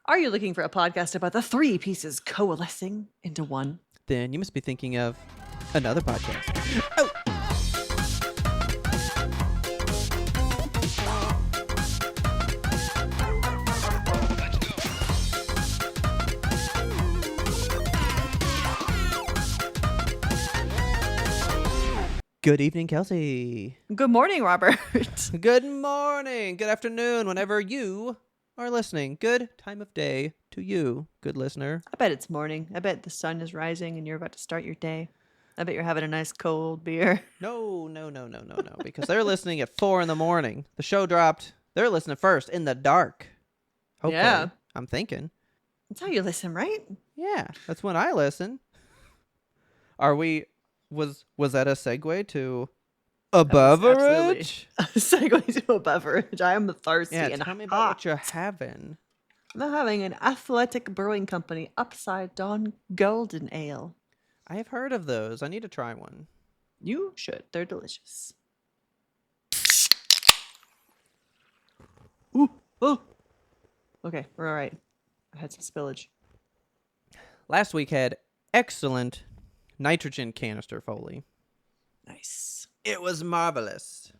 Are you looking for a podcast about the three pieces coalescing into one? Then you must be thinking of another podcast. Oh! Good evening, Kelsey. Good morning, Robert. Good morning. Good afternoon, whenever you are listening. Good time of day to you, good listener. I bet it's morning. I bet the sun is rising and you're about to start your day. I bet you're having a nice cold beer. No, because they're listening at 4 in the morning. The show dropped. They're listening first in the dark. Hopefully. Yeah. I'm thinking. That's how you listen, right? Yeah, that's when I listen. Was that a segue to a beverage? A segue to a beverage. I am thirsty Yeah, and tell me about what you're having. I'm having an Athletic Brewing Company Upside Down Golden Ale. I have heard of those. I need to try one. You should. They're delicious. Ooh. Oh. Okay, we're all right. I had some spillage. Last week had excellent nitrogen canister Foley. Nice. It was marvelous.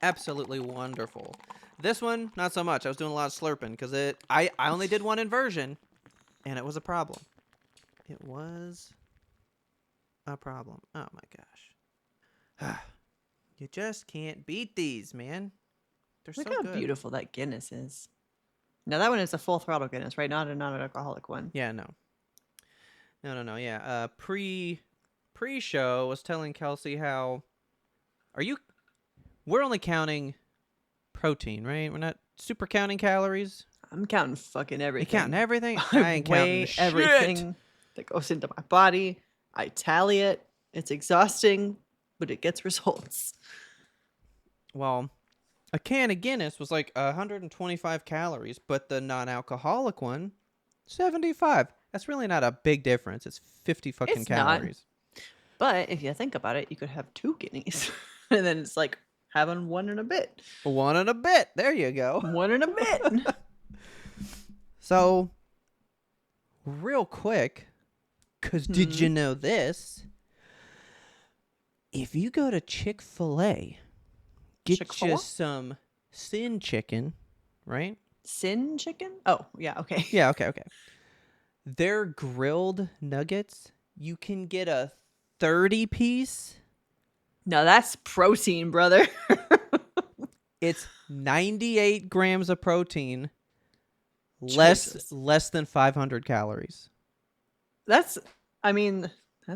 Absolutely wonderful. This one, not so much. I was doing a lot of slurping because I only did one inversion, and it was a problem. It was a problem. Oh my gosh. You just can't beat these, man. They're Look so how good. beautiful that Guinness is. Now that one is a full throttle Guinness, right? Not a non-alcoholic one. Yeah, no. Yeah. Pre-show was telling Kelsey how we're only counting protein, right? We're not super counting calories. I'm counting fucking everything. You counting everything? I ain't counting shit. Everything that goes into my body. I tally it. It's exhausting, but it gets results. Well, a can of Guinness was like 125 calories, but the non-alcoholic one, 75. That's really not a big difference. It's 50 fucking It's not. calories. But if you think about it, you could have 2 guineas. And then it's like having one and a bit. One and a bit. There you go. One and a bit. So, real quick, because did you know this? If you go to Chick-fil-A, get Chick-fil-A? you some sin chicken, right? Sin chicken? Oh, yeah, okay. Yeah, okay. Their grilled nuggets, you can get a 30-piece. No, that's protein, brother. It's 98 grams of protein, Jesus. less than 500 calories. That's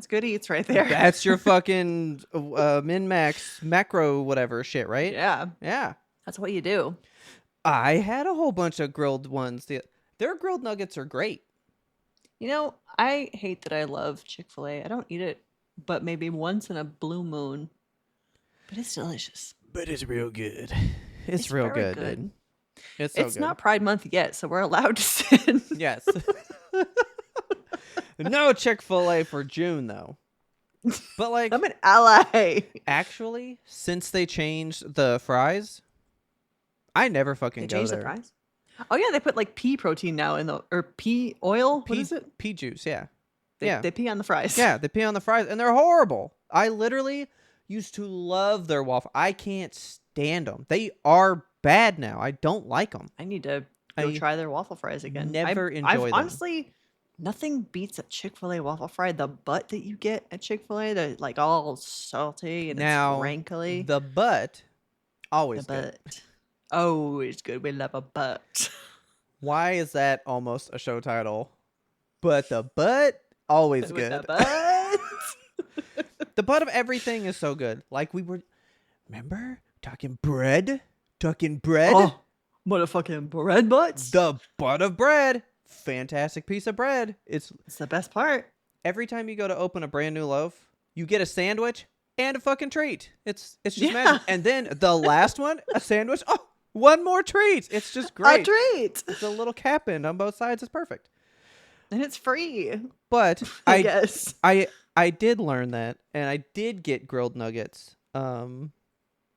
good eats right there. That's your fucking min-max macro whatever shit, right? Yeah. Yeah. That's what you do. I had a whole bunch of grilled ones. Their grilled nuggets are great. You know, I hate that I love Chick-fil-A. I don't eat it but maybe once in a blue moon. But it's delicious. But it's real good. It's real very good, dude. It's so It's good. not Pride Month yet, so we're allowed to sin. Yes. No Chick-fil-A for June, though. But, like, I'm an ally. actually, since they changed the fries, I never fucking They go changed there. the price? Oh, yeah, they put like pea protein now or pea oil. What is it? Pea juice, yeah. They pee on the fries. Yeah, they pee on the fries, and they're horrible. I literally used to love their waffle. I can't stand them. They are bad now. I don't like them. I need to go try their waffle fries again. Never enjoy I've them. honestly, nothing beats a Chick-fil-A waffle fry. The butt that you get at Chick-fil-A, they're like all salty and Now, it's rankly. the butt, always The good. butt. Always good. We love a butt. Why is that almost a show title? But the butt, always With good. the butt. The butt of everything is so good. Like we were, remember? Talking bread? Oh, motherfucking bread butts. The butt of bread. Fantastic piece of bread. It's the best part. every time you go to open a brand new loaf, you get a sandwich and a fucking treat. It's just Yeah. magic. And then the last one, a sandwich. Oh, one more treat. It's just great. A treat. It's a little cap end on both sides. It's perfect. And it's free. But I guess. I did learn that, and I did get grilled nuggets.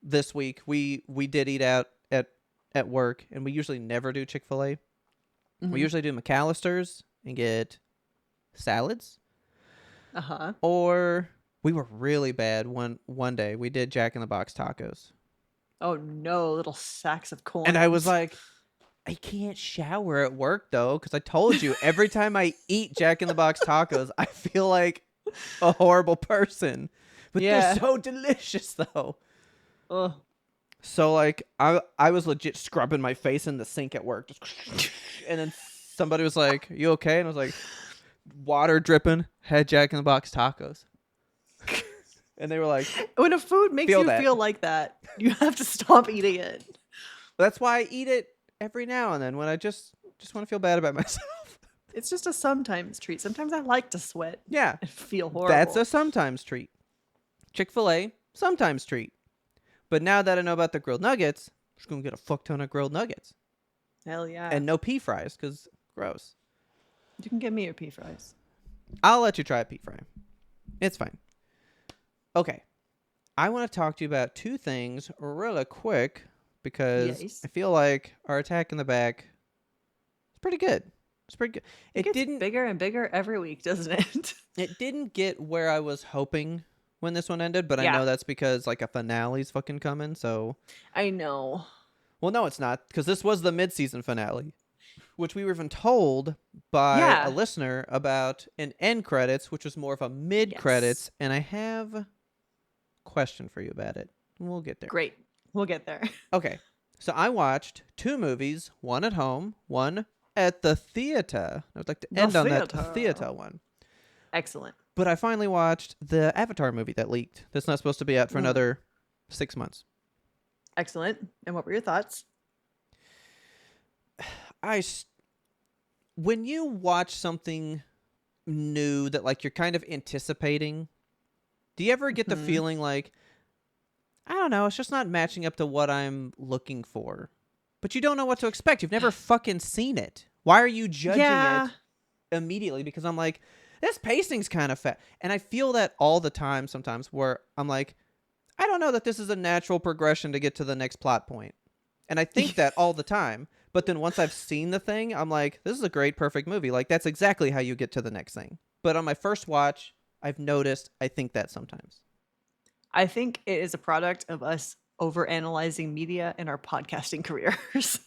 This week we did eat out at at work, and we usually never do Chick-fil-A. We Mhm. usually do McAllister's and get salads. Uh-huh. Or we were really bad one day. We did Jack in the Box tacos. Oh no, little sacks of And I was coins. like, I can't shower at work though, because I told you every time I eat Jack in the Box tacos, I feel like a horrible person. But they're Yeah. so delicious though. Ugh. So like I was legit scrubbing my face in the sink at work. Just and then somebody was like, "You okay?" And I was like, water dripping, had Jack in the Box tacos. And they were like, When a food makes Feel you that. feel like that, you have to stop eating it. that's why I eat it every now and then when I just want to feel bad about myself. It's just a sometimes treat. Sometimes I like to sweat Yeah, and feel horrible. that's a sometimes treat. Chick-fil-A, sometimes treat. But now that I know about the grilled nuggets, I'm just going to get a fuck ton of grilled nuggets. Hell yeah. And no pea fries, because gross. You can give me your pea fries. I'll let you try a pea fry. It's fine. Okay. I want to talk to you about two things really quick because Yes. I feel like our attack in the back is pretty good. It's pretty good. It gets bigger and bigger every week, doesn't it? It didn't get where I was hoping when this one ended, but I Yeah. know that's because like a finale's fucking coming, so I know. well no it's not, because this was the mid-season finale, which we were even told by Yeah. a listener about an end credits, which was more of a mid credits, and I have a question for you about it. We'll get there. Great. We'll get there. Okay. So I watched two movies, one at home, one at the theater. I would like to The end on that theater. theater one. Excellent. But I finally watched the Avatar movie that leaked. That's not supposed to be out for another 6 months. Excellent. And what were your thoughts? When you watch something new that like you're kind of anticipating, do you ever get the feeling like, I don't know, it's just not matching up to what I'm looking for? But you don't know what to expect. You've never fucking seen it. Why are you judging it immediately? Because I'm like, this pacing's kind of fat. And I feel that all the time sometimes where I'm like, I don't know that this is a natural progression to get to the next plot point. And I think that all the time. But then once I've seen the thing, I'm like, this is a great, perfect movie. Like, that's exactly how you get to the next thing. But on my first watch, I've noticed I think that sometimes. I think it is a product of us overanalyzing media in our podcasting careers.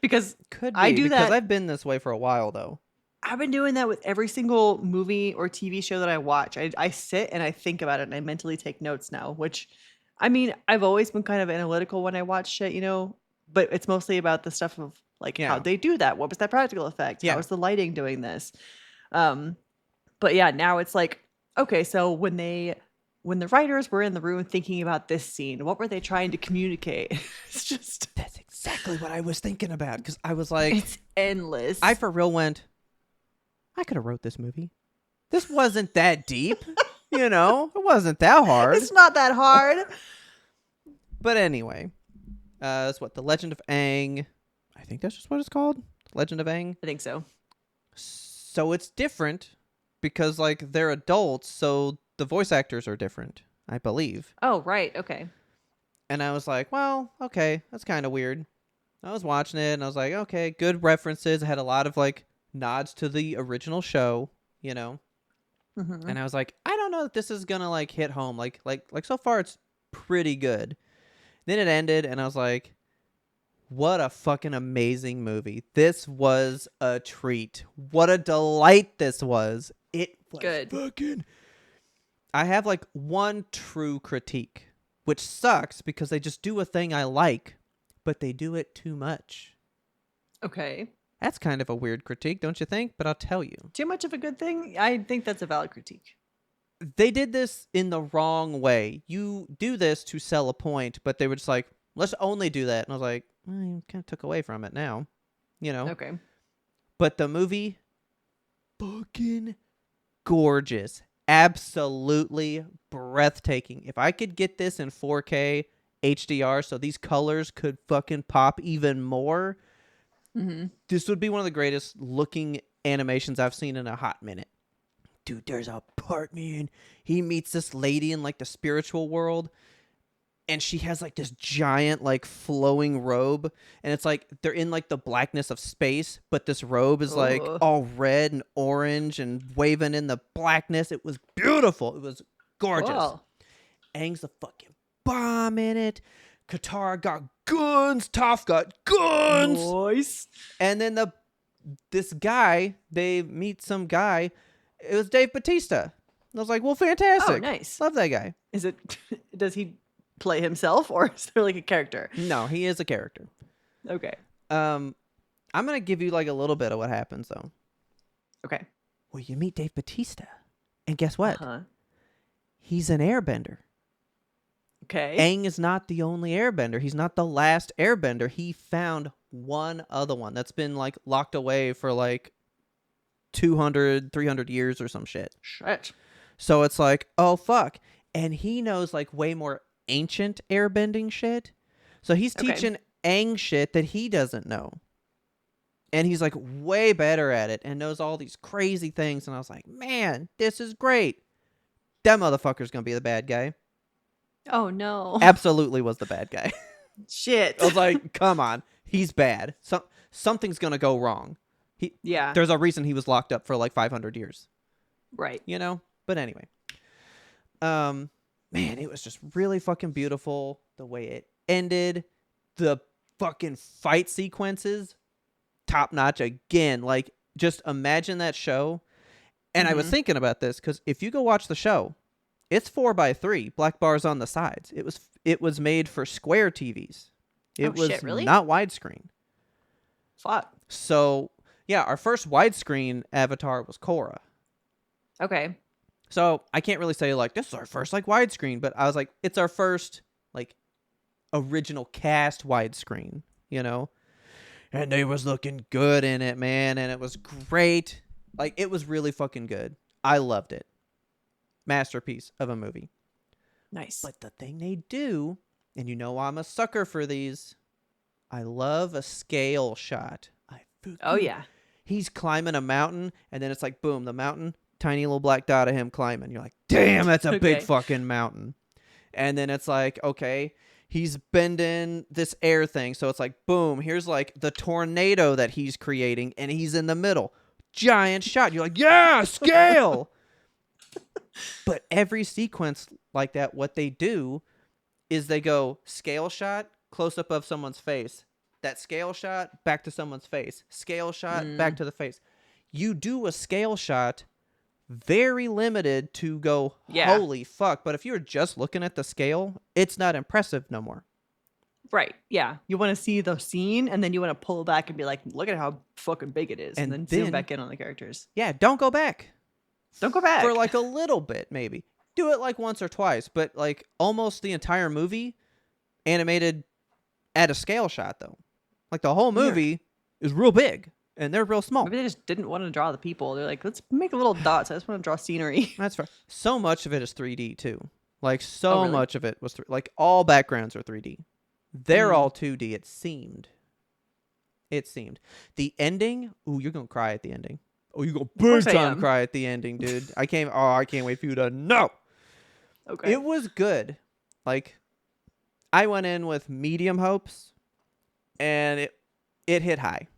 Because Could be, I do because that. I've been this way for a while, though. I've been doing that with every single movie or TV show that I watch. I sit and I think about it and I mentally take notes now, which, I mean, I've always been kind of analytical when I watch shit, you know, but it's mostly about the stuff of like, how'd they do that? What was that practical effect? Yeah. How was the lighting doing this? But yeah, now it's like, okay, so when the writers were in the room thinking about this scene, what were they trying to communicate? It's just, That's exactly what I was thinking about, because I was like, it's endless. I for real went, I could have wrote this movie. This wasn't that deep, you know? It wasn't that hard. It's not that hard. But anyway, it's what, The Legend of Aang. I think that's just what it's called. Legend of Aang. I think so. So it's different because like they're adults, so the voice actors are different, I believe. Oh, right. Okay. And I was like, well, okay, that's kind of weird. I was watching it and I was like, okay, good references. I had a lot of like nods to the original show, you know. Mm-hmm. And I was like, I don't know that this is gonna like hit home. Like so far it's pretty good. Then it ended and I was like, what a fucking amazing movie. This was a treat. What a delight this was. It was Good. fucking... I have like one true critique, which sucks because they just do a thing I like, but they do it too much. Okay. That's kind of a weird critique, don't you think? But I'll tell you. Too much of a good thing? I think that's a valid critique. They did this in the wrong way. You do this to sell a point, but they were just like, let's only do that. And I was like, well, you kind of took away from it now, you know? Okay. But the movie, fucking gorgeous. Absolutely breathtaking. If I could get this in 4K HDR so these colors could fucking pop even more, this would be one of the greatest looking animations I've seen in a hot minute. Dude, there's a part, man. He meets this lady in like the spiritual world. and she has like this giant like flowing robe, and it's like they're in like the blackness of space, but this robe is like Oh, all red and orange and waving in the blackness. It was beautiful. It was gorgeous. cool. Aang's a fucking bomb in it. Katara got guns. Toph got guns. Nice. And then this guy, they meet some guy. It was Dave Bautista. I was like, well, fantastic. Oh, nice. Love that guy. Is it? Does he play himself, or is there like a character? No, he is a character. Okay. I'm gonna give you like a little bit of what happens though. Okay. Well, you meet Dave Bautista, and guess what? Uh-huh. He's an airbender. Okay. Aang is not the only airbender. He's not the last airbender. He found one other one that's been like locked away for like 200, 300 years or some shit. Shit. So it's like, oh fuck. And he knows like way more ancient airbending shit. So he's Okay. teaching Aang shit that he doesn't know. And he's like way better at it and knows all these crazy things. And I was like, man, this is great. That motherfucker's gonna be the bad guy. Oh no. Absolutely was the bad guy. Shit. I was like, come on, he's bad. Something's gonna go wrong. Yeah. There's a reason he was locked up for like 500 years. Right. You know? But anyway. Man, it was just really fucking beautiful the way it ended. The fucking fight sequences, top notch again. Like, just imagine that show. And I was thinking about this because if you go watch the show, it's 4:3, black bars on the sides. It was made for square TVs. It was shit, really? not widescreen. Fuck. So yeah, our first widescreen Avatar was Korra. Okay. So I can't really say like this is our first like widescreen, but I was like, it's our first like original cast widescreen, you know? And they was looking good in it, man, and it was great. Like it was really fucking good. I loved it. Masterpiece of a movie. Nice. But the thing they do, and you know I'm a sucker for these, I love a scale shot. Oh yeah. He's climbing a mountain, and then it's like, boom, the mountain, tiny little black dot of him climbing. You're like, damn, that's a big Okay. fucking mountain. And then it's like, okay, he's bending this air thing. So it's like, boom, here's like the tornado that he's creating, and he's in the middle. Giant shot. You're like, yeah, scale. But every sequence like that, what they do is they go scale shot, close up of someone's face. That scale shot, back to someone's face. Scale shot, back to the face. You do a scale shot very limited to go, Yeah. holy fuck. But if you're just looking at the scale, it's not impressive no more. Right. Yeah. You want to see the scene, and then you want to pull back and be like, look at how fucking big it is, and then zoom then- back in on the characters. Yeah, don't go back. Don't go back. For like a little bit, maybe. Do it like once or twice, but like almost the entire movie animated at a scale shot though. Like the whole movie is real big and they're real small. Maybe they just didn't want to draw the people. They're like, let's make little dots. I just want to draw scenery. That's fair. So much of it is 3D too. Like so really? much of it was like all backgrounds are 3D. They're all 2D. It seemed. The ending. Ooh, you're gonna cry at the ending. Oh, you're gonna course big I time am. cry at the ending, dude. I can't wait for you to know. Okay. It was good. Like, I went in with medium hopes, and it hit high.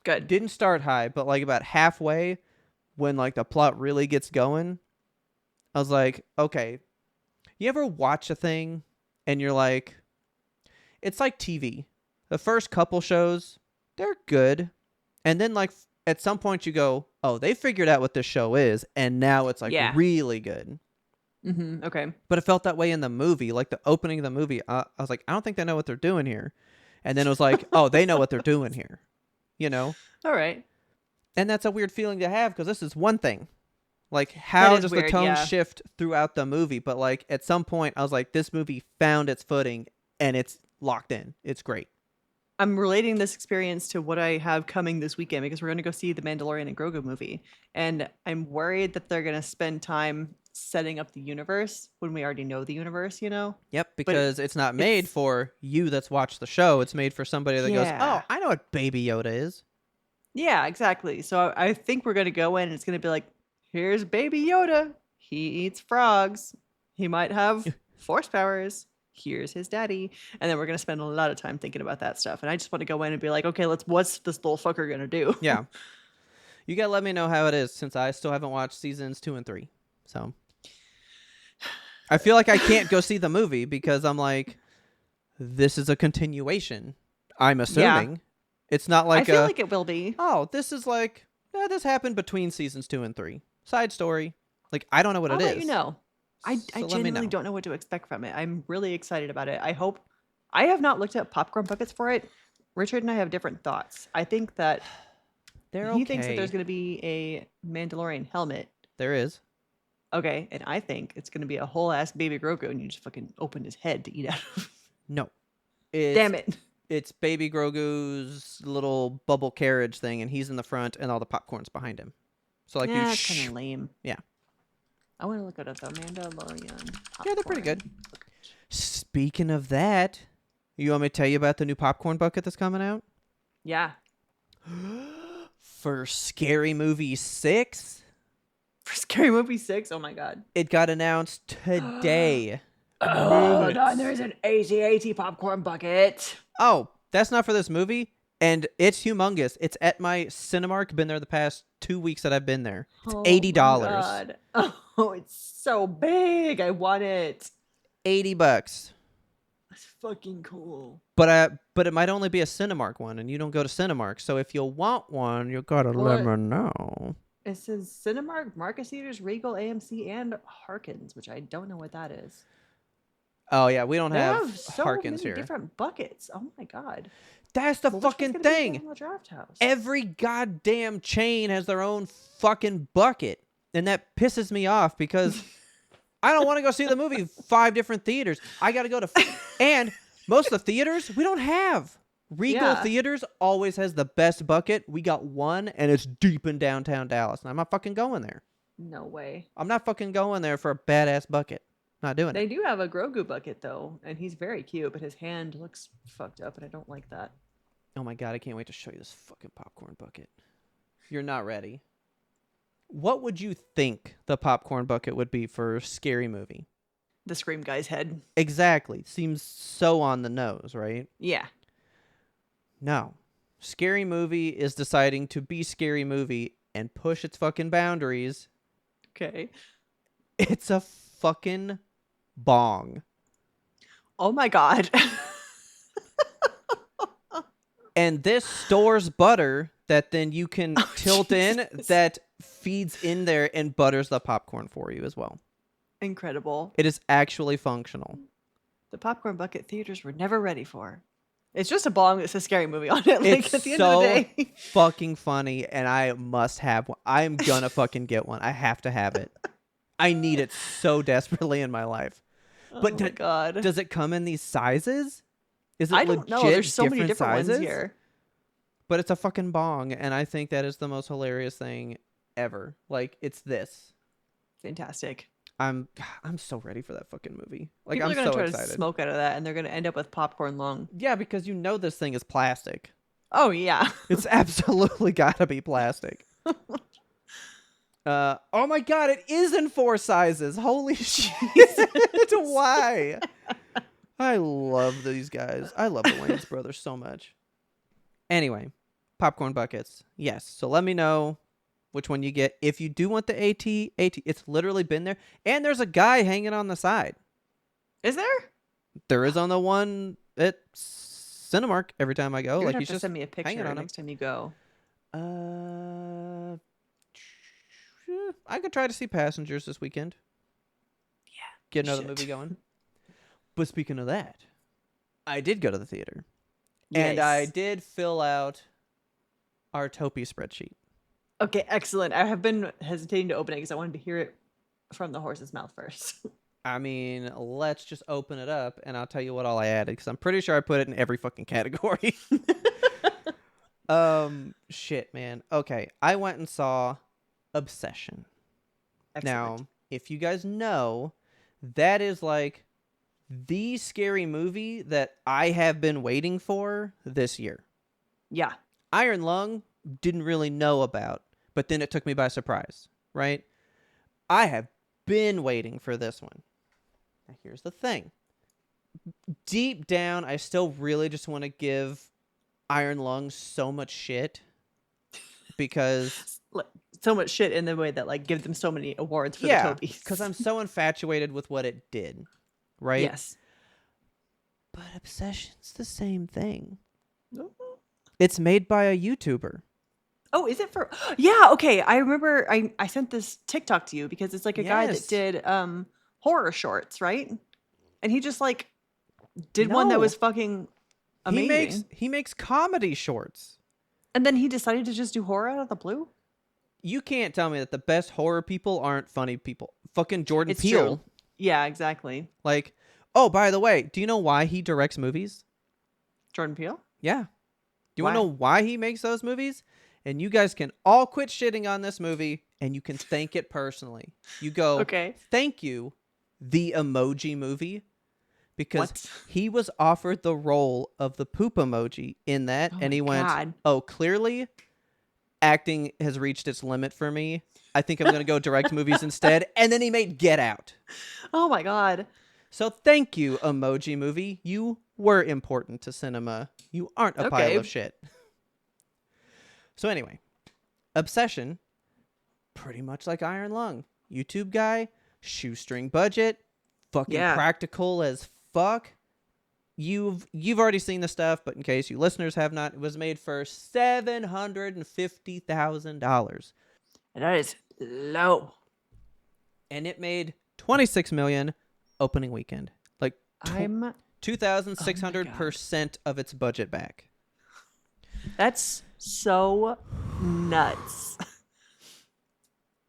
Good. Didn't start high, but like about halfway, when like the plot really gets going, I was like, okay. You ever watch a thing, and you're like, it's like TV. The first couple shows, they're good, and then like at some point you go, oh, they figured out what this show is, and now it's like Yeah. really good. Okay. But it felt that way in the movie. Like the opening of the movie, I was like, I don't think they know what they're doing here. And then it was like, oh, they know what they're doing here. You know? All right. And that's a weird feeling to have because this is one thing. Like, how is does weird, the tone yeah. shift throughout the movie? But like at some point, I was like, this movie found its footing and it's locked in. It's great. I'm relating this experience to what I have coming this weekend because we're going to go see the Mandalorian and Grogu movie. And I'm worried that they're going to spend time setting up the universe when we already know the universe, you know? Yep, because it's not made for you that's watched the show. It's made for somebody that goes, Yeah. oh, I know what Baby Yoda is. Yeah, exactly. So I think we're going to go in and it's going to be like, here's Baby Yoda. He eats frogs. He might have force powers. here's his daddy. And then we're going to spend a lot of time thinking about that stuff. And I just want to go in and be like, okay, what's this little fucker going to do? Yeah. You gotta let me know how it is, since I still haven't watched seasons 2 and 3. So I feel like I can't go see the movie because I'm like, this is a continuation. I'm Yeah. assuming it's not I like feel like it will be. oh, this is like this happened between seasons 2 and 3. Side story. Like I don't know what I'll it let you is. know. I So let me genuinely know. don't know what to expect from it. I'm really excited about it. I have not looked at popcorn buckets for it. Richard and I have different thoughts. I think that They're he thinks that there's okay. going to be a Mandalorian helmet. There is. Okay, and I think it's going to be a whole ass baby Grogu, and you just fucking open his head to eat out of. No. It's Damn it! it's baby Grogu's little bubble carriage thing, and he's in the front, and all the popcorn's behind him. So like you Yeah, it's kind of lame. yeah. I want to look at it though. Mandalorian. Yeah, they're pretty good. Popcorn. Speaking of that, you want me to tell you about the new popcorn bucket that's coming out? Yeah. For Scary Movie 6? For Scary Movie 6? Oh my god. It got announced today. Oh, no, there's an AT-AT popcorn bucket. Oh, that's not for this movie, and it's humongous. It's at my Cinemark. Been there the past 2 weeks that I've been there. It's Oh $80. my god. Oh, it's so big. I want it. $80. That's fucking cool. But it might only be a Cinemark one, and you don't go to Cinemark. So if you want one, you gotta let me know. It says Cinemark, Marcus Theaters, Regal, AMC, and Harkins, which I don't know what that is. Oh yeah, we don't They have have so Harkins many here. different buckets. Oh my god. That's the Well, which one's fucking gonna be thing. in the draft house? Every goddamn chain has their own fucking bucket, and that pisses me off because I don't want to go see the movie 5 different theaters. I got to go to and most of the theaters we don't have. Regal Yeah. Theaters always has the best bucket. We got one, and it's deep in downtown Dallas, and I'm not fucking going there. No way. I'm not fucking going there for a badass bucket. Not doing They it. do have a Grogu bucket though, and he's very cute, but his hand looks fucked up, and I don't like that. Oh my god, I can't wait to show you this fucking popcorn bucket. You're not ready. What would you think the popcorn bucket would be for Scary Movie? The Scream guy's head. Exactly. Seems so on the nose, right? Yeah. No. Scary Movie is deciding to be Scary Movie and push its fucking boundaries. Okay. It's a fucking bong. Oh my god. And this stores butter that then you can tilt in Jesus. that feeds in there and butters the popcorn for you as well. Incredible. It is actually functional. The popcorn bucket theaters were never ready for. It's just a bong that says Scary Movie on it. Like It's at the end so of the day. fucking funny, and I must have one. I'm gonna fucking get one. I have to have it. I need it so desperately in my life. But oh my god. does it come in these sizes? Is it I don't know. legit There's so many different sizes? ones here. But it's a fucking bong, and I think that is the most hilarious thing ever. Like, it's this. Fantastic. I'm so ready for that fucking movie. Like, People I'm are gonna so try excited. to smoke out of that, and they're gonna end up with popcorn lung. Yeah, because you know this thing is plastic. Oh yeah. It's absolutely gotta be plastic. Oh my god, it is in 4 sizes. Holy shit. Why? I love these guys. I love the Wayans brothers so much. Anyway, popcorn buckets. Yes. So let me know which one you get. If you do want the AT, it's literally been there. And there's a guy hanging on the side. Is there? There is on the one at Cinemark every time I go. You're Like gonna he's have to just send me a hanging picture on him. next time you go. I could try to see Passengers this weekend. Yeah. Get another should. movie going. But speaking of that, I did go to the theater. Yes. And I did fill out our Topi spreadsheet. Okay, excellent. I have been hesitating to open it because I wanted to hear it from the horse's mouth first. I mean, let's just open it up and I'll tell you what all I added because I'm pretty sure I put it in every fucking category. Shit, man. Okay, I went and saw Obsession. Excellent. Now, if you guys know, that is like the scary movie that I have been waiting for this year. Yeah. Iron Lung didn't really know about, but then it took me by surprise, right? I have been waiting for this one. Now, here's the thing. deep down, I still really just want to give Iron Lung so much shit because Like, so much shit in the way that like give them so many awards for the yeah, because Tobies. I'm so infatuated with what it did, right? Yes. But Obsession's the same thing. Oh, It's made by a YouTuber. is it for? Yeah. Okay. I remember. I sent this TikTok to you because it's like a guy that Yes. did horror shorts, right? And he just like did one that was No. fucking He makes amazing. he makes comedy shorts. And then he decided to just do horror out of the blue. You can't tell me that the best horror people aren't funny people. Fucking Jordan It's true. Peele. Yeah, exactly. Like, oh, by the way, do you know why he directs movies? Jordan Peele. Yeah. Do you want to Why? know why he makes those movies? And you guys can all quit shitting on this movie and you can thank it personally. You go, Okay. thank you, the Emoji Movie, because What? he was offered the role of the poop emoji in that. Oh And my he went, God. oh, clearly acting has reached its limit for me. I think I'm going to go direct movies instead. And then he made Get Out. Oh my God. So thank you, Emoji Movie. You were important to cinema. You aren't a pile Okay. of shit. So anyway, Obsession, pretty much like Iron Lung. YouTube guy, shoestring budget, fucking Yeah. practical as fuck. You've already seen the stuff, but in case you listeners have not, it was made for $750,000. And that is low. And it made $26 million opening weekend. Like I'm. 2,600% of its budget back. That's so nuts.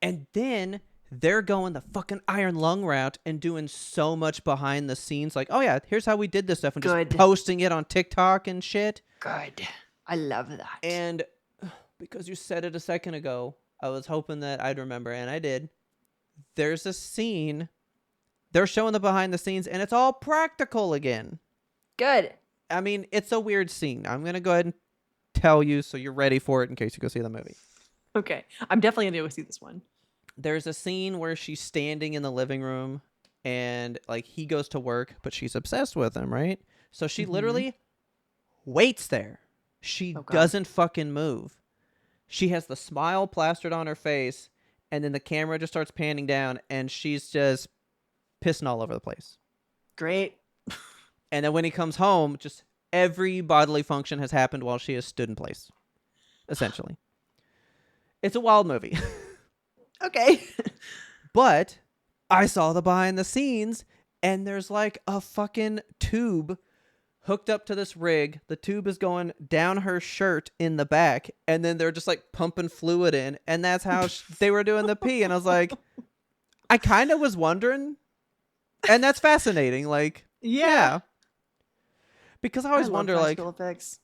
And then they're going the fucking Iron Lung route and doing so much behind the scenes. Like, oh yeah, here's how we did this stuff. And Good. just posting it on TikTok and shit. Good. I love that. And because you said it a second ago, I was hoping that I'd remember. And I did. There's a scene. They're showing the behind the scenes. And it's all practical again. Good. I mean, it's a weird scene. I'm going to go ahead and tell you so you're ready for it in case you go see the movie. Okay. I'm definitely going to go see this one. There's a scene where she's standing in the living room and like he goes to work, but she's obsessed with him, right? So she literally waits there. She doesn't fucking move. She has the smile plastered on her face, and then the camera just starts panning down and she's just pissing all over the place. Great. And then when he comes home, just every bodily function has happened while she has stood in place. Essentially. It's a wild movie. Okay. But I saw the behind the scenes and there's like a fucking tube hooked up to this rig. The tube is going down her shirt in the back and then they're just like pumping fluid in and that's how they were doing the pee. And I was like, I kind of was wondering. And that's fascinating. Like, yeah. Because I always wonder like, effects.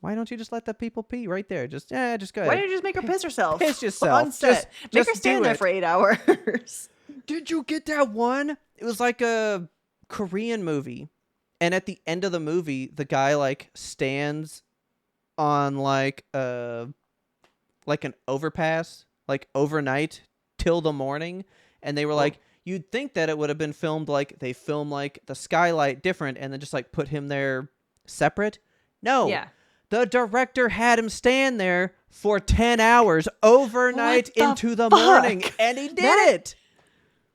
why don't you just let the people pee right there? Just go ahead. Why don't you just make her piss herself? Piss yourself. On set. Make her just stand do there it. for 8 hours. Did you get that one? It was like a Korean movie. And at the end of the movie, the guy like stands on like an overpass, like overnight till the morning. And they were like, you'd think that it would have been filmed like they film like the skylight different and then just like put him there separate. No. Yeah. The director had him stand there for 10 hours overnight into the morning. And he did it.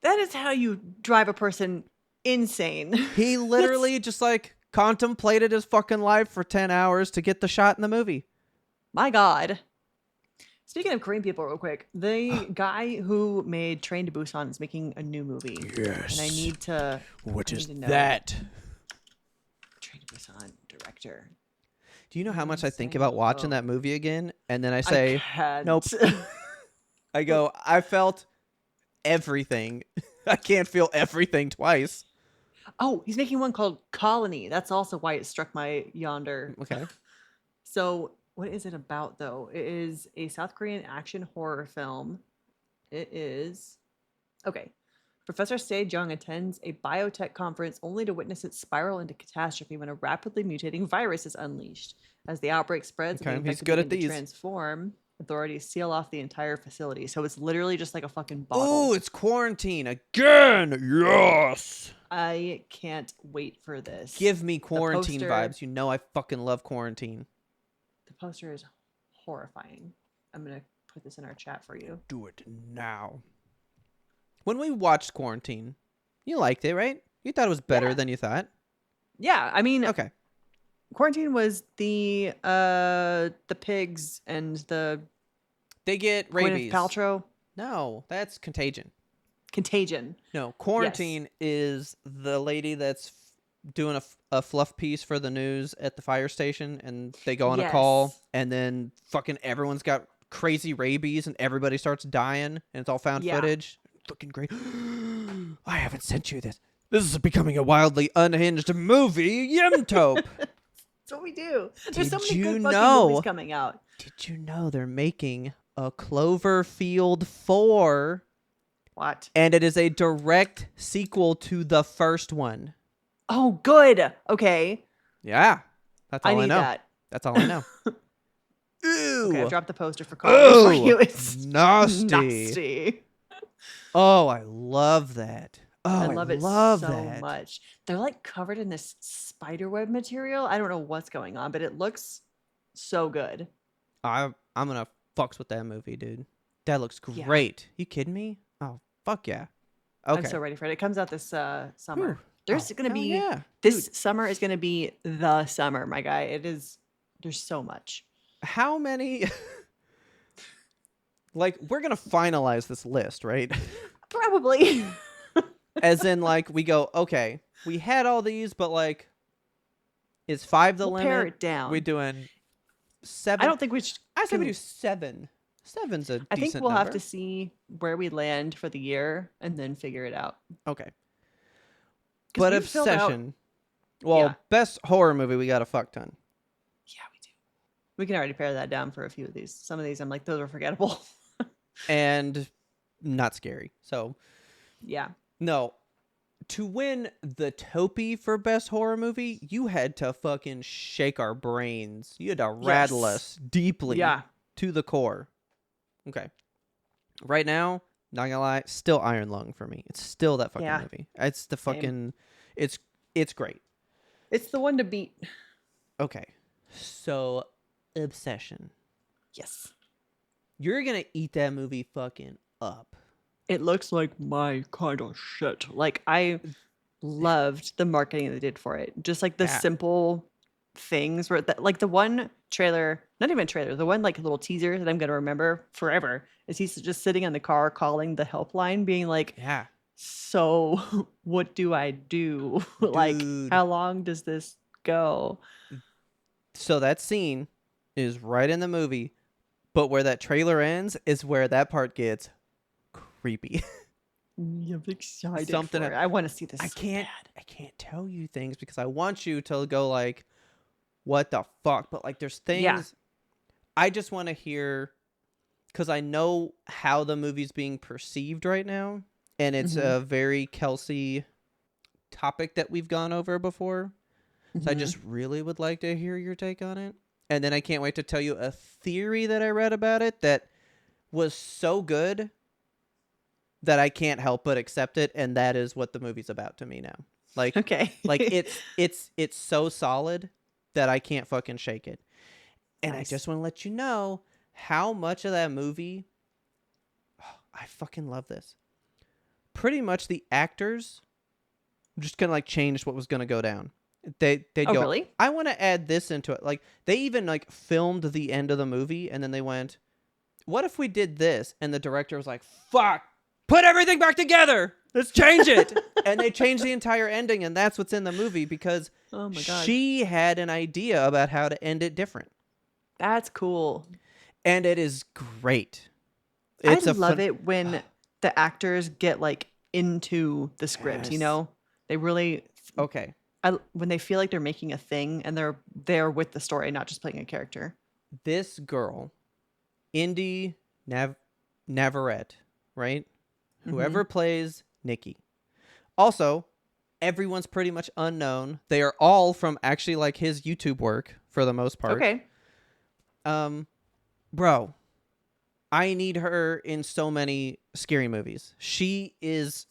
That is how you drive a person insane. He literally just like contemplated his fucking life for 10 hours to get the shot in the movie. My God. Speaking of Korean people, real quick, the guy who made Train to Busan is making a new movie. Yes. And I need to. What I is need to know. that? Train to Busan director. Do you know how much I think about watching that movie again? And then I say, nope. I go, I felt everything. I can't feel everything twice. Oh, he's making one called Colony. That's also why it struck my yonder. Okay. So, what is it about, though? It is a South Korean action horror film. It is. Okay. Professor Sejong attends a biotech conference only to witness it spiral into catastrophe when a rapidly mutating virus is unleashed. As the outbreak spreads and the he's infected good at begin to these. transform, authorities seal off the entire facility. So it's literally just like a fucking bottle. Ooh, it's quarantine again. Yes. I can't wait for this. Give me Quarantine vibes. You know I fucking love Quarantine. The poster is horrifying. I'm going to put this in our chat for you. Do it now. When we watched Quarantine, you liked it, right? You thought it was better than you thought? Yeah, I mean, okay. Quarantine was the pigs and the they get rabies. Gwyneth Paltrow. No, that's Contagion. Contagion. No, Quarantine is the lady that's doing a fluff piece for the news at the fire station, and they go on a call, and then fucking everyone's got crazy rabies, and everybody starts dying, and it's all found footage. Fucking great. I haven't sent you this. This is becoming a wildly unhinged movie, YMBToAP. That's what we do. There's so many good fucking movies coming out. Did you know they're making a Cloverfield 4? What? And it is a direct sequel to the first one. Oh, good. Okay. Yeah. That's all I know. That. That's all I know. Ew. Okay, I've dropped the poster for for you. It's nasty. Nasty. Oh, I love that. Oh, I love it so much. They're like covered in this spiderweb material. I don't know what's going on, but it looks so good. I'm gonna fucks with that movie, dude. That looks great. You kidding me? Oh, fuck yeah. Okay. I'm so ready for it. It comes out this summer. Whew. There's gonna be this summer is gonna be the summer, my guy. It is. There's so much. How many? Like, we're gonna finalize this list, right? Probably. As in, like, we go, okay, we had all these, but like, is 5 the limit? Pare it down. We doing 7? I don't think we should. I say we do 7. 7's a decent I think we'll number. have to see where we land for the year and then figure it out. Okay. But Obsession. Well, best horror movie, we got a fuck ton. Yeah, we do. We can already pare that down for a few of these. Some of these, I'm like, those are forgettable. And not scary. So, yeah. No. To win the Topi for best horror movie, you had to fucking shake our brains. You had to rattle us deeply to the core. Okay. Right now, not gonna lie, still Iron Lung for me. It's still that fucking movie. It's the fucking it's great. It's the one to beat. Okay. So, Obsession. Yes. You're gonna eat that movie fucking up. It looks like my kind of shit. Like, I loved the marketing they did for it. Just like the simple things where like the one trailer, not even a trailer, the one like little teaser that I'm going to remember forever is he's just sitting in the car calling the helpline being like, so what do I do? Like, how long does this go? So that scene is right in the movie, but where that trailer ends is where that part gets creepy. I'm excited for it. I want to see this. I can't tell you things because I want you to go like, what the fuck? But like, there's things I just want to hear because I know how the movie's being perceived right now, and it's a very Kelsey topic that we've gone over before. So I just really would like to hear your take on it, and then I can't wait to tell you a theory that I read about it that was so good that I can't help but accept it, and that is what the movie's about to me now. Like, like it's so solid that I can't fucking shake it. And I just want to let you know how much of that movie, I fucking love this. Pretty much the actors just kind of like changed what was going to go down. They'd go, really? I want to add this into it. Like, they even like filmed the end of the movie, and then they went, what if we did this? And the director was like, fuck, put everything back together. Let's change it. And they changed the entire ending, and that's what's in the movie because she had an idea about how to end it different. That's cool. And it is great. I love it when the actors get like into the script, you know? They really when they feel like they're making a thing and they're there with the story, not just playing a character. This girl, Indy Navarrete, right? Whoever plays Nikki. Also, everyone's pretty much unknown. They are all from actually like his YouTube work for the most part. Okay. Bro, I need her in so many scary movies. She is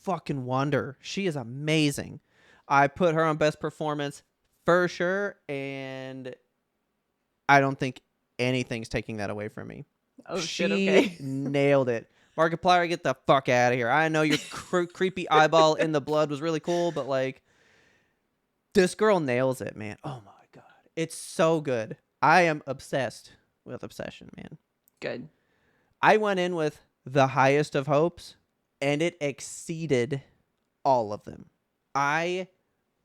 fucking wonder. She is amazing. I put her on best performance for sure, and I don't think anything's taking that away from me. Oh shit, She okay. nailed it. Markiplier, get the fuck out of here. I know your creepy eyeball in the blood was really cool, but like, this girl nails it, man. Oh my god. It's so good. I am obsessed with Obsession, man. Good. I went in with the highest of hopes, and it exceeded all of them. I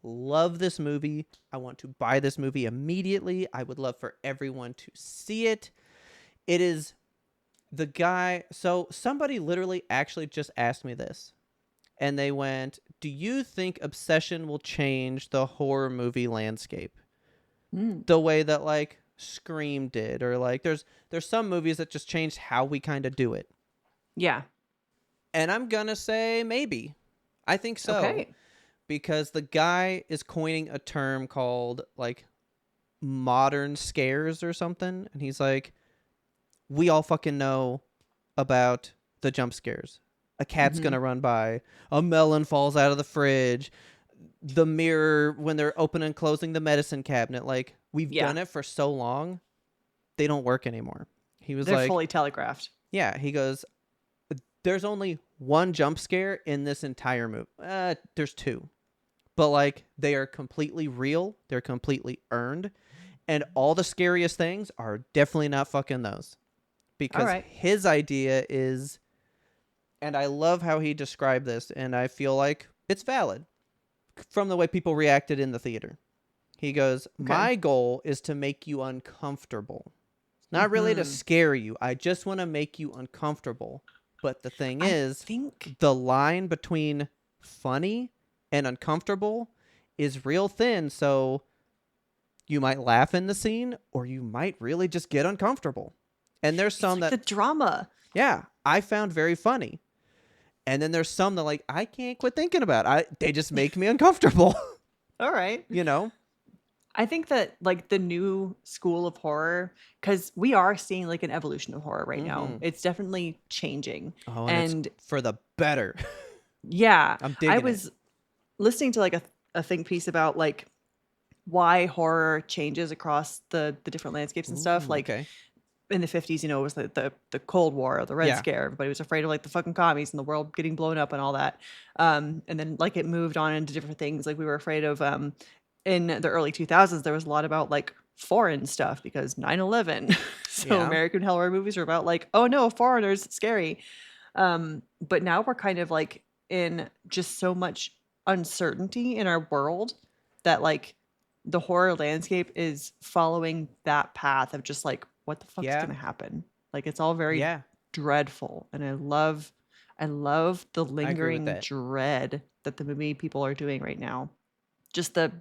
love this movie. I want to buy this movie immediately. I would love for everyone to see it. It is the guy. So somebody literally actually just asked me this, and they went, "Do you think Obsession will change the horror movie landscape the way that like Scream did, or like there's some movies that just changed how we kind of do it?" Yeah. And I'm gonna say maybe. I think so. Okay. Because the guy is coining a term called like modern scares or something. And he's like, we all fucking know about the jump scares. A cat's Mm-hmm. going to run by, a melon falls out of the fridge, the mirror when they're opening and closing the medicine cabinet. Like, we've Yeah. done it for so long, they don't work anymore. He was They're like, fully telegraphed. yeah, he goes, there's only one jump scare in this entire movie. There's two. But like they are completely real, they're completely earned, and all the scariest things are definitely not fucking those. All Because right. his idea is, and I love how he described this, and I feel like it's valid from the way people reacted in the theater. He goes, Okay. my goal is to make you uncomfortable. It's not really to Mm-hmm. scare you. I just want to make you uncomfortable. But the thing I is, think the line between funny and uncomfortable is real thin, so you might laugh in the scene or you might really just get uncomfortable. And there's it's some like the that, drama. yeah, I found very funny. And then there's some that like I can't quit thinking about. They just make me uncomfortable, All right. you know? I think that like the new school of horror, because we are seeing like an evolution of horror right now. Mm-hmm. It's definitely changing. Oh, and it's And for the better. yeah, I'm I digging it. was listening to like a think piece about like why horror changes across the different landscapes and stuff. Ooh, Like okay. in the 50s, it was the Cold War or the Red Yeah. Scare. Everybody was afraid of like the fucking commies and the world getting blown up and all that. And then like it moved on into different things. Like we were afraid of in the early 2000s, there was a lot about like foreign stuff because 9/11. So Yeah. American horror movies are about like, oh no, foreigners, scary. But now we're kind of like in just so much uncertainty in our world that like the horror landscape is following that path of just like what the fuck's Yeah. gonna happen. Like it's all very Yeah. dreadful, and I love the I agree with lingering that. dread that the movie people are doing right now. Just the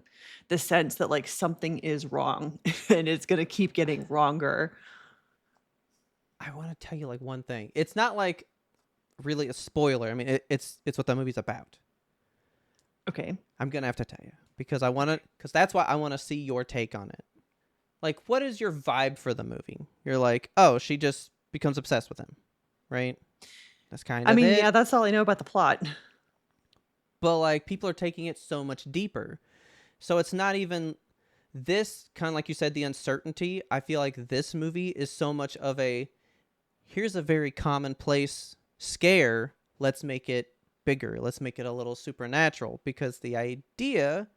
sense that like something is wrong and it's gonna keep getting wronger. I want to tell you like one thing. It's not like really a spoiler. I mean, it's what the movie's about. Okay. I'm gonna have to tell you because that's why I want to see your take on it. Like, what is your vibe for the movie? You're like, oh, she just becomes obsessed with him, right? That's kind I of mean, it. yeah, that's all I know about the plot. But like, people are taking it so much deeper. So it's not even this kind of like you said, the uncertainty. I feel like this movie is so much of a here's a very commonplace scare. Let's make it bigger. Let's make it a little supernatural because the idea,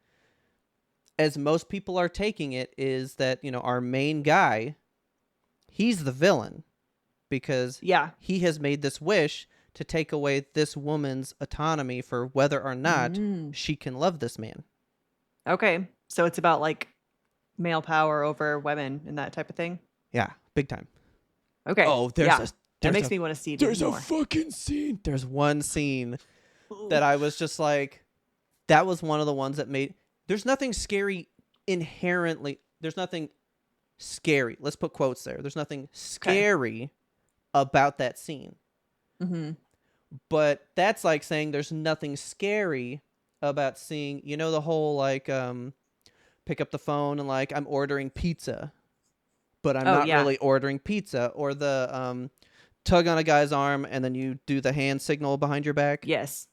as most people are taking it, is that, you know, our main guy, he's the villain because Yeah. he has made this wish to take away this woman's autonomy for whether or not Mm. she can love this man. Okay. So it's about like male power over women and that type of thing. Yeah, big time. Okay. Oh, Yeah. That there's makes a me want to see it even more. fucking scene. There's one scene that I was just like, that was one of the ones that made. There's nothing scary inherently. There's nothing scary. Let's put quotes there. There's nothing scary about that scene. Mm-hmm. But that's like saying there's nothing scary about seeing, you know, the whole like pick up the phone and like I'm ordering pizza, but I'm Oh, not yeah. really ordering pizza, or the tug on a guy's arm and then you do the hand signal behind your back. Yes.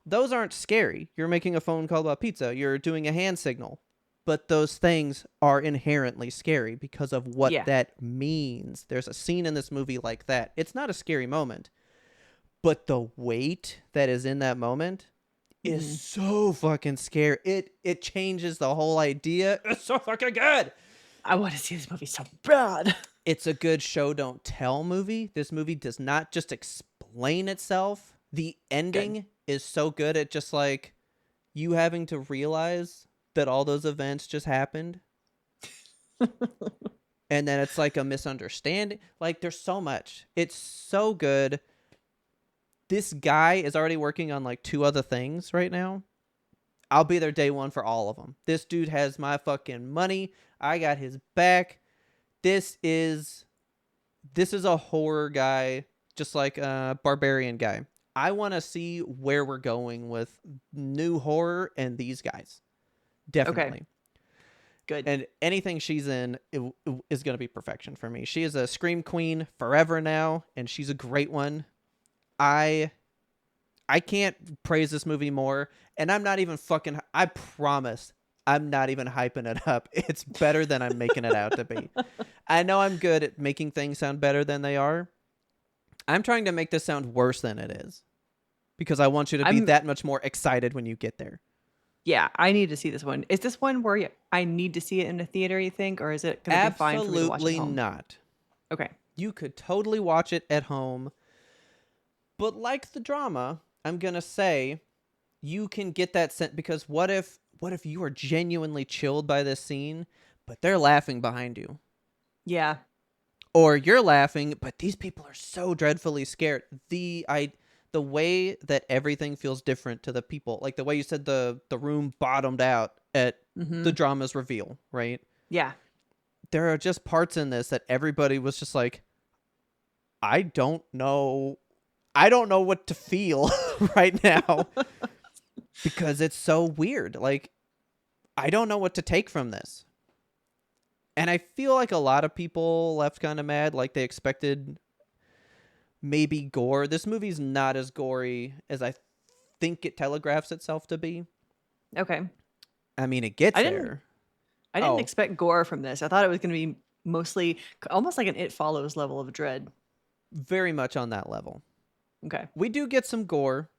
those aren't scary. You're making a phone call about pizza. You're doing a hand signal. But those things are inherently scary because of what Yeah. that means. There's a scene in this movie like that. It's not a scary moment, but the weight that is in that moment is so fucking scary. It changes the whole idea. It's so fucking good. I want to see this movie so bad. It's a good show don't tell movie. This movie does not just explain itself. The ending is so good at just like you having to realize that all those events just happened. And then it's like a misunderstanding. Like there's so much. It's so good. This guy is already working on like 2 other things right now. I'll be there day one for all of them. This dude has my fucking money. I got his back. This is a horror guy, just like a barbarian guy. I want to see where we're going with new horror and these guys. Definitely. Okay. Good. And anything she's in is going to be perfection for me. She is a scream queen forever now, and she's a great one. I can't praise this movie more, and I'm not even fucking... I promise I'm not even hyping it up. It's better than I'm making it out to be. I know I'm good at making things sound better than they are. I'm trying to make this sound worse than it is because I want you to be that much more excited when you get there. Yeah, I need to see this one. Is this one where I need to see it in a theater, you think, or is it going to be fine for me to watch at home? Absolutely not. Okay. You could totally watch it at home. But like the drama, I'm going to say you can get that sense because what if you are genuinely chilled by this scene, but they're laughing behind you? Yeah. Or you're laughing, but these people are so dreadfully scared. The way that everything feels different to the people, like the way you said the room bottomed out at the drama's reveal, right? Yeah. There are just parts in this that everybody was just like, I don't know what to feel right now because it's so weird. Like, I don't know what to take from this. And I feel like a lot of people left kind of mad, like they expected maybe gore. This movie's not as gory as I think it telegraphs itself to be. Okay. I mean, it gets there. I didn't expect gore from this. I thought it was going to be mostly almost like an It Follows level of dread. Very much on that level. Okay. We do get some gore,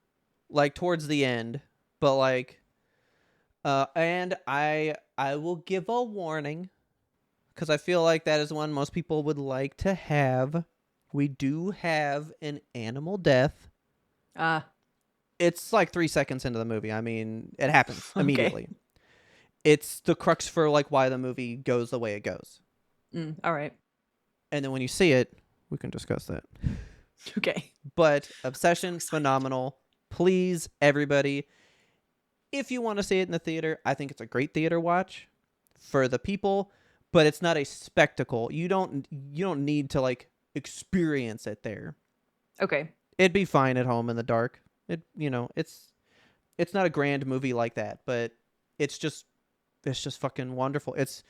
like towards the end, but like, and I will give a warning because I feel like that is one most people would like to have. We do have an animal death. It's like 3 seconds into the movie. I mean, it happens immediately. It's the crux for like why the movie goes the way it goes. All right. And then when you see it, we can discuss that. Okay. But Obsession, phenomenal. Please, everybody, if you want to see it in the theater, I think it's a great theater watch for the people, but it's not a spectacle. You don't need to like experience it there. Okay. It'd be fine at home in the dark. It's not a grand movie like that, but it's just fucking wonderful. It's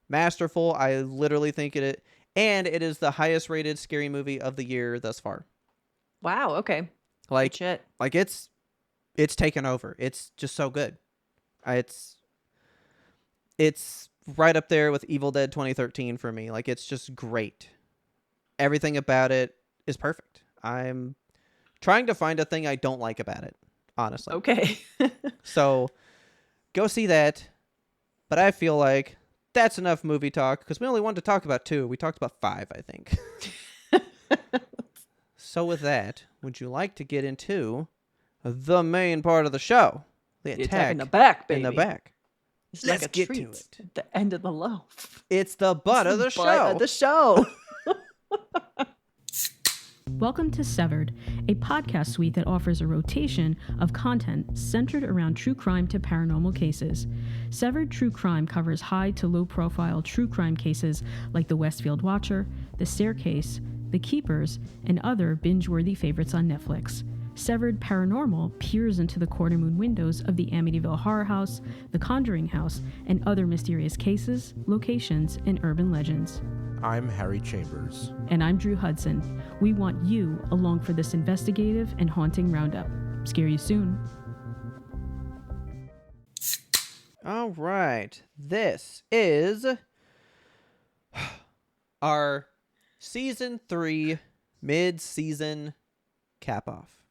masterful. I literally think it is the highest rated scary movie of the year thus far. Wow. Okay. Like, good shit. Like it's taken over. It's just so good. It's right up there with Evil Dead 2013 for me. Like, it's just great. Everything about it is perfect. I'm trying to find a thing I don't like about it, honestly. Okay. So go see that. But I feel like that's enough movie talk because we only wanted to talk about 2. We talked about 5, I think. So with that, would you like to get into the main part of the show? The attack in the back, baby. In the back. It's Let's like a get treat to it. at the end of the loaf. It's the butt of the Butt show. of the show. Welcome to Severed, a podcast suite that offers a rotation of content centered around true crime to paranormal cases. Severed True Crime covers high to low profile true crime cases like the Westfield Watcher, The Staircase, The Keepers, and other binge-worthy favorites on Netflix. Severed Paranormal peers into the corner-moon windows of the Amityville Horror House, the Conjuring House, and other mysterious cases, locations, and urban legends. I'm Harry Chambers. And I'm Drew Hudson. We want you along for this investigative and haunting roundup. Scare you soon. All right. This is our season 3 mid-season cap off.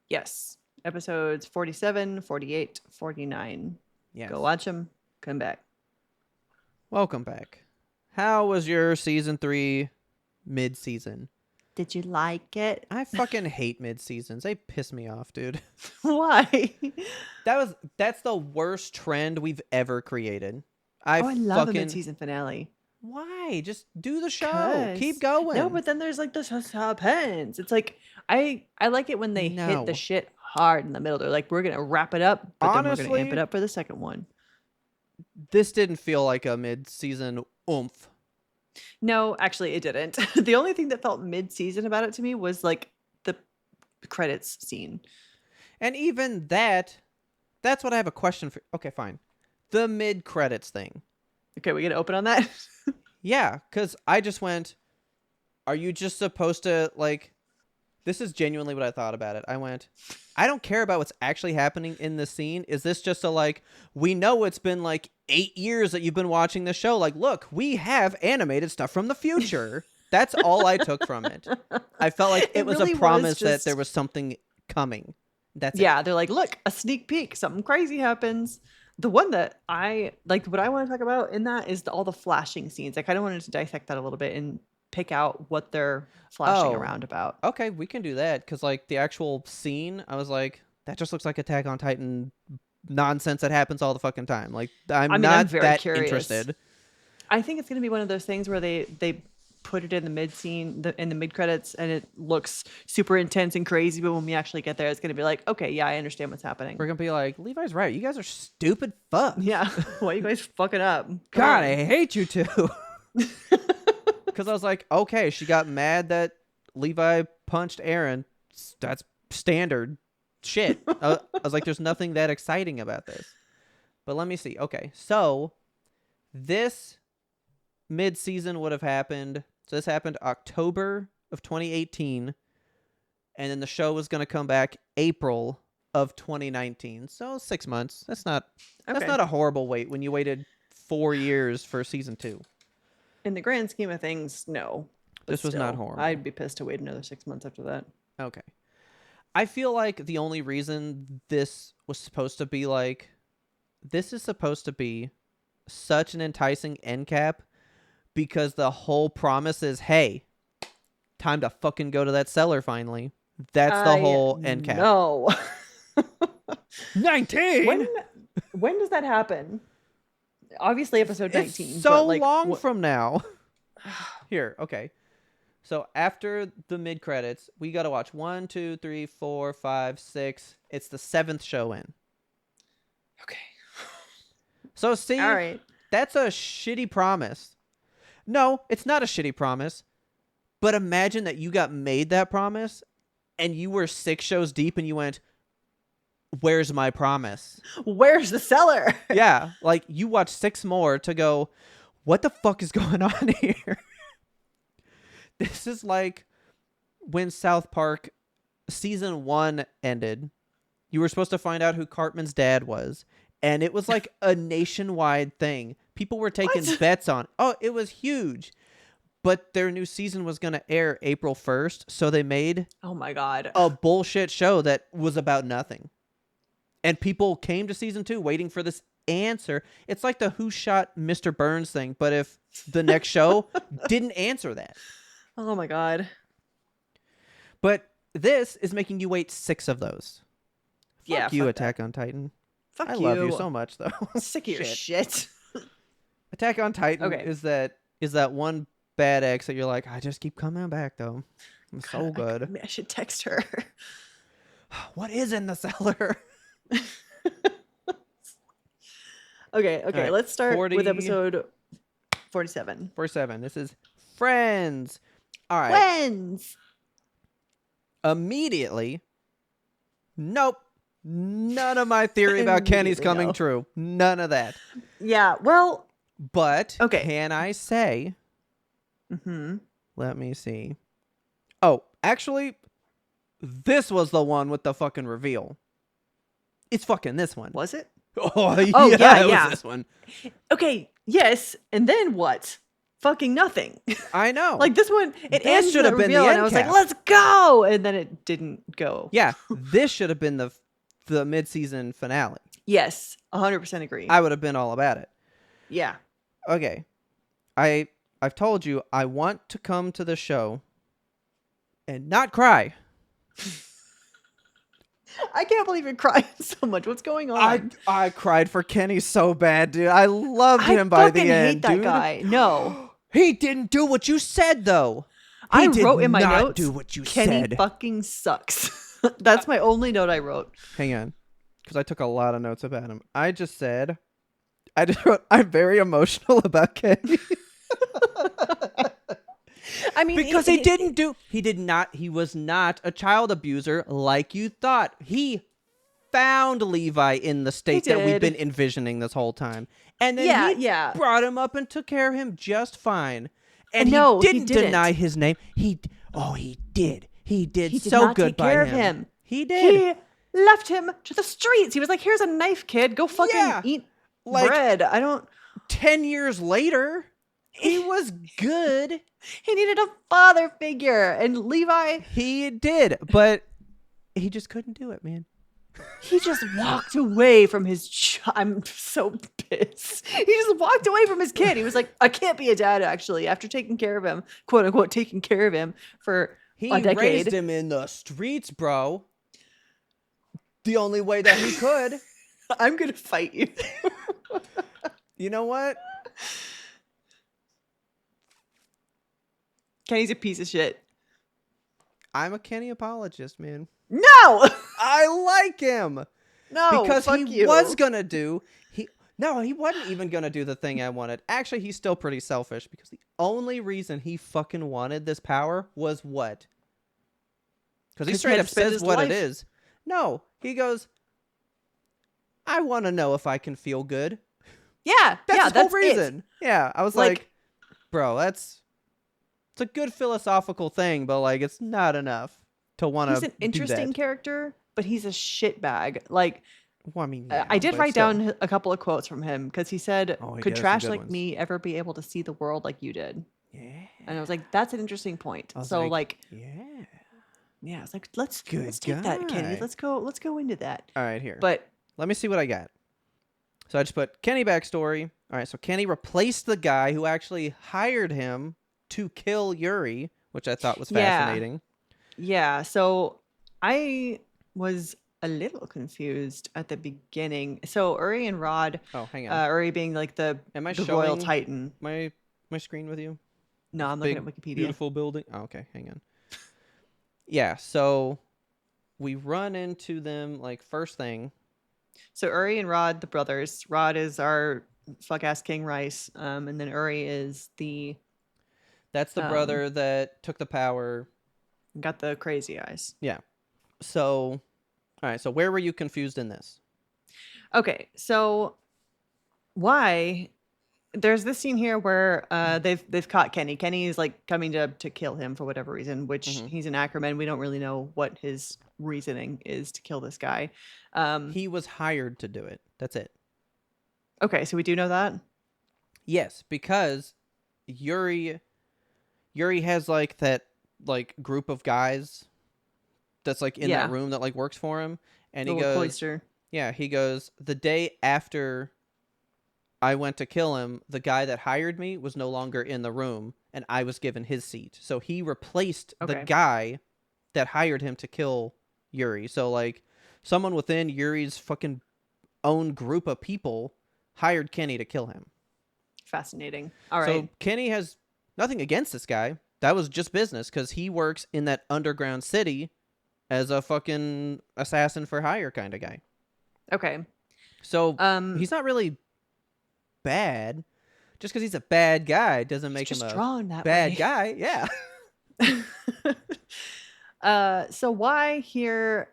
Yes. Episodes 47, 48, 49. Yes. Go watch them. Come back. Welcome back. How was your season 3 mid-season? Did you like it? I fucking hate mid-seasons. They piss me off, dude. Why? That's the worst trend we've ever created. I love a fucking mid-season finale. Why? Just do the show. 'Cause- Keep going. No, but then there's like the suspense. It's like I like it when they hit No. the shit hard in the middle. They're like, we're gonna wrap it up, but then we're gonna amp Honestly- it up for the second one. This didn't feel like a mid-season oomph. No, actually, it didn't. The only thing that felt mid-season about it to me was like the credits scene. And even that's what I have a question for. Okay, fine. The mid-credits thing. Okay, we gonna open on that? Yeah, because I just went, are you just supposed to, like, this is genuinely what I thought about it. I went, I don't care about what's actually happening in the scene. Is this just a, like, we know it's been, like, 8 years that you've been watching the show. Like, look, we have animated stuff from the future. That's all I took from it. I felt like it was really a promise that just- there was something coming. That's Yeah, they're like, look, a sneak peek, something crazy happens. The one that I like, what I want to talk about in that is all the flashing scenes. I kind of wanted to dissect that a little bit and pick out what they're flashing Oh. around about. it. Okay, we can do that. Because, like, the actual scene, I was like, that just looks like Attack on Titan nonsense that happens all the fucking time. Like, I'm I'm not very that curious. interested. I think it's going to be one of those things where they put it in the mid scene, in the mid credits, and it looks super intense and crazy. But when we actually get there, it's going to be like, okay, yeah, I understand what's happening. We're gonna be like, Levi's right. You guys are stupid fucks. Yeah, why you guys fucking up? Come God, on. I hate you too. Because I was like, okay, she got mad that Levi punched Aaron. That's standard shit. I was like, there's nothing that exciting about this. But let me see. Okay, so this mid-season would have happened. So this happened October of 2018, and then the show was gonna come back April of 2019. So 6 months. That's not Okay. a horrible wait when you waited 4 years for season 2. In the grand scheme of things, no. But This was not still, horrible. I'd be pissed to wait another 6 months after that. Okay. I feel like the only reason this was supposed to be like, this is supposed to be such an enticing end cap because the whole promise is, hey, time to fucking go to that cellar finally. That's the whole end cap. No. 19? When does that happen? Obviously, episode 19. It's so but, like, long from now. Here, okay. So after the mid credits, we got to watch 1, 2, 3, 4, 5, 6. It's the 7th show in. Okay. So see, All right. that's a shitty promise. No, it's not a shitty promise. But imagine that you got made that promise and you were 6 shows deep and you went, where's my promise? Where's the cellar? Yeah, like you watch 6 more to go, what the fuck is going on here? This is like when South Park season 1 ended. You were supposed to find out who Cartman's dad was. And it was like a nationwide thing. People were taking What? bets on. Oh, it was huge. But their new season was going to air April 1st. So they made Oh my god. a bullshit show that was about nothing. And people came to season 2 waiting for this answer. It's like the Who Shot Mr. Burns thing, but if the next show didn't answer that. Oh my god. But this is making you wait 6 of those. Yeah, Fuck you, fuck Attack on Titan. Fuck I you. love you so much, though. Sick of your shit. Attack on Titan Okay. is that one bad ex that you're like, I just keep coming back, though. I'm so good. I should text her. What is in the cellar? Okay, right, let's start 40 with episode 47. 47. This is Friends. All right. Friends. Immediately. Nope. None of my theory about Kenny's Immediately, coming no. true. None of that. Yeah, well, But Okay. can I say, mhm. let me see. Oh, actually, this was the one with the fucking reveal. It's fucking this one. Was it? Oh, yeah, Oh, yeah, it yeah. was this one. Okay, yes, and then what? Fucking nothing. I know. Like this one, it This ends should with a have been the reveal, and end I was like, cap. "Let's go!" And then it didn't go. Yeah, this should have been the mid-season finale. Yes, 100% agree. I would have been all about it. Yeah. Okay. I've told you I want to come to the show and not cry. I can't believe you're crying so much. What's going on? I cried for Kenny so bad, dude. I loved I him by the fucking end, hate that dude. guy. No. He didn't do what you said, though. He I did wrote in my not notes, do what you Kenny said. fucking sucks. That's my only note I wrote. Hang on, because I took a lot of notes about him. I just wrote, I'm very emotional about Kenny. I mean, Because he was not a child abuser like you thought. He found Levi in the state that we've did. been envisioning this whole time. And then he brought him up and took care of him just fine. And No, he he didn't didn't. deny his name. He did. He did He did so not good take by care him. of him. He did. He left him to the streets. He was like, "Here's a knife, kid. Go fucking Yeah. eat Like- bread." I don't. 10 years later, he was good. He needed a father figure, and Levi, He did, but he just couldn't do it, man. he just walked away from his. I'm so pissed. He just walked away from his kid. He was like, "I can't be a dad." Actually, after taking care of him, quote unquote, taking care of him for He a decade. raised him in the streets, bro. The only way that he could. I'm gonna fight you. You know what? Kenny's a piece of shit. I'm a Kenny apologist, man. No, I like him no, because fuck he you. was gonna do he wasn't even gonna do the thing I wanted. Actually, he's still pretty selfish because the only reason he fucking wanted this power was what? Because he 'Cause he straight had up to spend says his what life. it is. No, he goes, I want to know if I can feel good. Yeah, That's yeah, the whole that's reason. Yeah, I was Like- like, bro, it's a good philosophical thing, but like it's not enough to want to. He's an interesting character, but he's a shitbag. Like, Well, I mean, I did but write still. down a couple of quotes from him because he said, Oh, he "Could did have some trash good like ones. me ever be able to see the world like you did?" Yeah. And I was like, "That's an interesting point." I was So, like, yeah. yeah, it's like let's Good take that, Kenny. guy. Let's go into that. All right, here. But Let me see what I got. So I just put Kenny backstory. All right, so Kenny replaced the guy who actually hired him to kill Yuri, which I thought was Yeah. fascinating. yeah, so I was a little confused at the beginning. So Uri and Rod, Oh, hang on. Uri being like the Am I the royal showing titan. my screen with you? No, I'm looking at Wikipedia. Beautiful building. Oh, okay, hang on. Yeah, so we run into them like first thing. So Uri and Rod, the brothers. Rod is our fuck ass King Rice, and then Uri is the That's the brother that took the power. got the crazy eyes. Yeah. So, all right. So where were you confused in this? Okay, so why? There's this scene here where they've caught Kenny. Kenny is like coming to kill him for whatever reason, which Mhm. he's an Ackerman. We don't really know what his reasoning is to kill this guy. He was hired to do it. That's it. Okay, so we do know that. Yes, because Yuri has like that like group of guys that's like in Yeah. that room that like works for him, and he Little goes, cloister. yeah, he goes, the day after I went to kill him, the guy that hired me was no longer in the room, and I was given his seat. So he replaced the Okay. guy that hired him to kill Yuri. So like someone within Yuri's fucking own group of people hired Kenny to kill him. Fascinating. All right. So Kenny has nothing against this guy. That was just business because he works in that underground city as a fucking assassin for hire kind of guy. Okay. So Um, he's not really bad. Just because he's a bad guy doesn't make him just a drawn that bad way. guy. Yeah. So why here?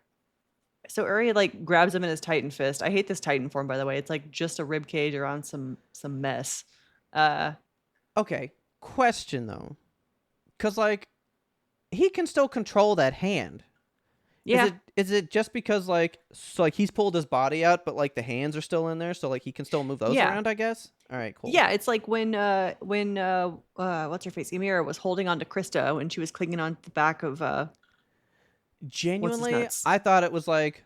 So Uri like grabs him in his Titan fist. I hate this Titan form, by the way. It's like just a rib cage around some mess. Okay. Question though, because like he can still control that hand. Yeah. Is it just because like he's pulled his body out, but like the hands are still in there, so like he can still move those Yeah. around? I guess. All right, cool. Yeah, it's like when what's her face? Ymira was holding on to Krista when she was clinging on the back of what's his Genuinely, nuts. I thought it was like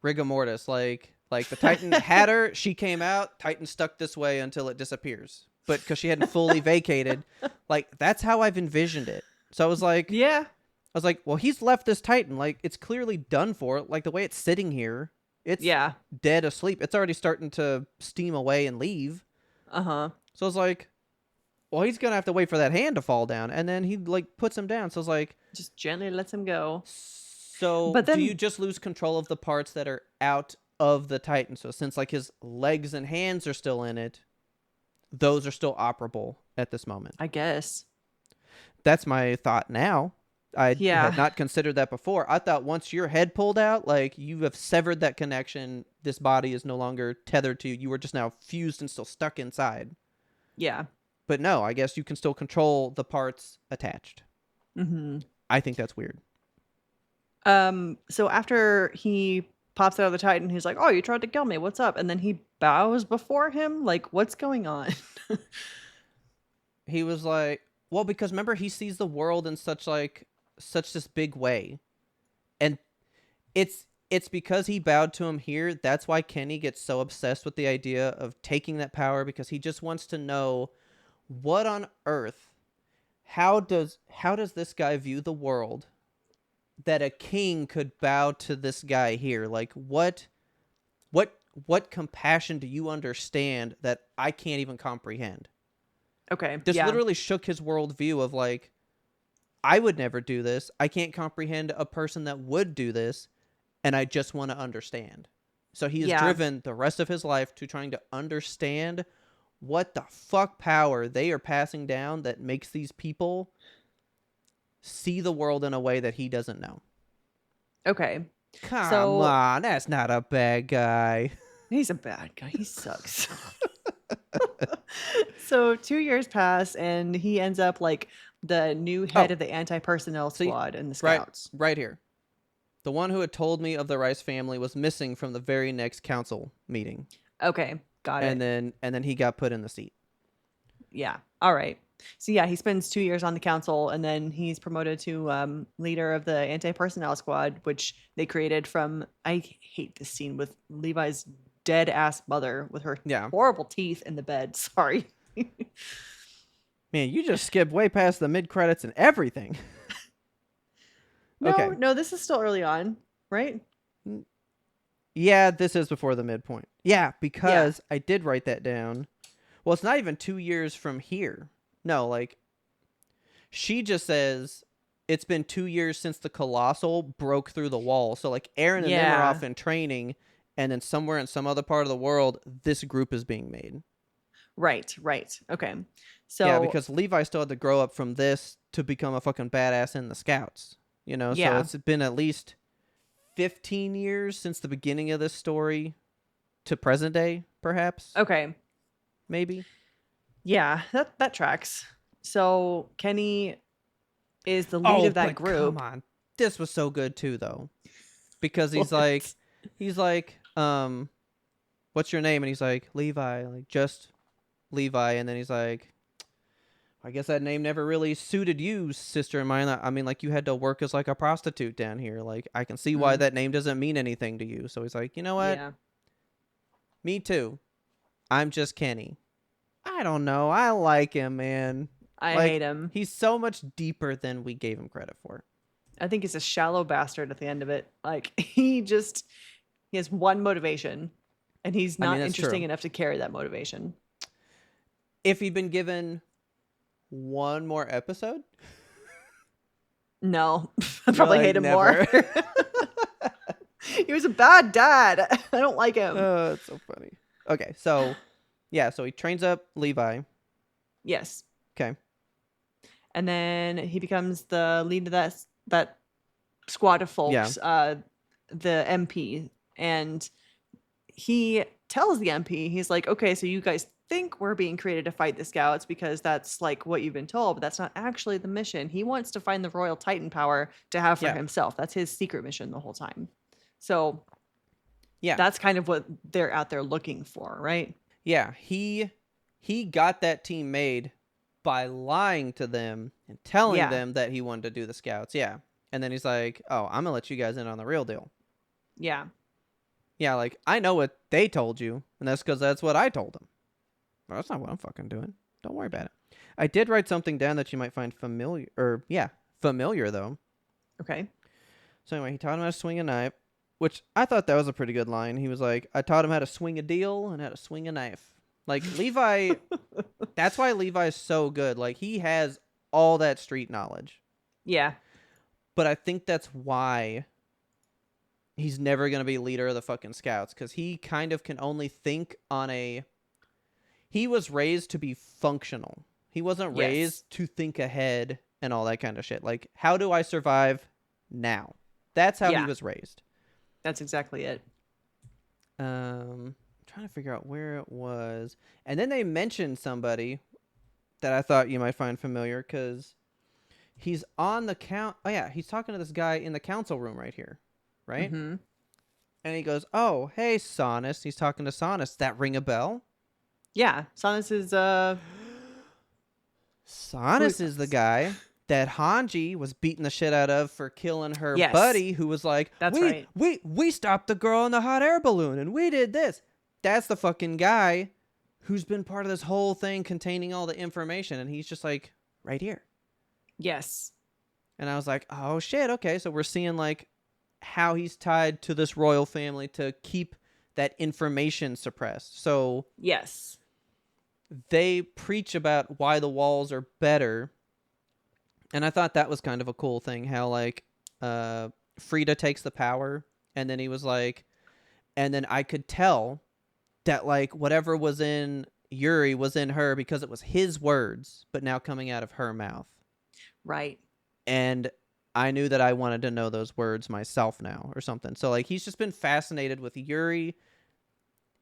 rigor mortis, like the Titan had her, she came out, Titan stuck this way until it disappears. But because she hadn't fully vacated, like that's how I've envisioned it. So Yeah. I was like, well, he's left this Titan, like it's clearly done for. Like the way it's sitting here, it's Yeah. dead asleep. It's already starting to steam away and leave. Uh-huh. So I was like, well, he's gonna have to wait for that hand to fall down, and then he like puts him down. So I was like, Just gently lets him go. so But do you then just lose control of the parts that are out of the Titan? So since like his legs and hands are still in it, those are still operable at this moment. I guess. That's my thought now. I Yeah. had not considered that before. I thought once your head pulled out, like you have severed that connection. This body is no longer tethered to you. You are just now fused and still stuck inside. Yeah. But no, I guess you can still control the parts attached. Mm-hmm. I think that's weird. So after he pops out of the Titan, he's like, "Oh, you tried to kill me. What's up?" And then he bows before him. Like, what's going on? He was like, well, because remember he sees the world in such this big way. And it's because he bowed to him here. That's why Kenny gets so obsessed with the idea of taking that power, because he just wants to know what on earth, how does this guy view the world that a king could bow to this guy here? Like what compassion do you understand that I can't even comprehend? Okay. Just Yeah. literally shook his worldview of like, I would never do this. I can't comprehend a person that would do this, and I just want to understand. So he is Yeah. driven the rest of his life to trying to understand what the fuck power they are passing down that makes these people see the world in a way that he doesn't know. Okay. Come So- on, that's not a bad guy. He's a bad guy. He sucks. So 2 years pass, and he ends up like the new head Oh. of the anti-personnel See, squad in the Right, Scouts. right here. The one who had told me of the Rice family was missing from the very next council meeting. Okay, got it. And then he got put in the seat. Yeah. All right. So yeah, he spends 2 years on the council, and then he's promoted to leader of the anti-personnel squad, which they created from. I hate this scene with Levi's dead ass mother with her Yeah. horrible teeth in the bed. Sorry. Man, you just skipped way past the mid credits and everything. No, Okay. no, this is still early on, right? Yeah, this is before the midpoint. Yeah, because I did write that down. Well, it's not even 2 years from here. No, like she just says it's been 2 years since the Colossal broke through the wall. So like Aaron and them are Yeah. off in training, and then somewhere in some other part of the world, this group is being made. Right. Okay. So Yeah, because Levi still had to grow up from this to become a fucking badass in the Scouts. You know, so Yeah. it's been at least 15 years since the beginning of this story to present day, perhaps. okay. Maybe. Yeah, that tracks. So Kenny is the lead of that but group. Come on. This was so good too, though. Because he's What? like, what's your name? And he's like, Levi, like just Levi. And then he's like, I guess that name never really suited you, sister of mine. I mean, like you had to work as like a prostitute down here. Like I can see why Mm. that name doesn't mean anything to you. So he's like, you know what? Yeah. Me too. I'm just Kenny. I don't know. I like him, man. I Like, hate him. He's so much deeper than we gave him credit for. I think he's a shallow bastard at the end of it. Like he has one motivation, and he's I mean, not that's interesting true. enough to carry that motivation. If he'd been given one more episode, No, I'd probably like, hate him never. more. He was a bad dad. I don't like him. Oh, it's so funny. Okay, so yeah, so he trains up Levi. Yes. Okay. And then he becomes the lead of that squad of folks, the MP, and he tells the MP, he's like, okay, so you guys think we're being created to fight the scouts because that's like what you've been told, but that's not actually the mission. He wants to find the royal titan power to have for Yeah. himself. That's his secret mission the whole time. So Yeah. that's kind of what they're out there looking for, right? Yeah, he got that team made by lying to them and telling Yeah. them that he wanted to do the scouts. Yeah. And then he's like, "Oh, I'm going to let you guys in on the real deal." Yeah. Yeah, like I know what they told you, and that's cuz that's what I told them. Well, that's not what I'm fucking doing. Don't worry about it. I did write something down that you might find familiar familiar though. Okay. So anyway, he taught him how to swing a knife, which I thought that was a pretty good line. He was like, "I taught him how to swing a deal and how to swing a knife." Like Levi, that's why Levi's so good. Like he has all that street knowledge. Yeah. But I think that's why he's never going to be leader of the fucking scouts, cuz he kind of can only think on a he was raised to be functional. He wasn't Yes. raised to think ahead and all that kind of shit. Like, how do I survive now? That's how Yeah. he was raised. That's exactly it. Trying to figure out where it was. And then they mentioned somebody that I thought you might find familiar because he's on the Oh, yeah. He's talking to this guy in the council room right here. Right? Mm-hmm. And he goes, "Oh, hey, Sonus." He's talking to Sonus. That ring a bell? Yeah. Sonus is Sonus is the guy that Hanji was beating the shit out of for killing her Yes. buddy, who was like, That's we, right. we stopped the girl in the hot air balloon and we did this. That's the fucking guy who's been part of this whole thing containing all the information, and he's just like right here. Yes. And I was like, oh shit, okay, so we're seeing like how he's tied to this royal family to keep that information suppressed. So Yes. they preach about why the walls are better. And I thought that was kind of a cool thing, how like Frida takes the power, and then he was like, and then I could tell that like whatever was in Yuri was in her because it was his words, but now coming out of her mouth. Right. And I knew that I wanted to know those words myself now or something. So like he's just been fascinated with Yuri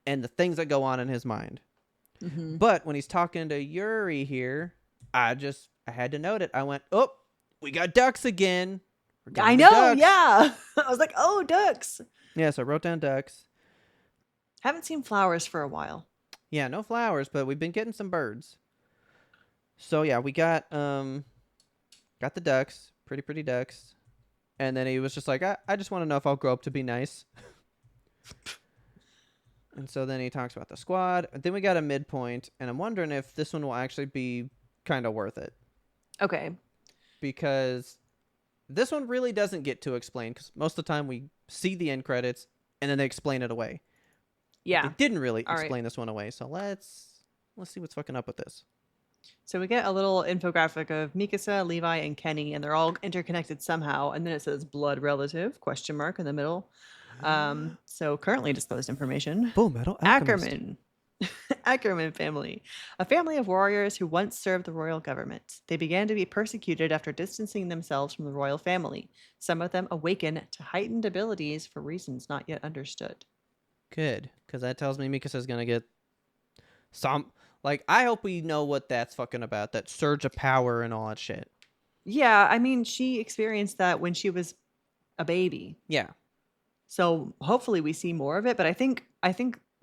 and the things that go on in his mind. Mm-hmm. But when he's talking to Yuri here, I had to note it. I went, "Oh, we got ducks again." We're I getting the know. ducks. Yeah. I was like, oh, ducks. Yeah, so I wrote down ducks. Haven't seen flowers for a while. Yeah, no flowers, but we've been getting some birds. So yeah, we got the ducks, pretty ducks. And then he was just like, I just want to know if I'll grow up to be nice. And so then he talks about the squad. Then we got a midpoint, and I'm wondering if this one will actually be kind of worth it. Okay. Because this one really doesn't get to explain, because most of the time we see the end credits and then they explain it away. Yeah. They didn't really All right. explain this one away, so let's see what's fucking up with this. So we get a little infographic of Mikasa, Levi, and Kenny, and they're all interconnected somehow. And then it says blood relative, ? In the middle. So currently disclosed information. Full Metal Alchemist. Ackerman. Ackerman family. A family of warriors who once served the royal government. They began to be persecuted after distancing themselves from the royal family. Some of them awaken to heightened abilities for reasons not yet understood. Good, because that tells me Mikasa's gonna get some. Like, I hope we know what that's fucking about. That surge of power and all that shit. Yeah, I mean, she experienced that when she was a baby. Yeah. So hopefully we see more of it, but I think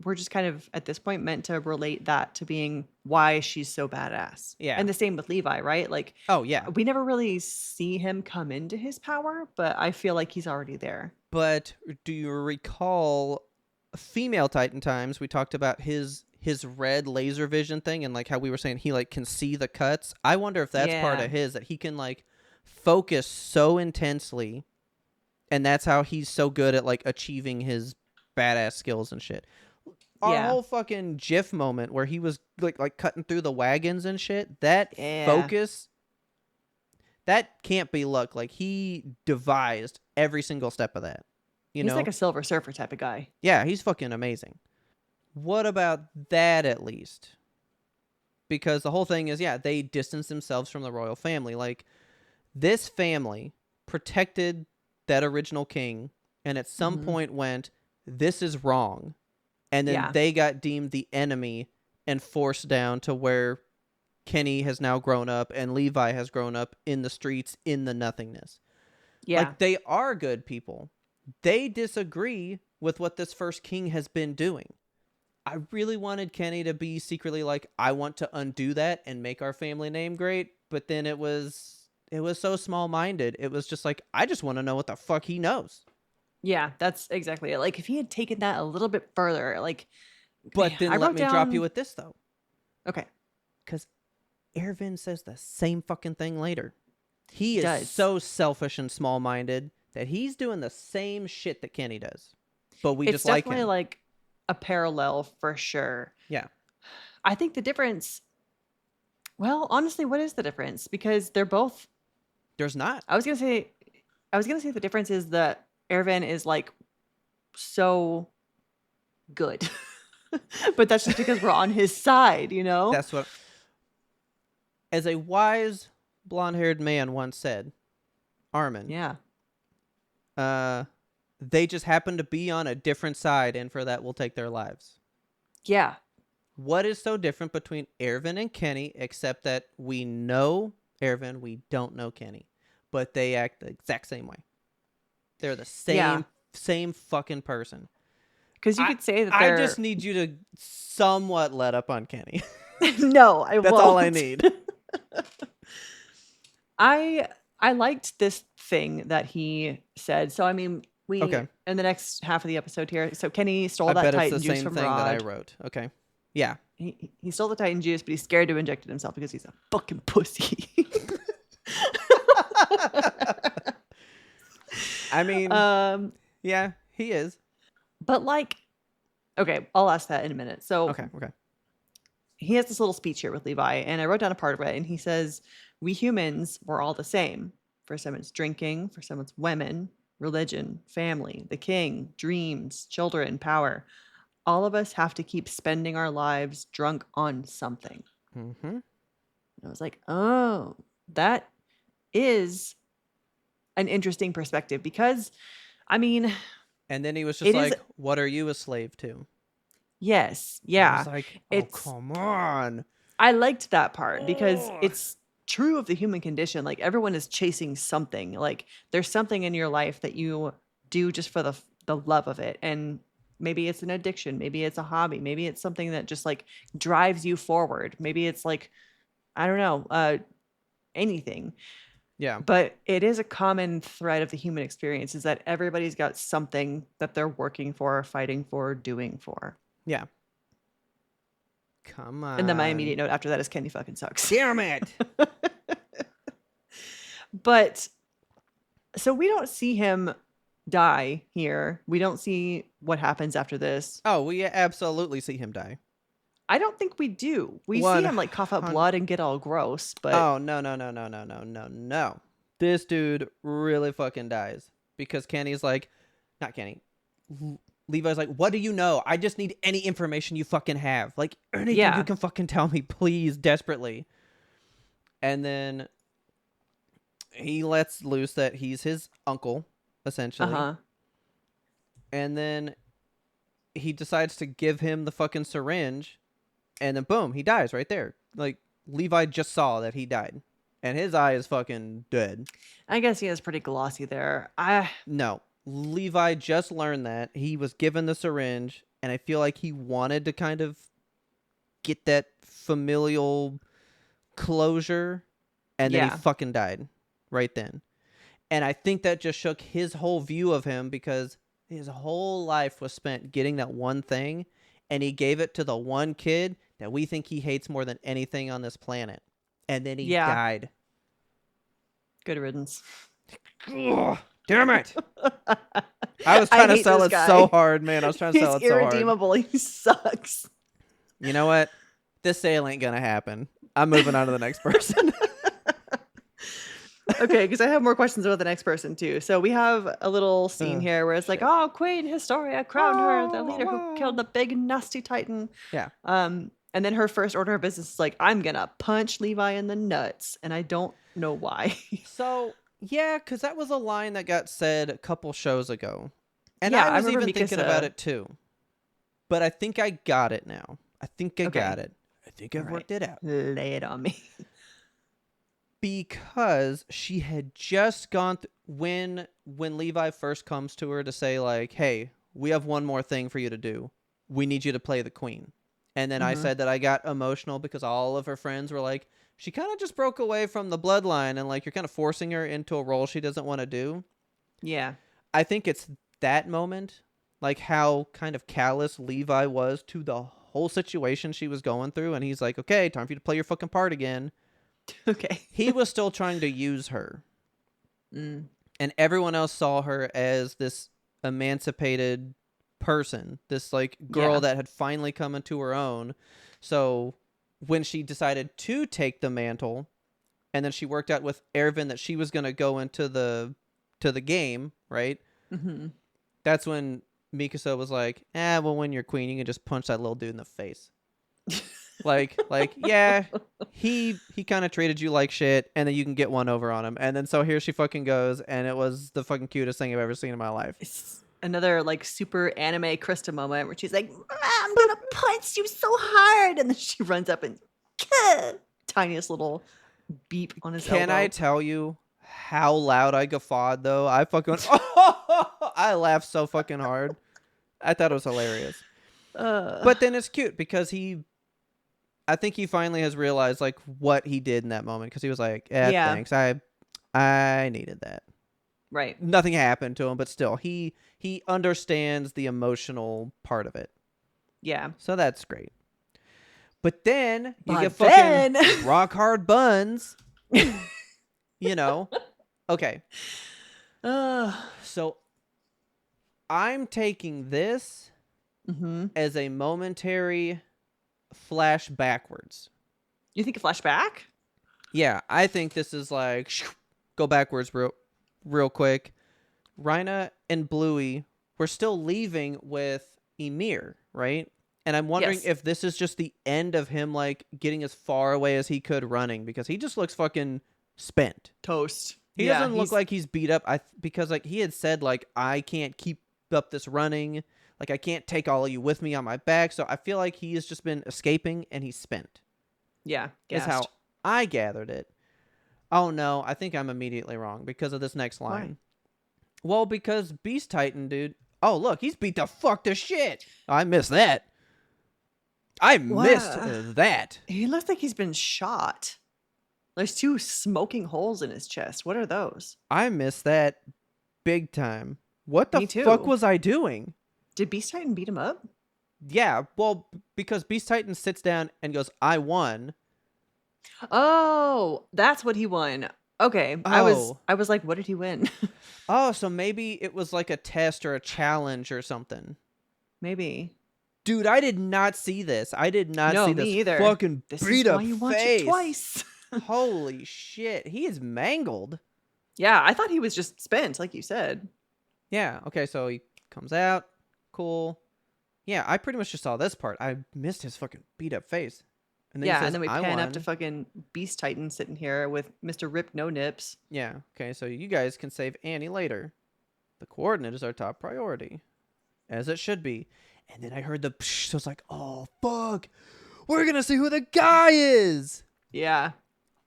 we're just kind of at this point meant to relate that to being why she's so badass. Yeah. And the same with Levi, right? Like, Oh, yeah. we never really see him come into his power, but I feel like he's already there. But do you recall female Titan times? We talked about his red laser vision thing, and like how we were saying he like can see the cuts. I wonder if that's part Yeah. of his, that he can like focus so intensely, and that's how he's so good at like achieving his badass skills and shit. Our Yeah. whole fucking GIF moment where he was like cutting through the wagons and shit, that Yeah. focus, that can't be luck. Like, he devised every single step of that. You He's know? like a Silver Surfer type of guy. Yeah, he's fucking amazing. What about that at least? Because the whole thing is, yeah, they distance themselves from the royal family. Like, this family protected that original king, and at some Mhm. point went, this is wrong. And then Yeah. they got deemed the enemy and forced down to where Kenny has now grown up and Levi has grown up in the streets in the nothingness. Yeah. Like, they are good people. They disagree with what this first king has been doing. I really wanted Kenny to be secretly like, I want to undo that and make our family name great. But then it was so small-minded. It was just like, I just want to know what the fuck he knows. Yeah, that's exactly it. Like, if he had taken that a little bit further, like, But I then let wrote me drop you down- with this, though. Okay. Because Erwin says the same fucking thing later. He is Does. so selfish and small-minded that he's doing the same shit that Kenny does. But we It's just like definitely him. like a parallel for sure. Yeah. I think the difference, well, honestly, what is the difference? Because they're both, There's not. I was gonna say the difference is that Erwin is like so good. But that's just because we're on his side, you know? That's what... As a wise blonde-haired man once said, Armin, Yeah. they just happen to be on a different side, and for that we'll take their lives. Yeah. What is so different between Erwin and Kenny, except that we know Erwin, we don't know Kenny, but they act the exact same way. They're the same fucking person. Because you could say that I they're just need you to somewhat let up on Kenny. no, I That's won't. all I need. I liked this thing that he said. So I mean, we Okay. in the next half of the episode here. So Kenny stole I that bet it's Titan the juice same from thing that I Rod. wrote. Okay. Yeah. He stole the Titan juice, but he's scared to inject it himself because he's a fucking pussy. I mean, yeah, he is. But like, okay, I'll ask that in a minute. So Okay. he has this little speech here with Levi, and I wrote down a part of it, and he says, "We humans, we're all the same. For some, it's drinking. For some, it's women, religion, family, the king, dreams, children, power. All of us have to keep spending our lives drunk on something." Mm-hmm. And I was like, oh, that is an interesting perspective because, I mean, And then he was just It is- like, "What are you a slave to?" yes, I yeah. was like, "Oh, It's- come on." I liked that part because Ugh. it's true of the human condition. Like everyone is chasing something. Like there's something in your life that you do just for the love of it. And maybe it's an addiction, maybe it's a hobby, maybe it's something that just like drives you forward. Maybe it's like, I don't know, anything. Yeah. But it is a common thread of the human experience is that everybody's got something that they're working for, fighting for, doing for. Yeah. Come on. And then my immediate note after that is Kenny fucking sucks. Damn it. But so we don't see him die here. We don't see what happens after this. Oh, we absolutely see him die. I don't think we do. We see him like cough up blood and get all gross, but Oh, no. This dude really fucking dies because Kenny's like, not Kenny. Levi's like, "What do you know? I just need any information you fucking have. Like anything Yeah. you can fucking tell me, please, desperately." And then he lets loose that he's his uncle, essentially. uh-huh. And then he decides to give him the fucking syringe, and then boom, he dies right there. Like Levi just saw that he died, and his eye is fucking dead. I guess he is pretty glossy there. No, Levi just learned that he was given the syringe, and I feel like he wanted to kind of get that familial closure, and then Yeah. he fucking died right then. And I think that just shook his whole view of him because his whole life was spent getting that one thing, and he gave it to the one kid that we think he hates more than anything on this planet. And then he Yeah. died. Good riddance. Ugh, damn it. I was trying to hate sell this it guy. so hard, man. I was trying to He's sell it so hard. irredeemable. He sucks. You know what? This sale ain't gonna happen. I'm moving on to the next person. Okay, because I have more questions about the next person too. So we have a little scene here where it's like, shit. "Oh, Queen Historia crowned her the Oh, leader wow. who killed the big nasty Titan." Yeah. And then her first order of business is like, "I'm gonna punch Levi in the nuts," and I don't know why. So, yeah, because that was a line that got said a couple shows ago. And Yeah, I I was remember even thinking Mikasa- about it too. But I think I got it now. I think I Okay. got it. I think I've All right. worked it out. Lay it on me. Because she had just gone when Levi first comes to her to say like, "Hey, we have one more thing for you to do. We need you to play the queen." And then I Mhm. said that I got emotional because all of her friends were like, "She kind of just broke away from the bloodline and like you're kind of forcing her into a role she doesn't want to do." Yeah. I think it's that moment, like how kind of callous Levi was to the whole situation she was going through, and he's like, "Okay, time for you to play your fucking part again." Okay. He was still trying to use her. Mm. And everyone else saw her as this emancipated person, this like girl Yeah. that had finally come into her own. So when she decided to take the mantle, and then she worked out with Ervin that she was going to go into the game, right? Mm-hmm. That's when Mikasa was like, well, when you're queen, you can just punch that little dude in the face. like, yeah, he kind of treated you like shit, and then you can get one over on him. And then so here she fucking goes, and it was the fucking cutest thing I've ever seen in my life. It's another like super anime Krista moment where she's like, I'm gonna punch you so hard, and then she runs up and tiniest little beep on his Can I elbow. tell you how loud I guffawed though? I fucking I laughed so fucking hard. I thought it was hilarious. But then it's cute because I think he finally has realized like what he did in that moment, because he was like, Yeah. thanks. I needed that. Right. Nothing happened to him, but still he understands the emotional part of it. Yeah. So that's great. But then you But get fucking then- rock hard buns. You know. Okay. So I'm taking this Mm-hmm. as a momentary flash backwards. You think a flashback? Yeah, I think this is like go backwards real quick. Rhina and Bluey were still leaving with Ymir, right? And I'm wondering Yes. if this is just the end of him like getting as far away as he could running, because he just looks fucking spent. Toast. He Yeah, doesn't look he's- like he's beat up. Because like he had said like, I can't keep up this running. Like I can't take all of you with me on my back. So I feel like he has just been escaping and he's spent. Yeah. Is how I gathered it. Oh no, I think I'm immediately wrong because of this next line. Well, because Beast Titan, dude. Oh look, he's beat the fuck to shit. I missed that. I missed that. He looks like he's been shot. There's 2 smoking holes in his chest. What are those? I missed that big time. What the Me too. fuck was I doing? Did Beast Titan beat him up? Yeah, well, because Beast Titan sits down and goes, I won. Oh, that's what he won. Okay. Oh. I was like, what did he win? Oh, so maybe it was like a test or a challenge or something. Maybe. Dude, I did not see this. I did not No, see me this either. fucking This beat is up why you watch face. it twice. Holy shit. He is mangled. Yeah, I thought he was just spent, like you said. Yeah, okay, so he comes out. Cool. Yeah, I pretty much just saw this part. I missed his fucking beat up face. And then he Yeah, says, and then we I pan won. up to fucking Beast Titan sitting here with Mr. Rip No Nips. Yeah, okay, so you guys can save Annie later. The coordinate is our top priority. As it should be. And then I heard the psh, so it's like, oh, fuck. We're gonna see who the guy is. Yeah.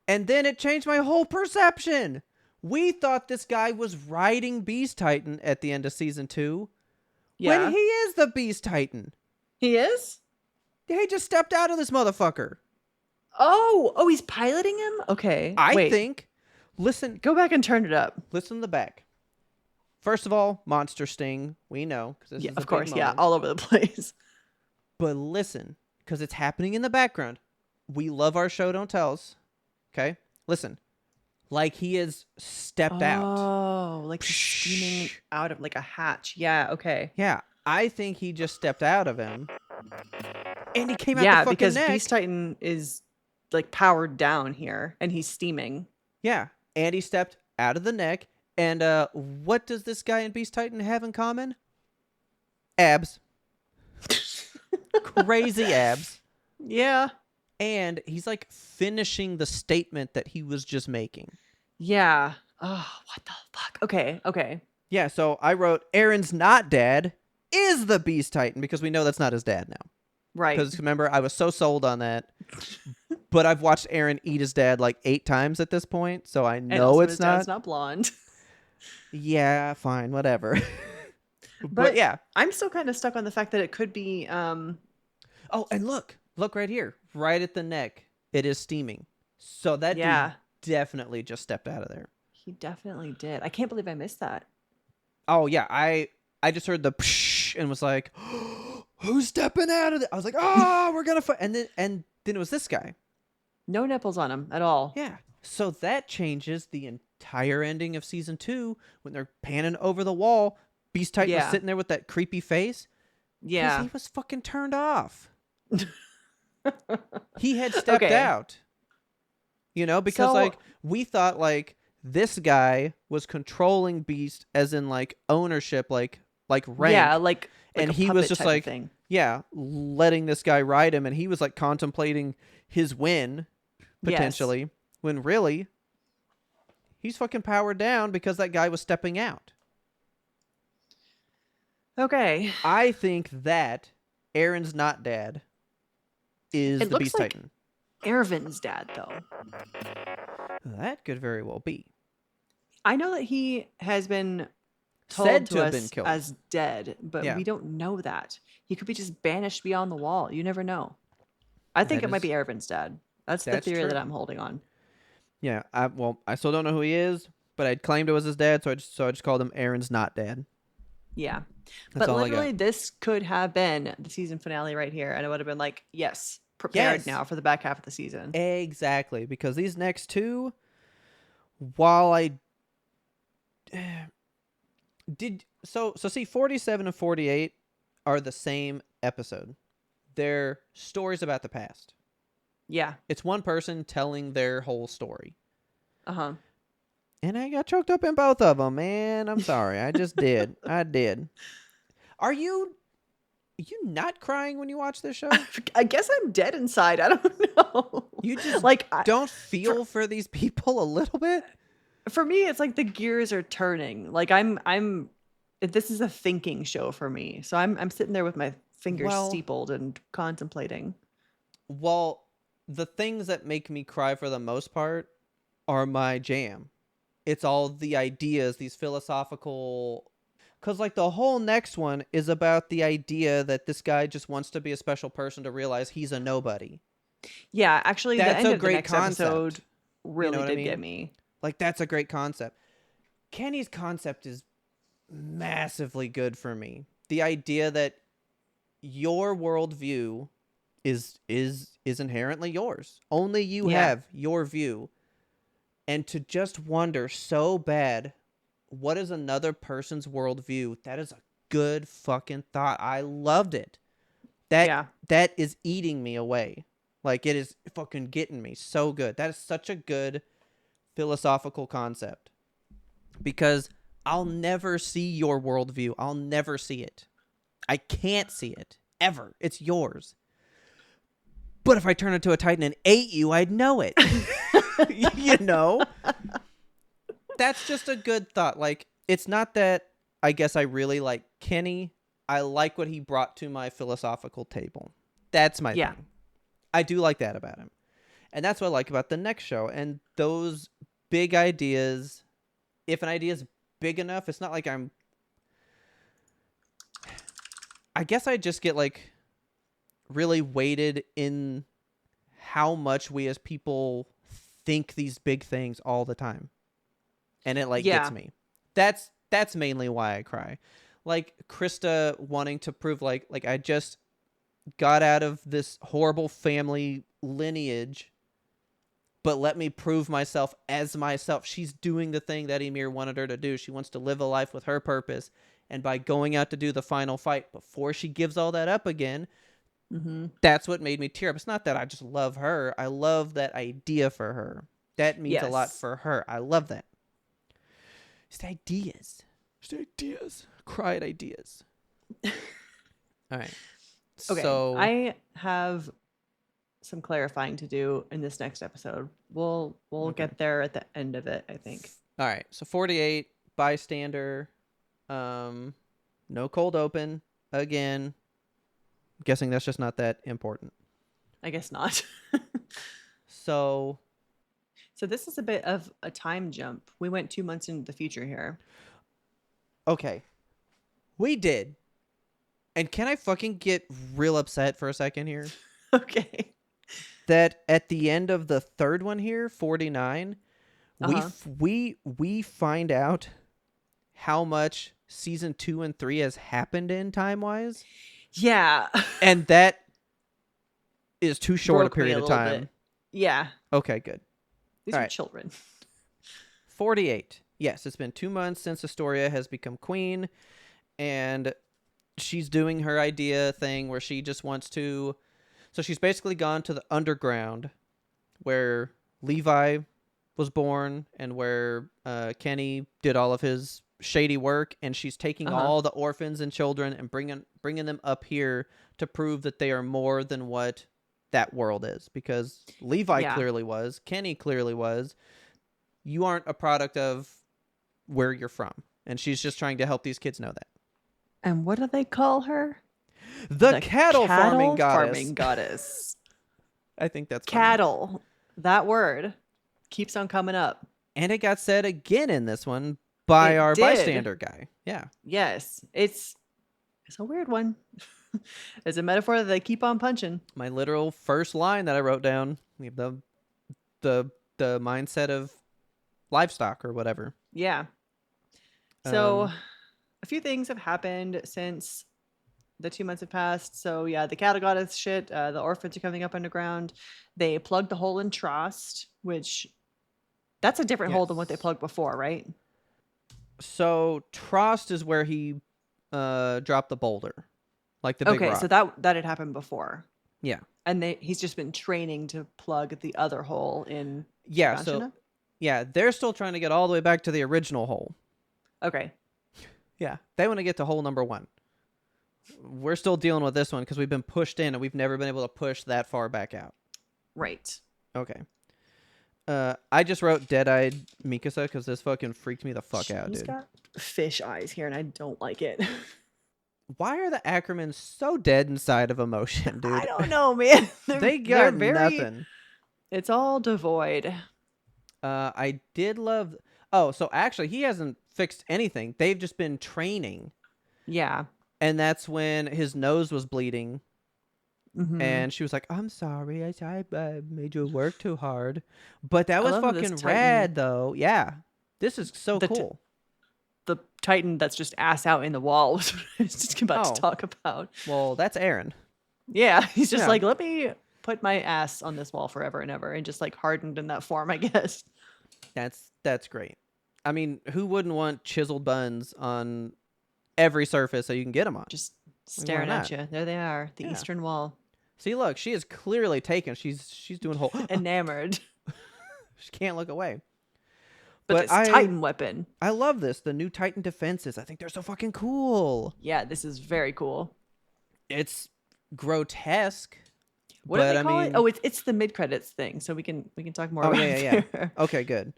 And then it changed my whole perception. We thought this guy was riding Beast Titan at the end of season 2. Yeah. When he is the Beast Titan. He is? He just stepped out of this motherfucker. Oh, he's piloting him? Okay. I Wait, think. Listen go back and turn it up. to the back. First of all, monster sting. We know. This Yeah, is a of big course. Yeah, moment. all over the place. But listen, because it's happening in the background. We love our show, don't tells. Okay? Listen. Like he has stepped out. Oh, like he's steaming out of like a hatch. Yeah, okay. Yeah, I think he just stepped out of him. And he came out Yeah, the fucking because neck. Beast Titan is like powered down here and he's steaming. Yeah, and he stepped out of the neck. And what does this guy and Beast Titan have in common? Abs. Crazy abs. Yeah. And he's like finishing the statement that he was just making. Yeah. Oh, what the fuck? Okay. Yeah, so I wrote, Aaron's not dad is the Beast Titan, because we know that's not his dad now. Right. Because remember, I was so sold on that. But I've watched Aaron eat his dad like 8 times at this point, so I And know also it's his dad's not. not blonde. Yeah, fine, whatever. But But yeah. I'm still kind of stuck on the fact that it could be Oh, and look right here, right at the neck. It is steaming. So that yeah, dude definitely just stepped out of there. he definitely did. I can't believe I missed that. Oh yeah, I just heard the psh and was like, who's stepping out of it? I was like, oh, we're gonna fight. And then it was this guy. No nipples on him at all. Yeah. So that changes the entire ending of season 2 when they're panning over the wall. Beast Titan was Yeah. sitting there with that creepy face. Because Yeah. he was fucking turned off. He had stepped Okay. out. Because So- like we thought like this guy was controlling Beast as in like ownership, like rank. Yeah, like And a he was puppet just type of like, thing. yeah, letting this guy ride him, and he was like contemplating his win potentially, when really he's fucking powered down because that guy was stepping out. Okay. I think that Aaron's not dad is It the looks Beast like Titan. Ervin's dad, though. That could very well be. I know that he has been told Said to to have us been killed. as dead, but Yeah. we don't know that. He could be just banished beyond the wall. You never know. I think That it might is- be Ervin's dad. That's the that's theory that true. I'm holding on. Yeah, I still don't know who he is, but I'd claimed it was his dad, so I just called him Aaron's not dad. Yeah. That's But all I literally, got. this could have been the season finale right here. And it would have been like, yes, prepared Yes. now for the back half of the season. Exactly, because these next two, while I did so see 47 and 48 are the same episode. They're stories about the past. Yeah. It's one person telling their whole story. Uh-huh. And I got choked up in both of them, man. I'm sorry. I just did. I did. Are you not crying when you watch this show? I guess I'm dead inside. I don't know. You just like don't feel for these people a little bit? for me, it's like the gears are turning. Like I'm this is a thinking show for me. So I'm sitting there with my fingers Well- steepled and contemplating. Well, the things that make me cry for the most part are my jam. It's all the ideas, these philosophical... Because, like, the whole next one is about the idea that this guy just wants to be a special person to realize he's a nobody. Yeah, actually, the That's end a of the great next concept. episode really what I did get mean? me. Like, that's a great concept. Kenny's concept is massively good for me. The idea that your worldview is inherently yours. Only you Yeah. have your view. And to just wonder so bad, what is another person's worldview? That is a good fucking thought. I loved it. That is eating me away. Like, it is fucking getting me so good. That is such a good philosophical concept. Because I'll never see your worldview. I'll never see it. I can't see it. Ever. It's yours. But if I turned into a Titan and ate you, I'd know it. You know? That's just a good thought. Like, it's not that I guess I really like Kenny. I like what he brought to my philosophical table. That's my Yeah. thing. I do like that about him. And that's what I like about the next show. And those big ideas, if an idea is big enough, it's not like I guess I just get like really weighted in how much we as people think these big things all the time. And it like gets Yeah. me. That's mainly why I cry. Like Krista wanting to prove like I just got out of this horrible family lineage, but let me prove myself as myself. She's doing the thing that Ymir wanted her to do. She wants to live a life with her purpose. And by going out to do the final fight before she gives all that up again, Mm-hmm. that's what made me tear up. It's not that I just love her. I love that idea for her. That means a lot Yes. for her. I love that. Just ideas. Just ideas. Cry at ideas. All right. Okay. So I have some clarifying to do in this next episode. We'll Okay. get there at the end of it, I think. all right. So 48 bystander. No cold open again. guessing that's just not that important. I guess not. So, So this is a bit of a time jump. We went 2 months into the future here. okay. We did. And can I fucking get real upset for a second here? Okay. That at the end of the third one here, 49, Uh-huh. we find out how much season 2 and 3 has happened in time-wise. Yeah. And that is too short a Broke me period of little time. bit. Yeah. Okay, good. These All are right. children. 48. Yes, it's been 2 months since Astoria has become queen, and she's doing her idea thing where she just wants to... So she's basically gone to the underground where Levi was born and where Kenny did all of his shady work, and she's taking Uh-huh. all the orphans and children and bringing them up here to prove that they are more than what that world is, because Levi Yeah. clearly was, Kenny clearly was. You aren't a product of where you're from, and she's just trying to help these kids know that. And what do they call her? The cattle farming goddess. farming goddess. I think that's funny. Cattle. That word keeps on coming up. And it got said again in this one by It our did. bystander guy. Yeah. Yes. It's a weird one. It's a metaphor that they keep on punching. My literal first line that I wrote down, the mindset of livestock or whatever. Yeah. So Um, a few things have happened since the 2 months have passed. So yeah, the cattle goddess shit. The orphans are coming up underground. They plugged the hole in Trost, which that's a different hole than what they Yes. plugged before, right? So Trost is where he dropped the boulder, like the big Okay, rock. so that had happened before. Yeah. And he's just been training to plug the other hole in Yeah. So Ganjana? yeah, they're still trying to get all the way back to the original hole. Okay. Yeah, they want to get to hole number 1. We're still dealing with this one because we've been pushed in and we've never been able to push that far back out. Right. Okay. I just wrote Dead-Eyed Mikasa because this fucking freaked me the fuck out, She's dude. got fish eyes here and I don't like it. Why are the Ackermans so dead inside of emotion, dude? I don't know, man. They they're got very, nothing. It's all devoid. I did love... Oh, so actually, he hasn't fixed anything. They've just been training. Yeah. And that's when his nose was bleeding. Mhm. And she was like, I'm sorry. I made you work too hard. But that I was love this fucking Titan. rad, though. Yeah. This is so The cool. The Titan that's just ass out in the wall was what I was just about Oh. to talk about. Well, that's Aaron. Yeah, he's just Yeah. like, let me put my ass on this wall forever and ever, and just like hardened in that form, I guess. That's great. I mean, who wouldn't want chiseled buns on every surface so you can get them on? Just staring at not? you. There they are, the Yeah. eastern wall, See, look, she is clearly taken. She's doing whole. enamored. She can't look away. But this Titan weapon, I love this. The new Titan defenses. I think they're so fucking cool. yeah, this is very cool. It's grotesque. What do but they I call mean, it? Oh, it's the mid credits thing, so we can talk more Oh, about yeah, it yeah, yeah. there. Okay, good.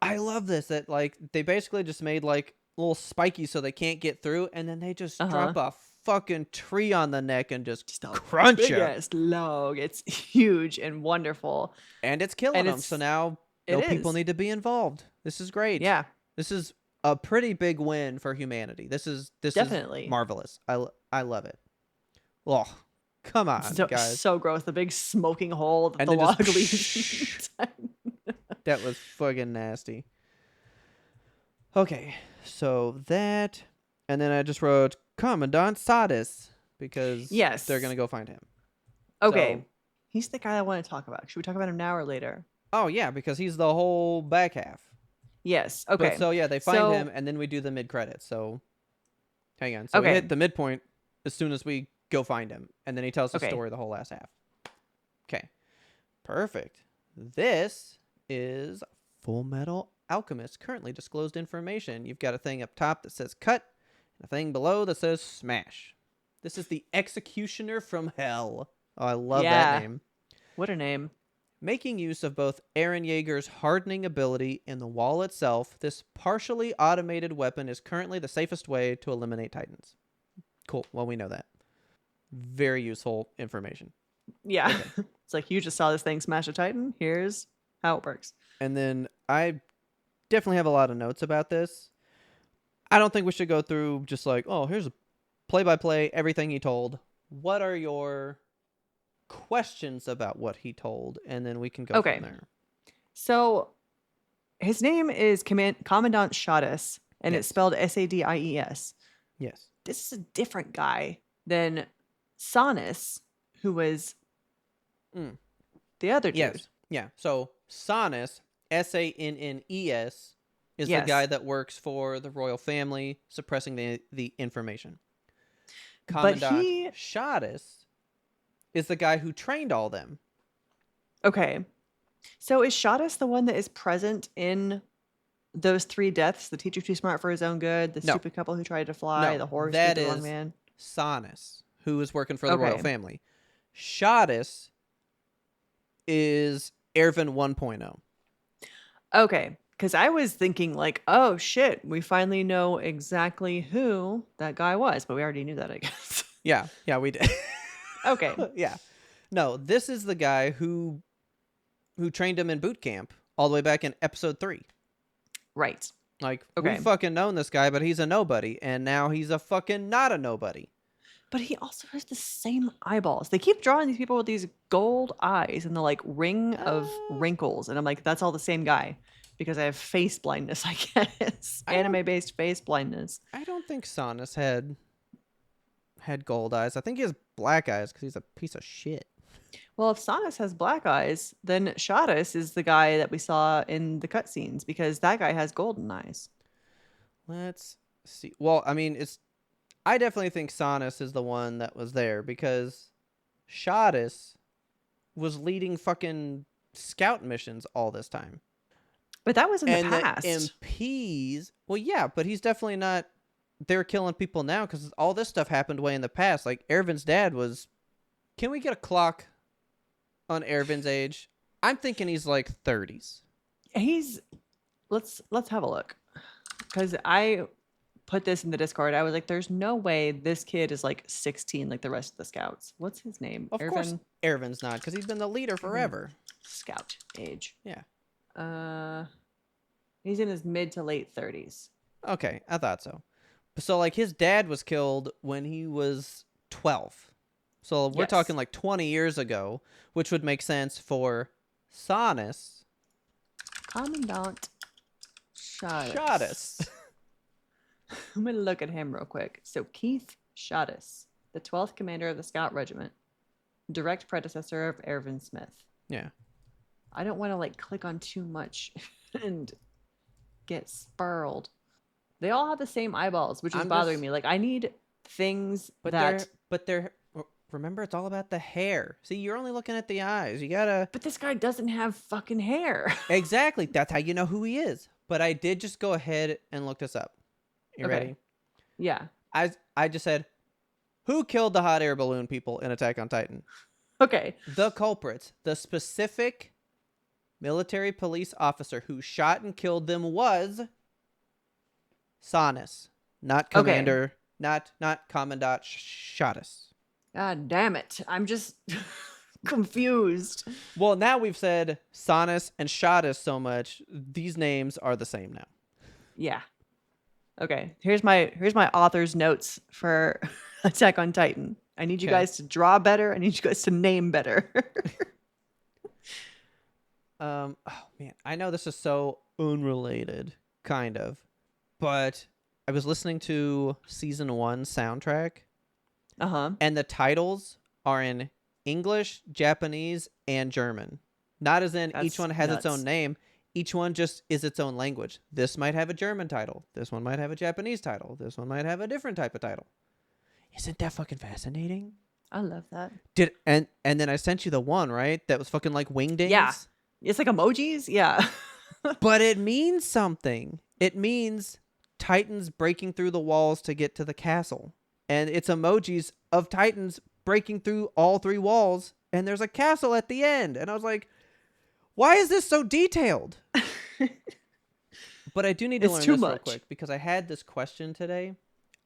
I love this. That like they basically just made like little spiky so they can't get through, and then they just drop a fucking tree on the neck and just a crunch big it. ass log. It's huge and wonderful. And it's killing And them. So now no people is. need to be involved. This is great. Yeah, This is a pretty big win for humanity. This is Definitely. marvelous. I love it. Oh, come on, so, guys. so gross. The big smoking hole that And the then just log leaves. That was fucking nasty. Okay, so that, and then I just wrote Commandant Sadis because Yes. they're gonna go find him. Okay, So- he's the guy I want to talk about. Should we talk about him now or later? Oh yeah, because he's the whole back half. Yes. But Okay. so yeah, they find So- him, and then we do the mid credits. So, hang on. So we Okay. hit the midpoint as soon as we go find him, and then he tells the Okay. story the whole last half. Okay, perfect. This is Full Metal Alchemist currently disclosed information. You've got a thing up top that says cut, and a thing below that says smash. This is the Executioner from Hell. Oh, I love that Yeah. name. What a name. Making use of both Eren Yeager's hardening ability and the wall itself, this partially automated weapon is currently the safest way to eliminate Titans. Cool. Well, we know that. very useful information. Yeah. Okay. It's like, you just saw this thing smash a Titan. Here's how it works. And then I definitely have a lot of notes about this. I don't think we should go through just like, oh, here's a play-by-play, everything he told. What are your questions about what he told? And then we can go Okay. from there. So his name is Commandant Shadis, and it's Yes. spelled Sadies. Yes. This is a different guy than Sonus, who was Mm. the other dude. Yes. Yeah. So Sannes, Sannes, is the Yes. guy that works for the royal family, suppressing the information. But Commandant he... Shadis is the guy who trained all them. Okay. So is Shadis the one that is present in those 3 deaths? The teacher too smart for his own good, the No. stupid couple who tried to fly, No, the horse that who the wrong is man. Sannes, who is working for the royal Okay. family. Shadis is Ervin 1.0. Okay. Because I was thinking like, oh shit, we finally know exactly who that guy was, but we already knew that, I guess. Yeah, we did. Okay. Yeah. No, this is the guy who trained him in boot camp all the way back in episode 3. Right. Like, Okay. we've fucking known this guy, but he's a nobody, and now he's a fucking not a nobody. But he also has the same eyeballs. They keep drawing these people with these gold eyes and the like ring of wrinkles. And I'm like, that's all the same guy. Because I have face blindness, I guess. Anime-based face blindness. I don't think Sannes had gold eyes. I think he has black eyes because he's a piece of shit. Well, if Sanus has black eyes, then Shadis is the guy that we saw in the cutscenes because that guy has golden eyes. Let's see. Well, I mean, I definitely think Sannes is the one that was there because Shadis was leading fucking scout missions all this time. But that was in And the past. the MPs, well, yeah, but he's definitely not. They're killing people now because all this stuff happened way in the past. Like Ervin's dad was. Can we get a clock on Ervin's age? I'm thinking he's like 30s. Let's have a look. Because I put this in the Discord. I was like, there's no way this kid is like 16 like the rest of the scouts. What's his name? Of course, Ervin's not because he's been the leader forever. Scout age. Yeah. He's in his mid to late 30s. Okay, I thought so. So like his dad was killed when he was 12. So we're Yes. talking like 20 years ago, which would make sense for Sannes. Commandant Shadis. Shadis. I'm going to look at him real quick. So Keith Shadis, the 12th commander of the Scout Regiment, direct predecessor of Ervin Smith. Yeah. I don't want to like click on too much and get spiraled. They all have the same eyeballs, which is I'm bothering just- me. Like I need things But that... they're remember, it's all about the hair. See, you're only looking at the eyes. You gotta... But this guy doesn't have fucking hair. Exactly. That's how you know who he is. But I did just go ahead and look this up. You Okay. ready? Yeah. I just said, who killed the hot air balloon people in Attack on Titan? Okay. The culprits, the specific military police officer who shot and killed them was Sannes, not Okay. Commander, not Commandant Shadis. God damn it. I'm just confused. Well, now we've said Sannes and Shadis so much, these names are the same now. Yeah. Okay. Here's my author's notes for Attack on Titan. I need you Okay. guys to draw better. I need you guys to name better. Oh man, I know this is so unrelated, kind of, but I was listening to season 1 soundtrack, Uh-huh. and the titles are in English, Japanese, and German. Not as in each That's one has its nuts. own name. Each one just is its own language. This might have a German title. This one might have a Japanese title. This one might have a different type of title. Isn't that fucking fascinating? I love that. And then I sent you the one, right? That was fucking like wingdings. Yeah. It's like emojis? Yeah. But it means something. It means Titans breaking through the walls to get to the castle. And it's emojis of Titans breaking through all 3 walls. And there's a castle at the end. And I was like, why is this so detailed? But I do need to It's learn too this real much. quick because I had this question today.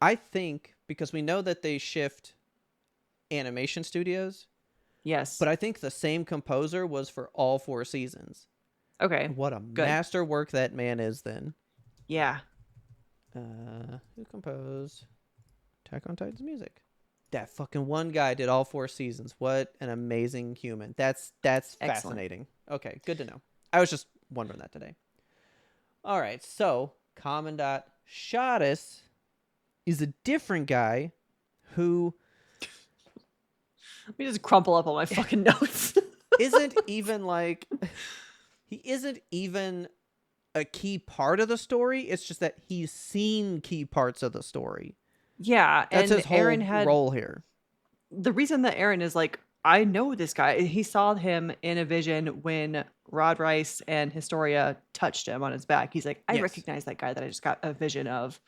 I think because we know that they shift animation studios, Yes. but I think the same composer was for all 4 seasons. Okay. What a Good. masterwork that man is then. Yeah. Who composed Attack on Titan's music? That fucking one guy did all 4 seasons. What an amazing human. That's Excellent. fascinating. Okay, good to know. I was just wondering that today. All right, so Commandant Shadis is a different guy who Let me just crumple up all my fucking notes. isn't even like he isn't even a key part of the story. It's just that he's seen key parts of the story. Yeah, That's and his whole Aaron had role here. the reason that Aaron is like, I know this guy. He saw him in a vision when Rod Rice and Historia touched him on his back. He's like, I Yes. recognize that guy that I just got a vision of.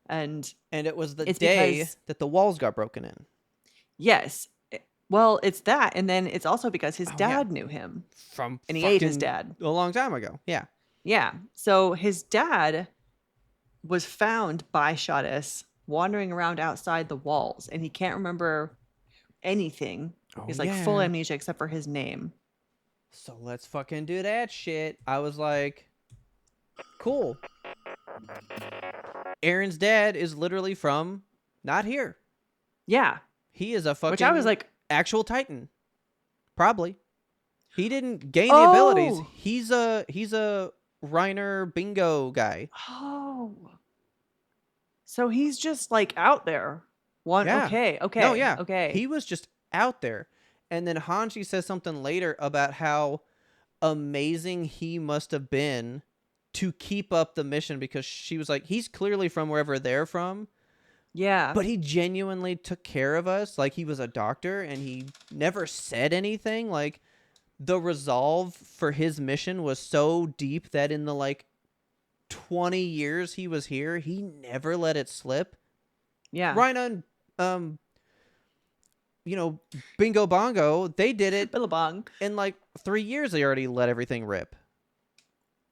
And And it was the it's day because- that the walls got broken in. yes, well, it's that. And then it's also because his Oh, yeah. dad knew him From and he ate his fucking dad. a long time ago. Yeah. Yeah. So his dad was found by Shadis wandering around outside the walls and he can't remember anything. He's like full yeah. amnesia except for his name. So let's fucking do that shit. I was like, cool. Aaron's dad is literally from not here. Yeah. He is a fucking Which I was like, actual Titan. Probably. He didn't gain the abilities. Oh. He's a Reiner bingo guy. oh. So he's just like out there. Yeah. Okay. No, yeah. Okay. He was just out there. And then Hanji says something later about how amazing he must have been to keep up the mission because she was like, he's clearly from wherever they're from, yeah. but he genuinely took care of us. Like he was a doctor and he never said anything. Like the resolve for his mission was so deep that in the like 20 years he was here, he never let it slip. yeah. Rhino Bingo Bongo, they did it Billabong. in like 3 years. They already let everything rip.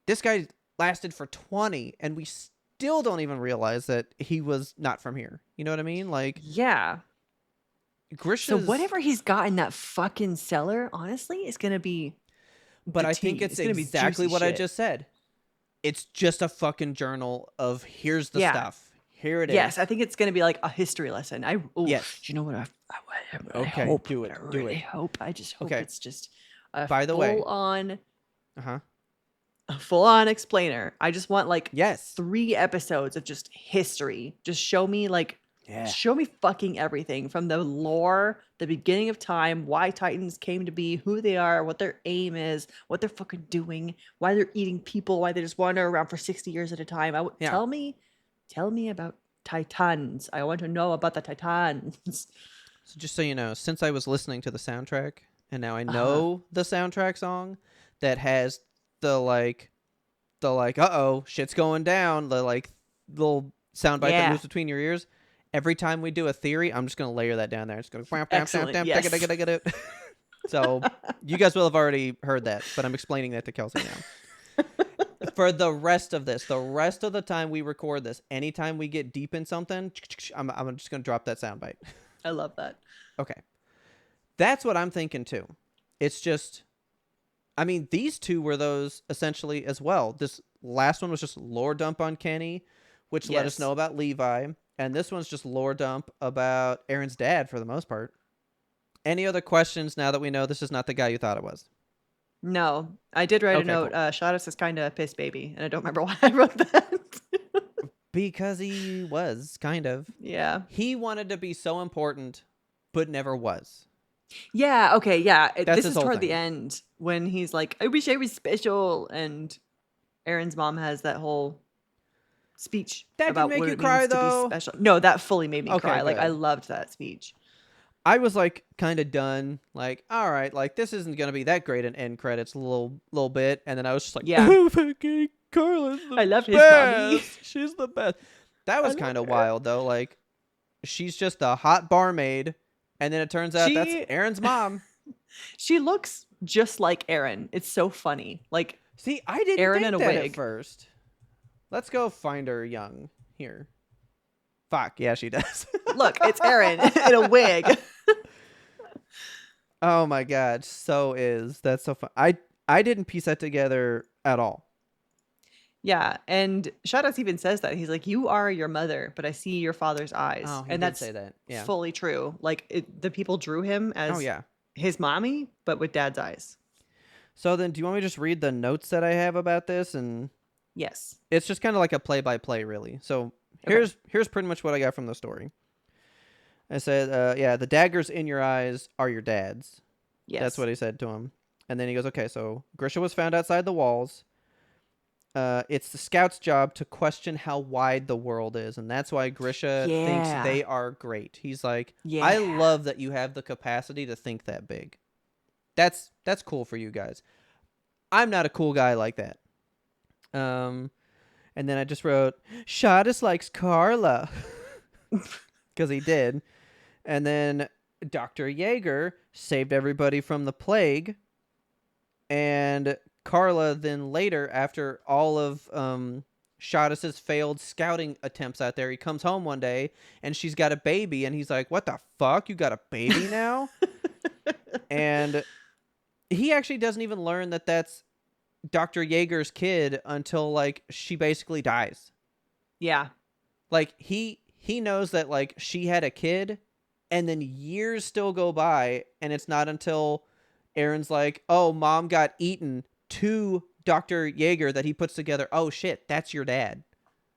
This guy lasted for 20 and we still don't even realize that he was not from here. You know what I mean? Like Yeah. Grisha's, So whatever he's got in that fucking cellar, honestly, is gonna be. but the I think tea. it's gonna be exactly juicy what I shit. just said. It's just a fucking journal of here's the Yeah. stuff. Here it is. Yes, I think it's gonna be like a history lesson. Yes. Do you know what I Okay, hope, do it, I do really it. hope. I just hope Okay. it's just a By the way- a full on explainer. I just want like Yes. 3 episodes of just history. Just show me like Yeah. show me fucking everything from the lore, the beginning of time, why Titans came to be, who they are, what their aim is, what they're fucking doing, why they're eating people, why they just wander around for 60 years at a time. Yeah. Tell me about Titans. I want to know about the Titans. So just so you know, since I was listening to the soundtrack and now I know the soundtrack song that has the like uh-oh, shit's going down, the like little soundbite that Yeah. moves between your ears. Every time we do a theory, I'm just going to layer that down there. It's going to Excellent, yes. So you guys will have already heard that, but I'm explaining that to Kelsey now. For the rest of this, the rest of the time we record this, anytime we get deep in something, I'm just going to drop that soundbite. I love that. Okay. That's what I'm thinking too. It's just, I mean, these two were those essentially as well. This last one was just lore dump on Kenny, which let us Yes. know about Levi. And this one's just lore dump about Aaron's dad for the most part. Any other questions now that we know this is not the guy you thought it was? No, I did write Okay, a note. cool. Shadis is kind of a piss baby, and I don't remember why I wrote that. Because he was, kind of. Yeah. He wanted to be so important, but never was. Yeah. Okay. Yeah. That's This his is whole toward the thing. end when he's like, "I wish I was special," and Aaron's mom has that whole speech That didn't about make what you it cry, means to though? be special. No, that fully made me Okay, cry. Like I good. loved that speech. I was like kind of done. Like, all right, like this isn't gonna be that great an end credits a little bit, and then I was just like, Yeah. oh, fucking Carla's the I love his best. mommy. She's the best. That was love kind of her. wild though. Like, she's just a hot barmaid, and then it turns out that's She- Aaron's mom. She looks just like Aaron. It's so funny. Like See, I didn't Aaron think in a that at wig. first. Let's go find her young here. Fuck yeah, she does. look, it's Aaron in a wig. Oh my god, that's so fun. I didn't piece that together at all. Yeah, and Shadows even says that. He's like, "You are your mother, but I see your father's eyes." Oh, he And did that's say that. Yeah. fully true. Like the people drew him Oh as yeah. his mommy, but with dad's eyes. So then, do you want me to just read the notes that I have about this? And Yes. it's just kind of like a play-by-play, really. So Okay. here's pretty much what I got from the story. I said, yeah, the daggers in your eyes are your dad's. That's Yes. what he said to him. And then he goes, okay, so Grisha was found outside the walls. It's the scout's job to question how wide the world is, and that's why Grisha thinks Yeah. they are great. He's like, Yeah. I love that you have the capacity to think that big. That's cool for you guys. I'm not a cool guy like that. And then I just wrote, Shadis likes Carla. Because he did. And then Dr. Jaeger saved everybody from the plague. And Carla then later, after all of Shadis's failed scouting attempts out there, he comes home one day and she's got a baby. And he's like, what the fuck? You got a baby now? And he actually doesn't even learn that that's Dr. Jaeger's kid until like she basically dies. Yeah. Like he knows that like she had a kid, and then years still go by, and it's not until Aaron's like, "Oh, mom got eaten," to Dr. Jaeger that he puts together, "Oh shit, that's your dad."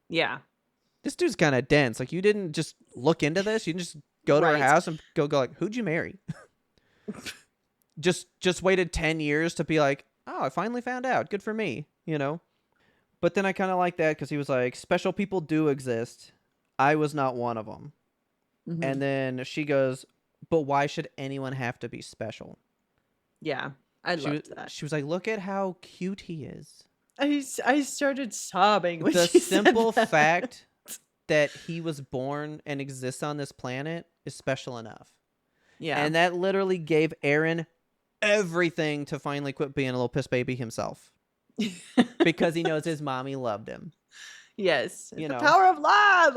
Yeah. This dude's kind of dense. Like you didn't just look into this. You didn't just go to her Right. house and go like, "Who'd you marry?" just waited 10 years to be like, "Oh, I finally found out. Good for me," you know? But then I kind of like that because he was like, special people do exist. I was not one of them. Mhm. And then she goes, but why should anyone have to be special? Yeah. I loved that. She was like, look at how cute he is. I started sobbing when The she simple said that. fact that he was born and exists on this planet is special enough. Yeah. And that literally gave Aaron everything to finally quit being a little piss baby himself. Because he knows his mommy loved him. Yes. You The know. power of love.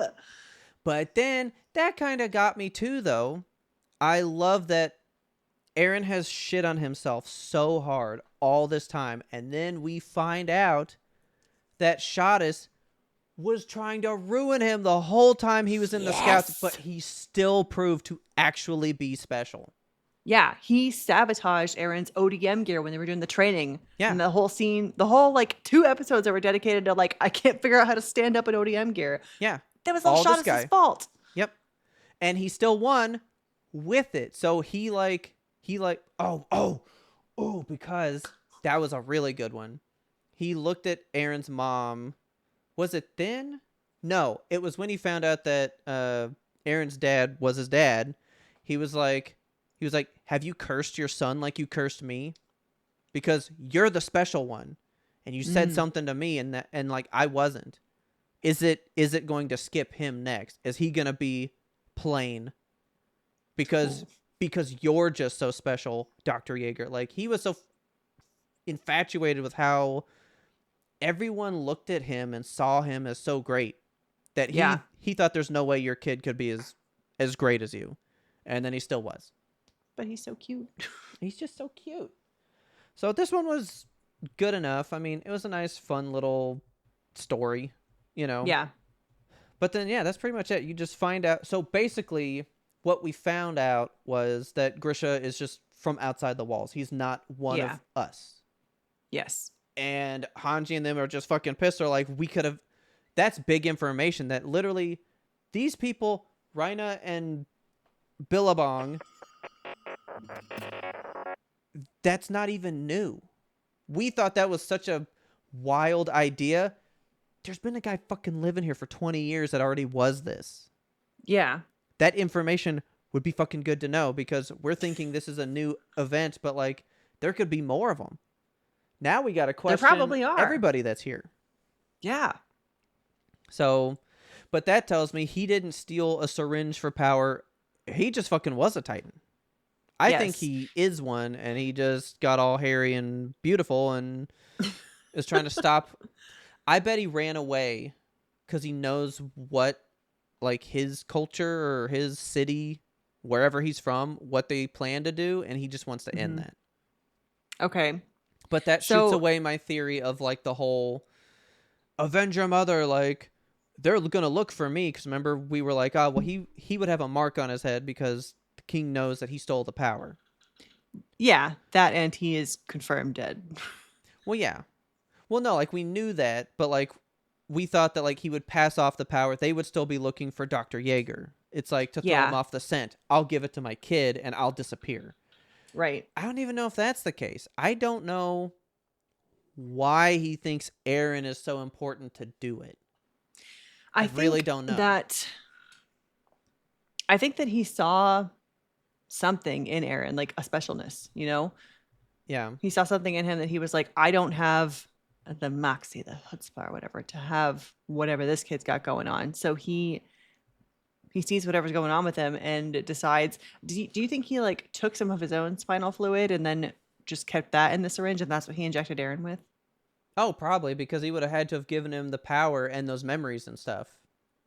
But then that kind of got me too, though. I love that Aaron has shit on himself so hard all this time. And then we find out that Shadis was trying to ruin him the whole time he was in the scouts, but he still proved to actually be special. Yeah, he sabotaged Aaron's ODM gear when they were doing the training. Yeah. And the whole scene, the whole like 2 episodes that were dedicated to like, I can't figure out how to stand up in ODM gear. Yeah. That was all this guy. Shadis' fault. Yep. And he still won with it. So he because that was a really good one. He looked at Aaron's mom. Was it then? No, it was when he found out that Aaron's dad was his dad. He was like, have you cursed your son like you cursed me? Because you're the special one. And you said something to me and like I wasn't. Is it going to skip him next? Is he going to be plain? Because you're just so special, Dr. Jaeger. Like he was so infatuated with how everyone looked at him and saw him as so great that he thought there's no way your kid could be as great as you. And then he still was. But he's so cute. He's just so cute. So this one was good enough. I mean, it was a nice, fun little story, you know? Yeah. But then, yeah, that's pretty much it. You just find out. So basically, what we found out was that Grisha is just from outside the walls. He's not one of us. Yes. And Hanji and them are just fucking pissed. They're like, we could have... That's big information that literally these people, Rhina and Billabong, that's not even new. We thought that was such a wild idea. There's been a guy fucking living here for 20 years that already was this. Yeah. That information would be fucking good to know because we're thinking this is a new event, but like there could be more of them. Now we got to question probably are. everybody that's here. Yeah. So, but that tells me he didn't steal a syringe for power. He just fucking was a Titan. I think he is one, and he just got all hairy and beautiful and is trying to stop. I bet he ran away because he knows what, like, his culture or his city wherever he's from, what they plan to do, and he just wants to end Mhm. that. Okay. But that shoots So away my theory of like the whole avenge your mother, like they're gonna look for me, because remember we were like, oh well, he would have a mark on his head because the king knows that he stole the power. yeah, that and he is confirmed dead. Well, yeah. Well, no, like we knew that, but like we thought that like he would pass off the power. They would still be looking for Dr. Jaeger. It's like to throw him Yeah, off the scent. I'll give it to my kid and I'll disappear. right. I don't even know if that's the case. I don't know why he thinks Aaron is so important to do it. I really think don't know. that I think that he saw something in Aaron, like a specialness, you know? Yeah. He saw something in him that he was like, I don't have the moxie, the chutzpah or whatever, to have whatever this kid's got going on. So he sees whatever's going on with him and decides, do you think he like took some of his own spinal fluid and then just kept that in the syringe and that's what he injected Aaron with? Oh, probably because he would have had to have given him the power and those memories and stuff.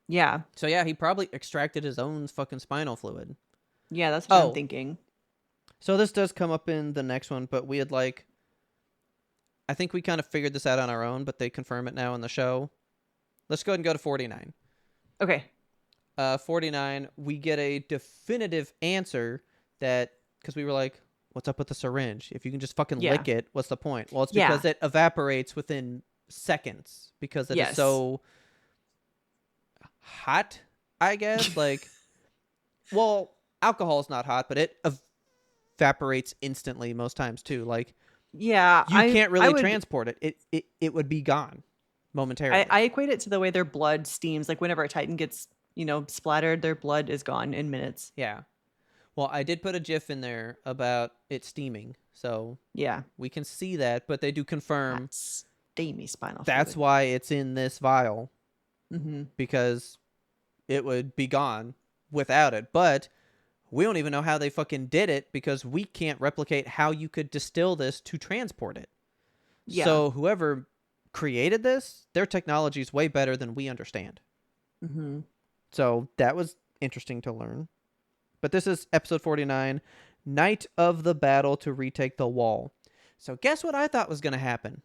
Yeah. So yeah, he probably extracted his own fucking spinal fluid. Yeah, that's what I'm Oh, thinking. so this does come up in the next one, but we had like, I think we kind of figured this out on our own, but they confirm it now in the show. Let's go ahead and go to 49. Okay. 49, we get a definitive answer that, because we were like, what's up with the syringe? If you can just fucking Yeah. lick it, what's the point? Well, it's Yeah. because it evaporates within seconds because it is Yes. so hot, I guess. Like, well, alcohol is not hot, but it evaporates instantly most times too. Like, Yeah. you can't I really would transport it. It would be gone momentarily. I equate it to the way their blood steams. Like whenever a Titan gets, splattered, their blood is gone in minutes. Yeah. Well, I did put a GIF in there about it steaming, so Yeah. we can see that, but they do confirm That's steamy spinal that's fluid. why it's in this vial, Mm-hmm. because it would be gone without it. But we don't even know how they fucking did it because we can't replicate how you could distill this to transport it. Yeah. So whoever created this, their technology is way better than we understand. Mm-hmm. So that was interesting to learn. But this is episode 49, Night of the Battle to Retake the Wall. So guess what I thought was going to happen?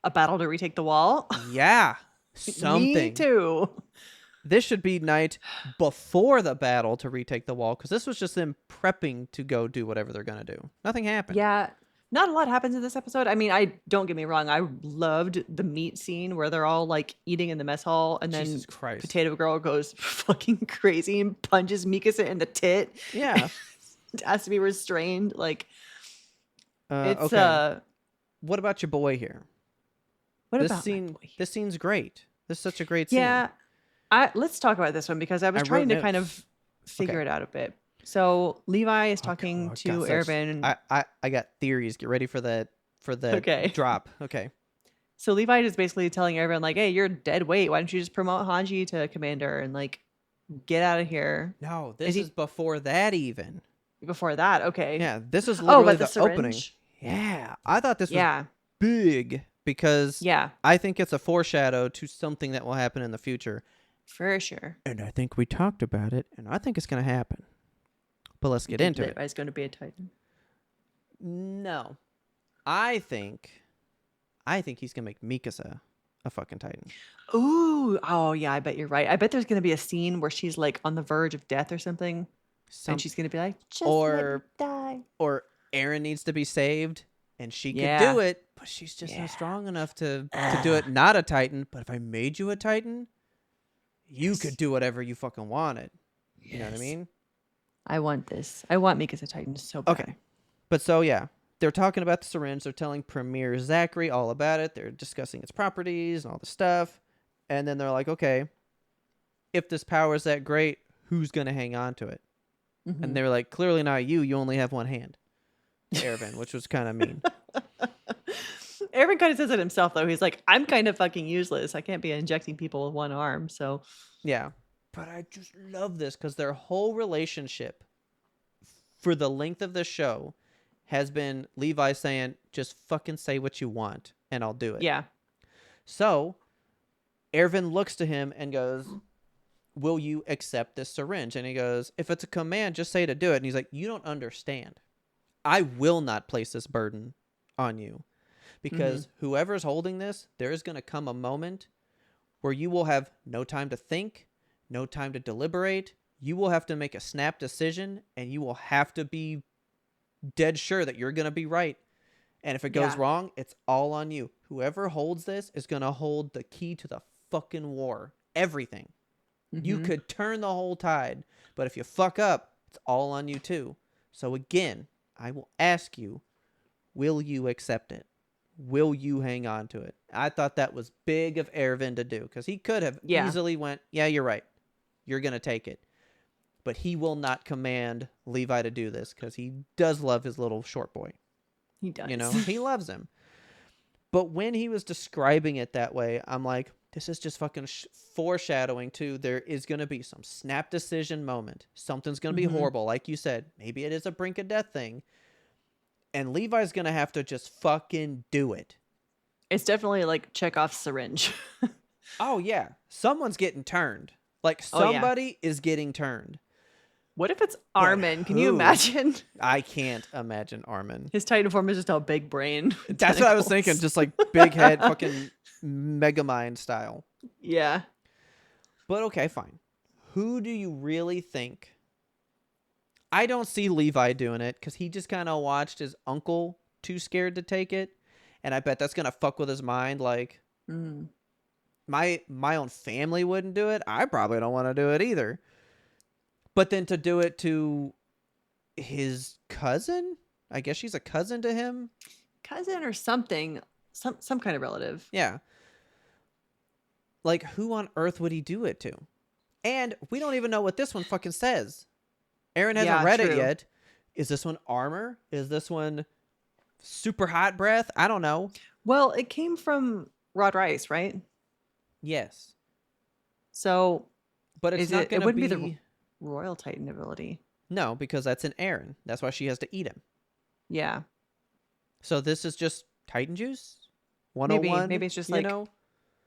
A battle to retake the wall? Yeah, something. Me too. This should be night before the battle to retake the wall, because this was just them prepping to go do whatever they're going to do. Nothing happened. Yeah. Not a lot happens in this episode. I mean, I don't get me wrong. I loved the meat scene where they're all like eating in the mess hall and then Jesus Christ. Potato Girl goes fucking crazy and punches Mikasa in the tit. Yeah. It has to be restrained. Like it's okay. What about your boy here? what This about my scene. boy? This scene's great. This is such a great scene. Yeah. Let's talk about this one because I was I trying wrote to kind notes. of figure Okay. it out a bit. So Levi is talking Oh, to God, such- Erwin. I got theories. Get ready for that. Okay. Drop. Okay. So Levi is basically telling everyone like, "Hey, you're dead weight. Why don't you just promote Hanji to commander and like get out of here?" No, Is this he- is before that even. Before that, okay. Yeah, this is Oh, literally but the the opening. syringe. Yeah, I thought this was Yeah. big because Yeah, I think it's a foreshadow to something that will happen in the future. for sure. And I think we talked about it, and I think it's going to happen. But let's get into it. Levi's going to be a Titan. No. I think he's going to make Mikasa a fucking Titan. Ooh, oh yeah, I bet you're right. I bet there's going to be a scene where she's like on the verge of death or something, and she's going to be like, "Just let me die." Or Aaron needs to be saved, and she Yeah. could do it, but she's just Yeah. not strong enough to do it. Not a Titan, but if I made you a Titan, you could do whatever you fucking wanted. You know what I mean? I want this. I want Mika's a Titan so bad. Okay. But so, yeah, they're talking about the syringe. They're telling Premier Zachary all about it. They're discussing its properties and all the stuff. And then they're like, okay, if this power is that great, who's going to hang on to it? Mhm. And they were like, clearly not you. You only have one hand. Ervin, which was kind of mean. Aaron kind of says it himself though. He's like, "I'm kind of fucking useless. I can't be injecting people with one arm." So Yeah. But I just love this because their whole relationship for the length of the show has been Levi saying, just fucking say what you want and I'll do it. yeah, So Ervin looks to him and goes, will you accept this syringe? And he goes, if it's a command, just say to do it. And he's like, you don't understand. I will not place this burden on you because whoever's holding this, there is going to come a moment where you will have no time to think, no time to deliberate. You will have to make a snap decision, and you will have to be dead sure that you're going to be right. And if it goes wrong, it's all on you. Whoever holds this is going to hold the key to the fucking war. Everything. You could turn the whole tide, but if you fuck up, it's all on you too. So again, I will ask you, will you accept it? Will you hang on to it? I thought that was big of Erwin to do, because he could have easily went, yeah, you're right. You're going to take it. But he will not command Levi to do this, because he does love his little short boy. He does. You know, he loves him. But when he was describing it that way, I'm like, this is just fucking foreshadowing to there is going to be some snap decision moment. Something's going to be horrible. Like you said, maybe it is a brink of death thing. And Levi's going to have to just fucking do it. It's definitely like Chekhov's syringe. Oh, yeah. Someone's getting turned. Like somebody is getting turned. What if it's Armin? Can you imagine? I can't imagine Armin. His Titan form is just a big brain. That's what I was thinking. Just like big head, fucking Megamind style. Yeah. But okay, fine. Who do you really think? I don't see Levi doing it because he just kind of watched his uncle too scared to take it. And I bet that's going to fuck with his mind. Like, my own family wouldn't do it. I probably don't want to do it either. But then to do it to his cousin? I guess she's a cousin to him. Cousin or something. Some kind of relative. Yeah. Like, who on earth would he do it to? And we don't even know what this one fucking says. Aaron hasn't read it yet. Is this one armor? Is this one super hot breath? I don't know. Well, it came from Rod Rice, right? Yes. So, but it's not going to be... It wouldn't be the Royal Titan ability. No, because that's an Aaron. That's why she has to eat him. Yeah. So this is just Titan juice? 101? Maybe it's just like...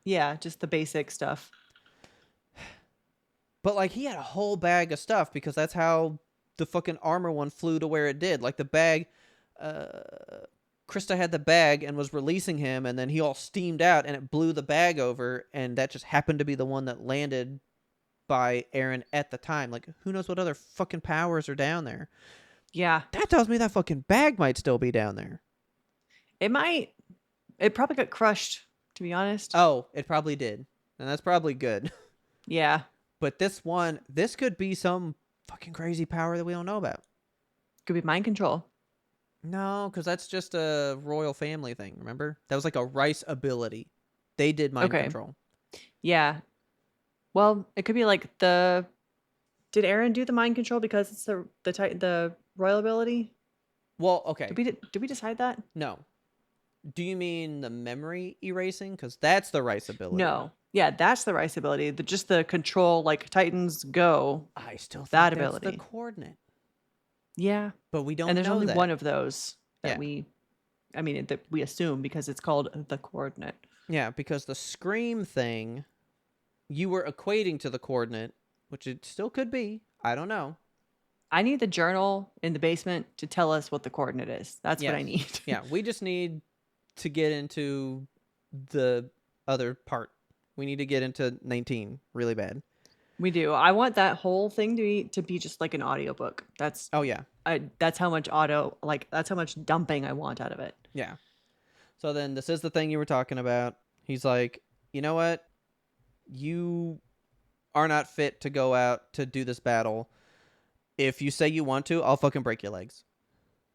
Yeah, just the basic stuff. But, like, he had a whole bag of stuff because that's how the fucking armor one flew to where it did. Like, the bag, Krista had the bag and was releasing him, and then he all steamed out, and it blew the bag over, and that just happened to be the one that landed by Aaron at the time. Like, who knows what other fucking powers are down there? Yeah. That tells me that fucking bag might still be down there. It might. It probably got crushed, to be honest. Oh, it probably did. And that's probably good. Yeah. But this could be some fucking crazy power that we don't know about. Could be mind control. No, because that's just a royal family thing, remember? That was like a Rice ability. They did mind control. Yeah. Well, it could be like Did Aaron do the mind control because it's the royal ability? Well, okay. Did we decide that? No. Do you mean the memory erasing? Because that's the Rice ability. No. Yeah, that's the Rice ability. Just the control, like Titans go. I still think that that's ability. the coordinate. Yeah. But we don't know. And there's only that. one of those that we assume because it's called the coordinate. Yeah, because the scream thing, you were equating to the coordinate, which it still could be. I don't know. I need the journal in the basement to tell us what the coordinate is. That's what I need. Yeah, we just need to get into the other part. We need to get into 19 really bad. We do. I want that whole thing to be just like an audiobook. That's that's how much that's how much dumping I want out of it. Yeah. So then this is the thing you were talking about. He's like, you know what? You are not fit to go out to do this battle. If you say you want to, I'll fucking break your legs.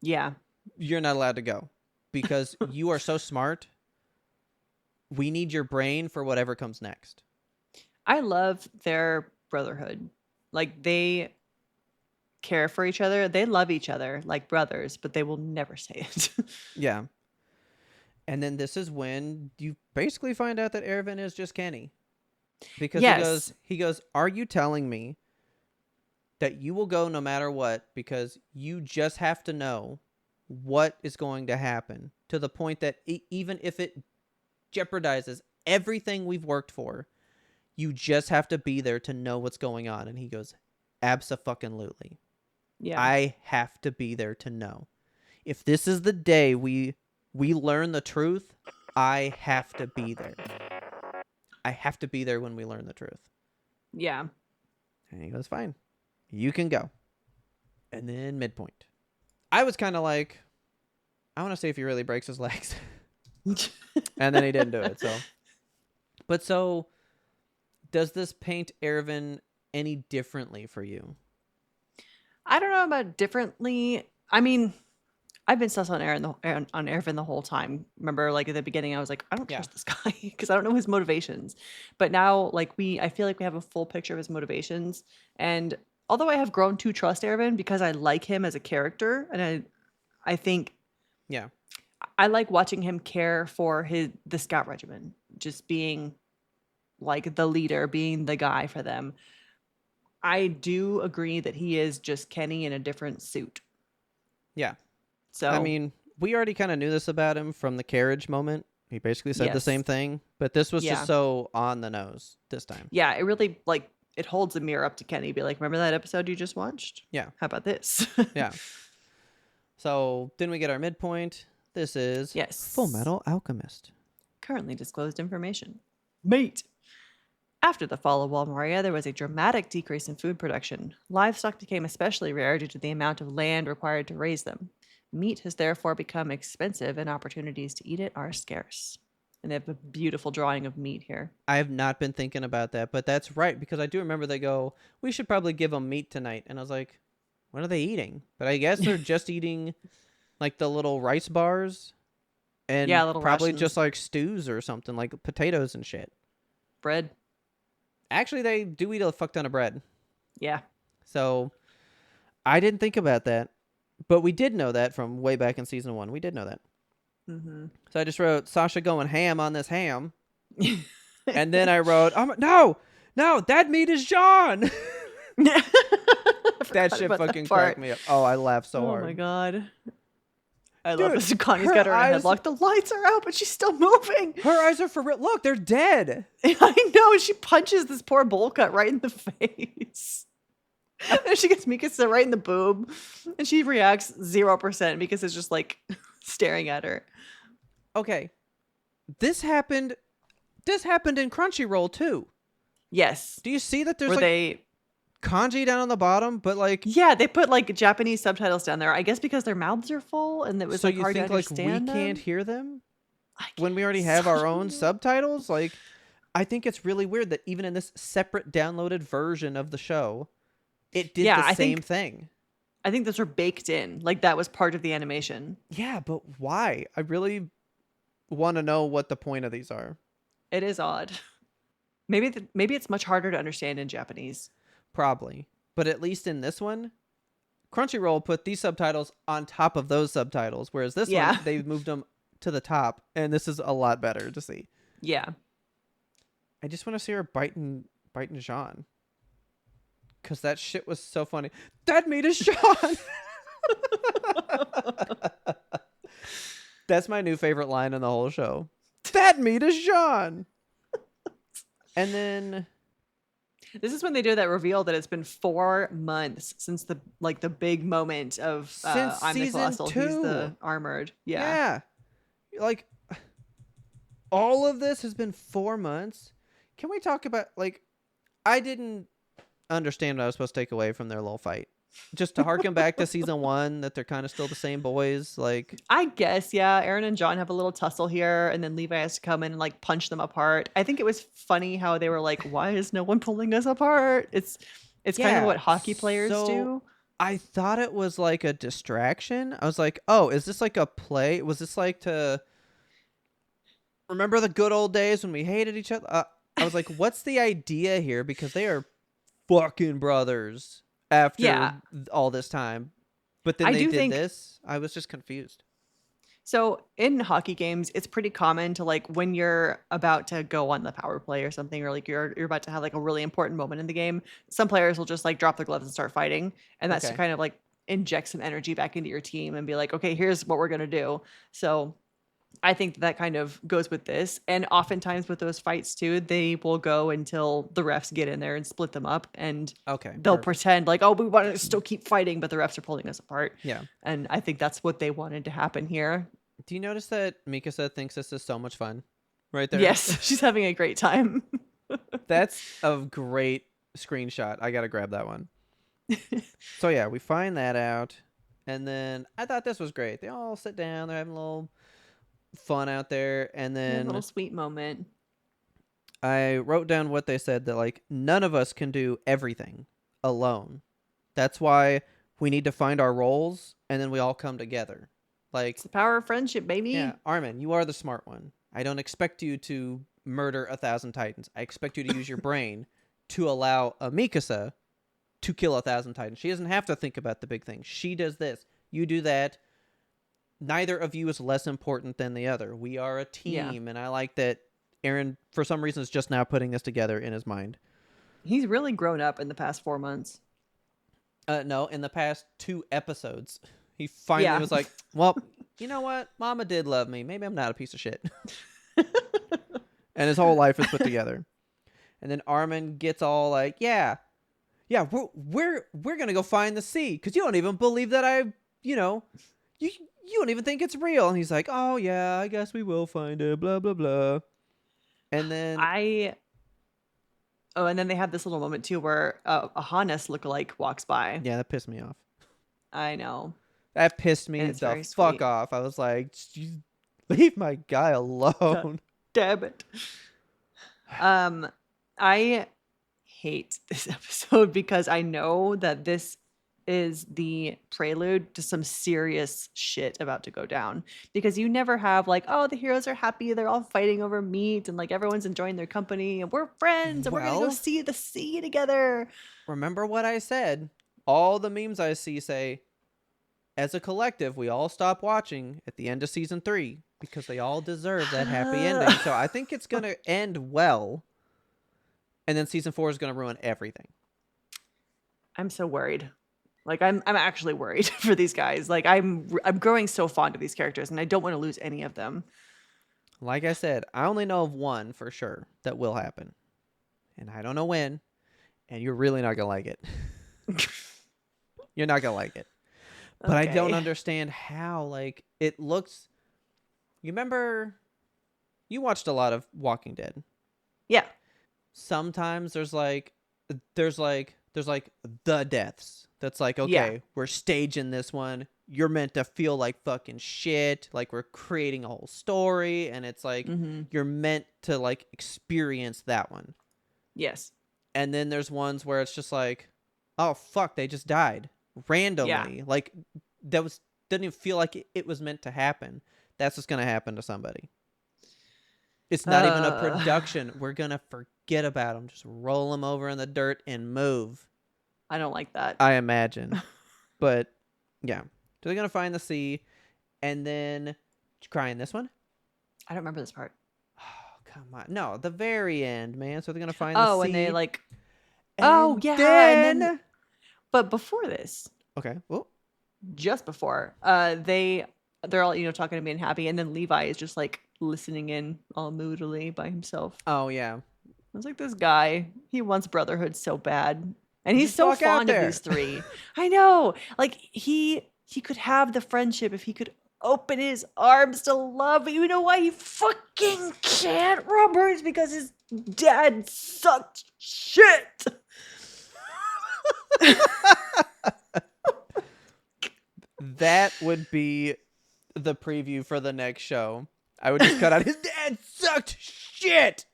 Yeah. You're not allowed to go because you are so smart. We need your brain for whatever comes next. I love their brotherhood. Like, they care for each other. They love each other like brothers, but they will never say it. Yeah. And then this is when you basically find out that Erwin is just Kenny. Because he goes, are you telling me that you will go no matter what because you just have to know what is going to happen to the point that even if it jeopardizes everything we've worked for, You just have to be there to know what's going on. And he goes, abso-fucking-lutely. Yeah. I have to be there to know. If this is the day we learn the truth, I have to be there. I have to be there when we learn the truth. Yeah. And he goes, fine, you can go. And then midpoint. I was kind of like, I want to see if he really breaks his legs. And then he didn't do it. So, does this paint Erwin any differently for you? I don't know about differently. I mean, I've been sus on Erwin the whole time. Remember, like at the beginning, I was like, I don't trust this guy because I don't know his motivations. But now, like I feel like we have a full picture of his motivations. And although I have grown to trust Erwin because I like him as a character, and I think, Yeah, I like watching him care for the scout regiment, just being like the leader, being the guy for them. I do agree that he is just Kenny in a different suit. yeah. So I mean, we already kind of knew this about him from the carriage moment. He basically said the Yes. same thing, but this was Yeah. just so on the nose this time. yeah, it really it holds a mirror up to Kenny. Be like, remember that episode you just watched? Yeah. How about this? Yeah. So then we get our midpoint. This is Yes. Full Metal Alchemist. Currently disclosed information. Mate. After the fall of Walmaria, there was a dramatic decrease in food production. Livestock became especially rare due to the amount of land required to raise them. Meat has therefore become expensive, and opportunities to eat it are scarce. And they have a beautiful drawing of meat here. I have not been thinking about that, but that's right, because I do remember they go, we should probably give them meat tonight. And I was like, what are they eating? But I guess they're just eating like the little rice bars and Yeah, little probably rations. just like stews or something, like potatoes and shit. Bread. Actually, they do eat a fuck ton of bread. Yeah. So I didn't think about that, but we did know that from way back in season 1. We did know that. Mm-hmm. So I just wrote Sasha going ham on this ham. And then I wrote, no, that meat is John. That shit fucking cracked me up. Oh, I laughed so hard. Oh my god. I Dude, love this. Connie's her got her in a eyes- headlock. The lights are out, but she's still moving. Her eyes are for real. Look, they're dead. I know. She punches this poor bowl cut right in the face. And she gets Mikasa right in the boob. And she reacts 0% because it's just like staring at her. Okay. This happened in Crunchyroll too. Yes. Do you see that there's Were like they... kanji down on the bottom, but like Yeah, they put like Japanese subtitles down there. I guess because their mouths are full and it was so like you hard think to like we understand can't them. hear them I when we already guess have our own so. subtitles? Like I think it's really weird that even in this separate downloaded version of the show, it did Yeah, the I same think- thing. I think those were baked in. Like that was part of the animation. Yeah, but why? I really want to know what the point of these are. It is odd. Maybe it's much harder to understand in Japanese. Probably. But at least in this one, Crunchyroll put these subtitles on top of those subtitles, whereas this Yeah. one, they've moved them to the top, and this is a lot better to see. Yeah. I just want to see her biting Jean. Because that shit was so funny. That meat is Jean! That's my new favorite line in the whole show. That meat is Jean! And then... This is when they do that reveal that it's been 4 months since the big moment of Since I'm the season Colossal, he's 2. the armored. Yeah. Like, all of this has been 4 months. Can we talk about, like, I didn't understand what I was supposed to take away from their little fight. Just to harken back to season 1, that they're kind of still the same boys. Like, I guess, yeah. Aaron and John have a little tussle here, and then Levi has to come in and like punch them apart. I think it was funny how they were like, "Why is no one pulling us apart?" It's kind Yeah, of what hockey players so- do. I thought it was like a distraction. I was like, oh, is this like a play? Was this like to remember the good old days when we hated each other? I was like, what's the idea here? Because they are fucking brothers after Yeah. all this time. But then I they do did think- this. I was just confused. So in hockey games, it's pretty common to like when you're about to go on the power play or something, or like you're about to have like a really important moment in the game. Some players will just like drop their gloves and start fighting, and that's to Okay. kind of like inject some energy back into your team and be like, okay, here's what we're gonna do. So I think that kind of goes with this. And oftentimes with those fights too, they will go until the refs get in there and split them up. And Okay. they'll Perfect. pretend like, oh, we want to still keep fighting, but the refs are pulling us apart. Yeah. And I think that's what they wanted to happen here. Do you notice that Mikasa thinks this is so much fun? Right there. Yes, she's having a great time. That's a great screenshot. I gotta grab that one. So yeah, we find that out, and then I thought this was great. They all sit down. They're having a little fun out there, and A then little sweet moment. I wrote down what they said, that like none of us can do everything alone. That's why we need to find our roles, and then we all come together. Like, It's the power of friendship, baby. yeah, Armin, you are the smart one. I don't expect you to murder 1,000 Titans. I expect you to use your brain to allow a Mikasa to kill 1,000 Titans. She doesn't have to think about the big thing. She does this. You do that. Neither of you is less important than the other. We are a team, and I like that Aaron, for some reason, is just now putting this together in his mind. He's really grown up in the past 4 months. No, in the past 2 episodes, he finally was like, well, you know what? Mama did love me. Maybe I'm not a piece of shit. And his whole life is put together. And then Armin gets all like, yeah, we're gonna go find the sea, because you don't even believe that you don't even think it's real. And he's like, oh yeah, I guess we will find it, blah blah blah. And then and then they have this little moment too where a Hannes lookalike walks by. yeah, that pissed me off. I know. That pissed me And it's the very fuck sweet. off. I was like, leave my guy alone. Damn it. I hate this episode because I know that this is the prelude to some serious shit about to go down, because you never have like, oh, the heroes are happy, they're all fighting over meat, and like everyone's enjoying their company, and we're friends, and we're gonna go Well- see the sea together. Remember what I said? All the memes I see say, as a collective, we all stop watching at the end of season 3 because they all deserve that happy ending. So I think it's going to end well. And then season 4 is going to ruin everything. I'm so worried. Like I'm actually worried for these guys. Like I'm growing so fond of these characters, and I don't want to lose any of them. Like I said, I only know of one for sure that will happen. And I don't know when. And you're really not going to like it. You're not going to like it. But I don't Okay. understand how, like, it looks. You remember, you watched a lot of Walking Dead. Yeah. Sometimes there's like the deaths. That's like, okay, Yeah. we're staging this one. You're meant to feel like fucking shit. Like, we're creating a whole story, and it's like Mm-hmm. you're meant to like experience that one. Yes. And then there's ones where it's just like, oh fuck, they just died randomly. Like, didn't even feel like it was meant to happen. That's what's gonna happen to somebody. It's not even a production. We're gonna forget about them. Just roll them over in the dirt and move. I don't like that. I imagine. But yeah, so they're gonna find the sea, and then did you cry in this one? I don't remember this part. Oh come on, no, the very end, man. So they're gonna find the sea. Oh, and they like. and Oh, yeah, and then- But before this, okay. Well, just before, they're all talking and being happy, and then Levi is just like listening in all moodily by himself. oh yeah. I was like, this guy, he wants brotherhood so bad, and he's Just so walk out fond of there. these 3. I know, like he could have the friendship if he could open his arms to love. But you know why he fucking can't, Robert? Because his dad sucked shit. That would be the preview for the next show. I would just cut out, his dad sucked shit.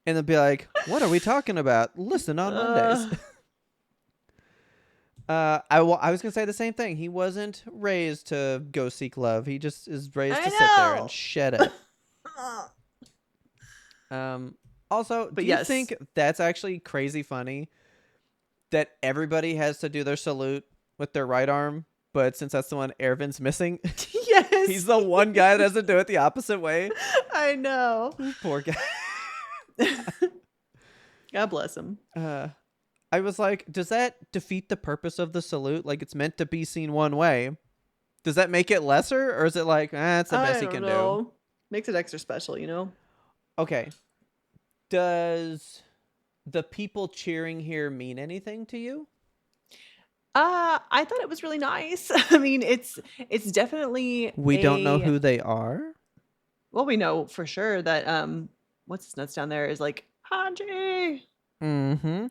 And they'll be like, what are we talking about? Listen on Mondays. I was going to say the same thing. He wasn't raised to go seek love. He just is raised I to sit there know. and shut it. Also, do you yes. think that's actually crazy funny that everybody has to do their salute with their right arm, but since that's the one Ervin's missing, Yes, he's the one guy that has to do it the opposite way? I know. Poor guy. God bless him. I was like, does that defeat the purpose of the salute? Like, it's meant to be seen one way. Does that make it lesser, or is it like, it's the best I he don't can do? know. Makes it extra special, you know? Okay. Does the people cheering here mean anything to you? I thought it was really nice. I mean, it's definitely We don't know who they are. well, we know for sure that what's his nuts down there is like Hanji. Mm-hmm.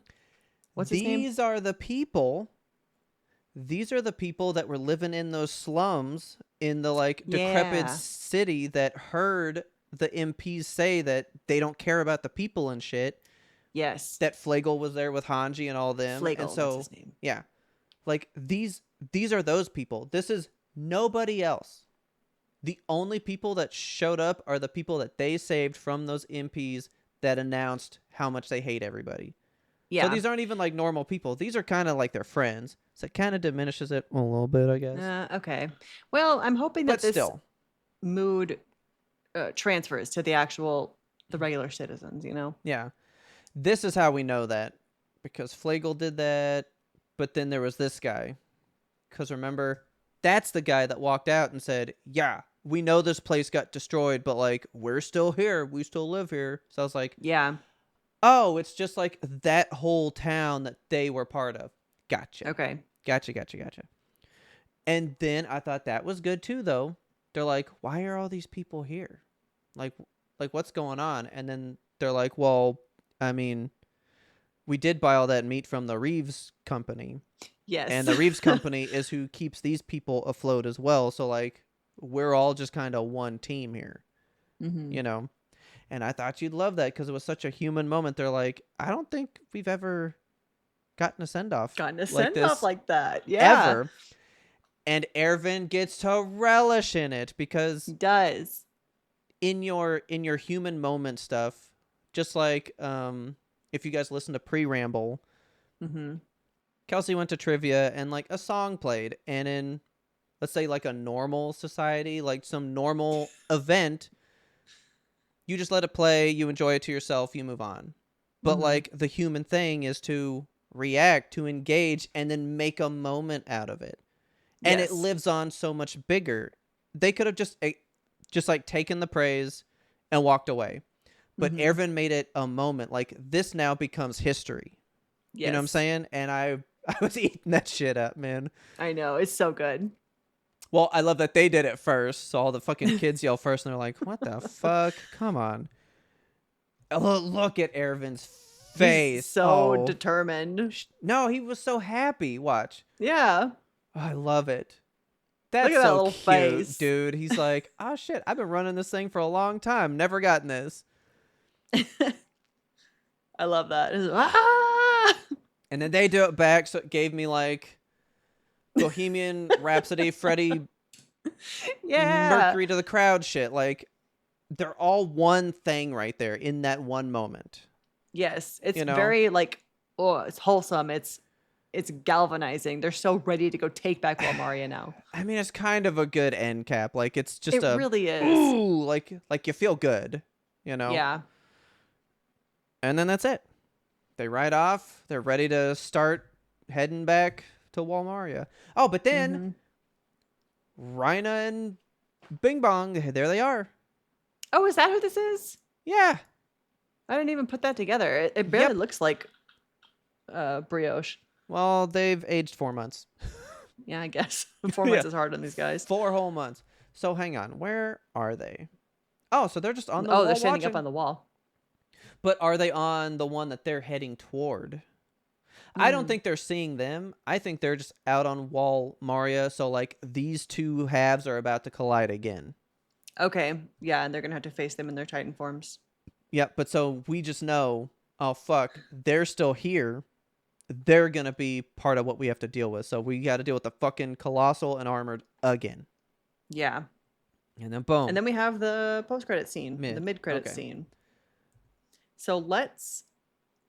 What's his name? These are the people. These are the people that were living in those slums in the like decrepit Yeah. city that heard the MPs say that they don't care about the people and shit. Yes. That Flegel was there with Hanji and all them. Flegel, and so that's his name. yeah. Like these are those people. This is nobody else. The only people that showed up are the people that they saved from those MPs that announced how much they hate everybody. Yeah. So these aren't even like normal people. These are kind of like their friends. So it kind of diminishes it a little bit, I guess. Okay. Well, I'm hoping But that this still, mood transfers to the regular citizens, you know? yeah. This is how we know that. Because Flegel did that, but then there was this guy. Because remember, that's the guy that walked out and said, yeah, we know this place got destroyed, but like, we're still here. We still live here. So I was like, Yeah. oh, it's just like that whole town that they were part of. Gotcha. Okay. Gotcha. And then I thought that was good too, though. They're like, why are all these people here? Like what's going on? And then they're like, well, I mean, we did buy all that meat from the Reeves company. Yes. And the Reeves company is who keeps these people afloat as well. So like, we're all just kind of one team here, you know? And I thought you'd love that because it was such a human moment. They're like, I don't think we've ever gotten a send-off like that. Yeah. ever. And Erwin gets to relish in it because He does. in your human moment stuff, just like if you guys listen to Pre-Ramble, Kelsey went to trivia and like a song played, and in let's say like a normal society, like some normal event, you just let it play, you enjoy it to yourself, you move on. But like the human thing is to react, to engage, and then make a moment out of it. And it lives on so much bigger. They could have just like taken the praise and walked away. But Erwin made it a moment. Like this now becomes history. Yes. You know what I'm saying? And I was eating that shit up, man. I know. It's so good. Well, I love that they did it first. So all the fucking kids yell first, and they're like, what the fuck? Come on. Look at Erwin's face. He's so determined. No, he was so happy. Watch. Yeah. Oh, I love it. That's Look at that so little cute, face. dude. He's like, oh shit, I've been running this thing for a long time. Never gotten this. I love that. It's, ah! And then they do it back, so it gave me like Bohemian Rhapsody, Freddie Yeah. Mercury to the crowd shit. Like they're all one thing right there in that one moment. Yes. It's You know? very like, oh, it's wholesome. It's galvanizing. They're so ready to go take back Walmaria now. I mean, it's kind of a good end cap. Like it's just It really is. ooh, like you feel good, you know? Yeah. And then that's it. They ride off. They're ready to start heading back to Walmaria. Oh, but then Rhina and Bing Bong, there they are. Oh, is that who this is? Yeah. I didn't even put that together. It barely Yep. looks like brioche. Well, they've aged 4 months. Yeah, I guess. 4 months is hard on these guys. 4 whole months. So hang on. Where are they? Oh, so they're just on the wall they're standing watching. up on the wall. But are they on the one that they're heading toward? I don't think they're seeing them. I think they're just out on Walmaria. So like these two halves are about to collide again. Okay. Yeah, and they're going to have to face them in their Titan forms. Yep, but so we just know, oh fuck, they're still here. They're going to be part of what we have to deal with. So we got to deal with the fucking Colossal and Armored again. Yeah. And then boom. And then we have the post-credit scene, the mid-credit Okay. scene. So let's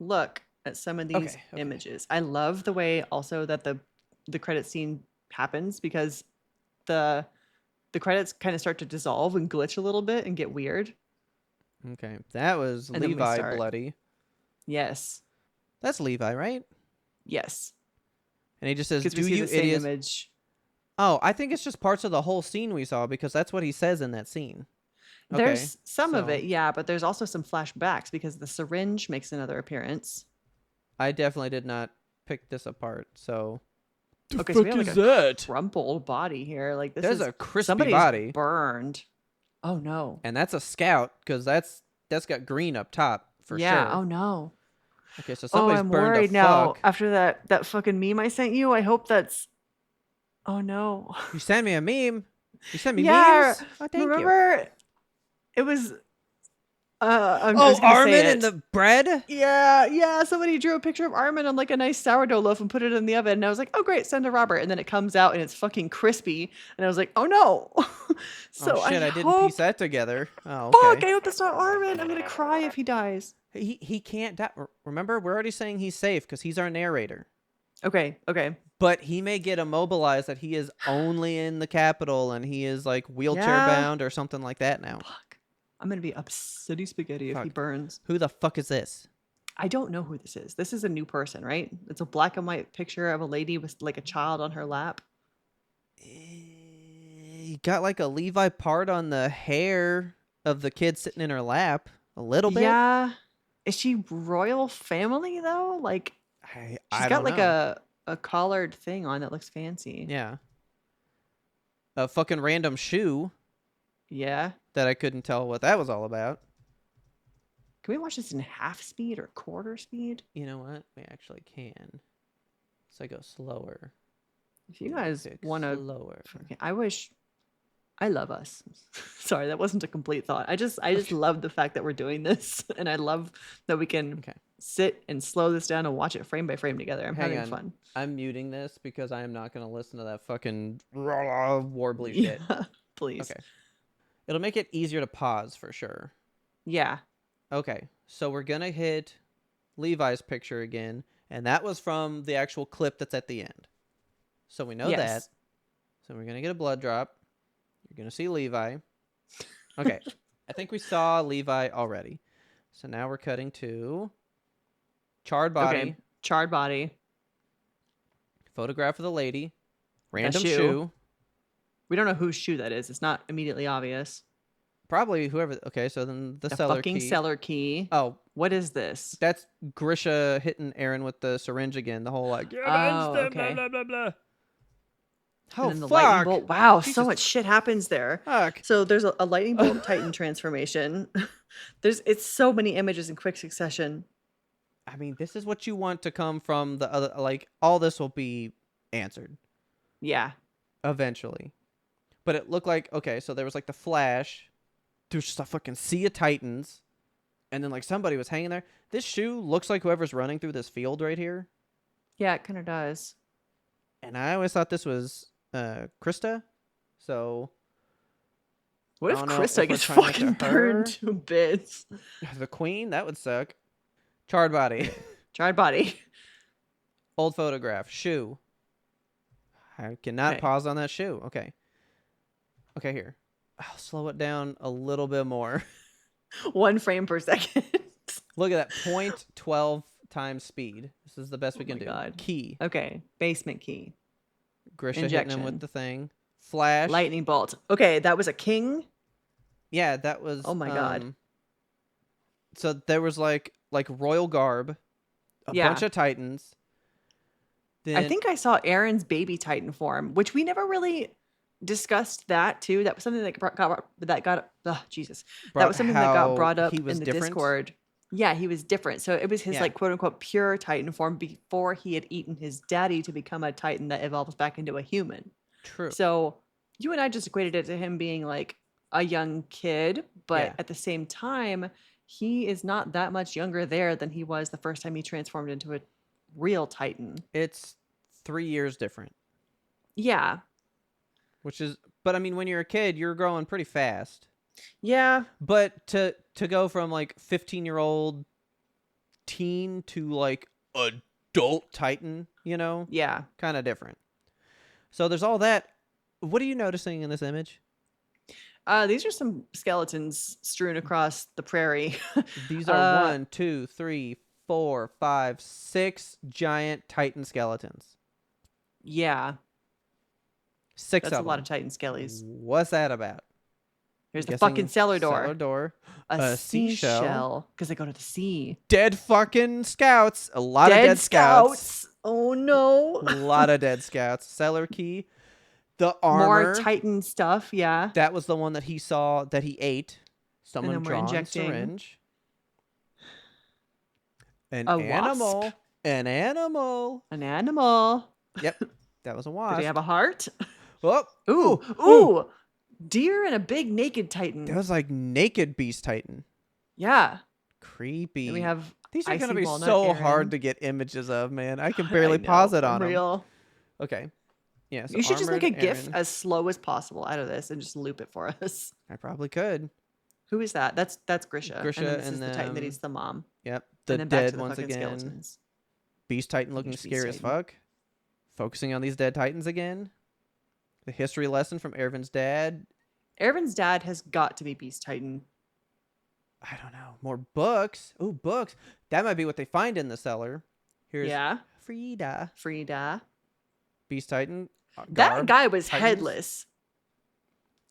look at some of these Okay. images. I love the way also that the credit scene happens because the credits kind of start to dissolve and glitch a little bit and get weird. Okay, that was And then we Levi start. Bloody. Yes. That's Levi, right? Yes. And he just says, Because "Do we see you the same idiots?" image Oh, I think it's just parts of the whole scene we saw because that's what he says in that scene. Okay, There's some of so it, yeah, but there's also some flashbacks because the syringe makes another appearance. I definitely did not pick this apart. So Okay, so we have like a that? crumpled body here. Like this There's is a crispy somebody's body, burned. Oh no. and that's a scout because that's got green up top for Yeah. sure. Oh no. Okay, so Oh, somebody's I'm burned a worried now. fuck. After that fucking meme I sent you, I hope that's. Oh no. You sent me a meme. You sent me Yeah. memes. Oh, thank you. Remember, it was. I Oh, was gonna say Armin it. and the bread. Yeah. Somebody drew a picture of Armin on like a nice sourdough loaf and put it in the oven. And I was like, oh great, send to Robert. And then it comes out and it's fucking crispy. And I was like, oh no. So Oh shit! I didn't hope, piece that together. Oh, fuck, okay. I hope that's not Armin. I'm gonna cry if he dies. He can't die. Remember, we're already saying he's safe because he's our narrator. Okay. But he may get immobilized that he is only in the capital and he is like wheelchair Yeah. bound or something like that now. Fuck. I'm gonna be upsetty spaghetti if he Fuck. burns. Who the fuck is this? I don't know who this is. This is a new person, right? It's a black and white picture of a lady with like a child on her lap. He got like a Levi part on the hair of the kid sitting in her lap. A little bit. Yeah. Is she royal family though? Like I she's don't got like know. a collared thing on that looks fancy. Yeah. A fucking random shoe Yeah. that I couldn't tell what that was all about. Can we watch this in half speed or quarter speed? You know what? We actually can. So I go slower. If you guys Pick want to, slower. I love us. Sorry, that wasn't a complete thought. I just love the fact that we're doing this, and I love that we can Okay. sit and slow this down and watch it frame by frame together. I'm Hang having on. fun. I'm muting this because I am not going to listen to that fucking warbly shit. Yeah, please. Okay. It'll make it easier to pause for sure. Yeah. Okay. So we're going to hit Levi's picture again. And that was from the actual clip that's at the end. So we know that. Yes. So we're going to get a blood drop. You're going to see Levi. Okay. I think we saw Levi already. So now we're cutting to charred body. Okay. Charred body. Photograph of the lady. Random shoe. shoe. We don't know whose shoe that is. It's not immediately obvious. Probably whoever. Okay, so then the seller fucking key. seller key. Oh, What is this? that's Grisha hitting Aaron with the syringe again. The whole like, Oh, okay. blah, blah, blah. And Oh, then the lightning fuck. bolt. Wow, Jesus. so much shit happens there. Fuck. So there's a lightning bolt Titan transformation. It's so many images in quick succession. I mean, this is what you want to come from the other. Like, all this will be answered Yeah. eventually. But it looked like, okay, so there was like the flash. There's just a fucking sea of Titans. And then like somebody was hanging there. This shoe looks like whoever's running through this field right here. Yeah, it kind of does. And I always thought this was Krista. So What I if don't know Krista if we're gets trying to fucking get to her. burned to bits? the queen, that would suck. Charred body. Charred body. Old photograph. Shoe. I cannot Okay. pause on that shoe. Okay. Okay, here. I'll slow it down a little bit more. 1 frame per second. Look at that. 0.12 times speed. This is the best we can my do. God. Key. Okay, basement key. Grisha hitting him Injection. with the thing. Flash. Lightning bolt. Okay, that was a king. Yeah, that was. Oh my God. So there was like royal garb, a Yeah. bunch of Titans. Then, I think I saw Aaron's baby Titan form, which we never really discussed that too. That was something Jesus. That was something that how got brought up he in was the different. Discord. Yeah, he was different. So it was his Yeah. like quote unquote pure Titan form before he had eaten his daddy to become a Titan that evolves back into a human. True. So you and I just equated it to him being like a young kid, but Yeah. at the same time, he is not that much younger there than he was the first time he transformed into a real Titan. It's 3 years different. Yeah. Which is, but I mean, when you're a kid, you're growing pretty fast. Yeah. But to go from like 15-year-old teen to like adult Titan, you know, Yeah. kind of different. So there's all that. What are you noticing in this image? These are some skeletons strewn across the prairie. These are 1, 2, 3, 4, 5, 6 giant Titan skeletons. Yeah. 6 That's of a lot them. of Titan skellies. What's that about? Here's the Guessing fucking cellar door. Cellar door. A seashell. seashell. Because they go to the sea. Dead fucking scouts. A lot of dead scouts. Oh no. A lot of dead scouts. Cellar key. The More armor. Titan stuff, yeah. That was the one that he saw that he ate. Someone then we're drawn injecting syringe. An a animal. wasp. An animal. An animal. Yep. That was a Did wasp. he have a heart? Oh, Ooh. Ooh. Deer and a big naked Titan. That was like naked beast titan. Yeah. Creepy. And we have These are going to icy be walnut so Aaron. hard to get images of, man. I can God, barely know, pause it for on them. real. Okay. Yeah, so You should just make a armored GIF Aaron. as slow as possible out of this and just loop it for us. I probably could. Who is that? That's Grisha. Grisha and then this and is the Titan that them. eats the mom. Yep. The And then back dead to the once fucking again. skeletons. Beast Titan looking Beast scary as Titan. fuck. Focusing on these dead Titans again. The history lesson from Ervin's dad. Ervin's dad has got to be Beast Titan. I don't know. More books. Ooh, books. That might be what they find in the cellar. Here's Yeah. Frida. Beast Titan. That garb, guy was Titans. headless.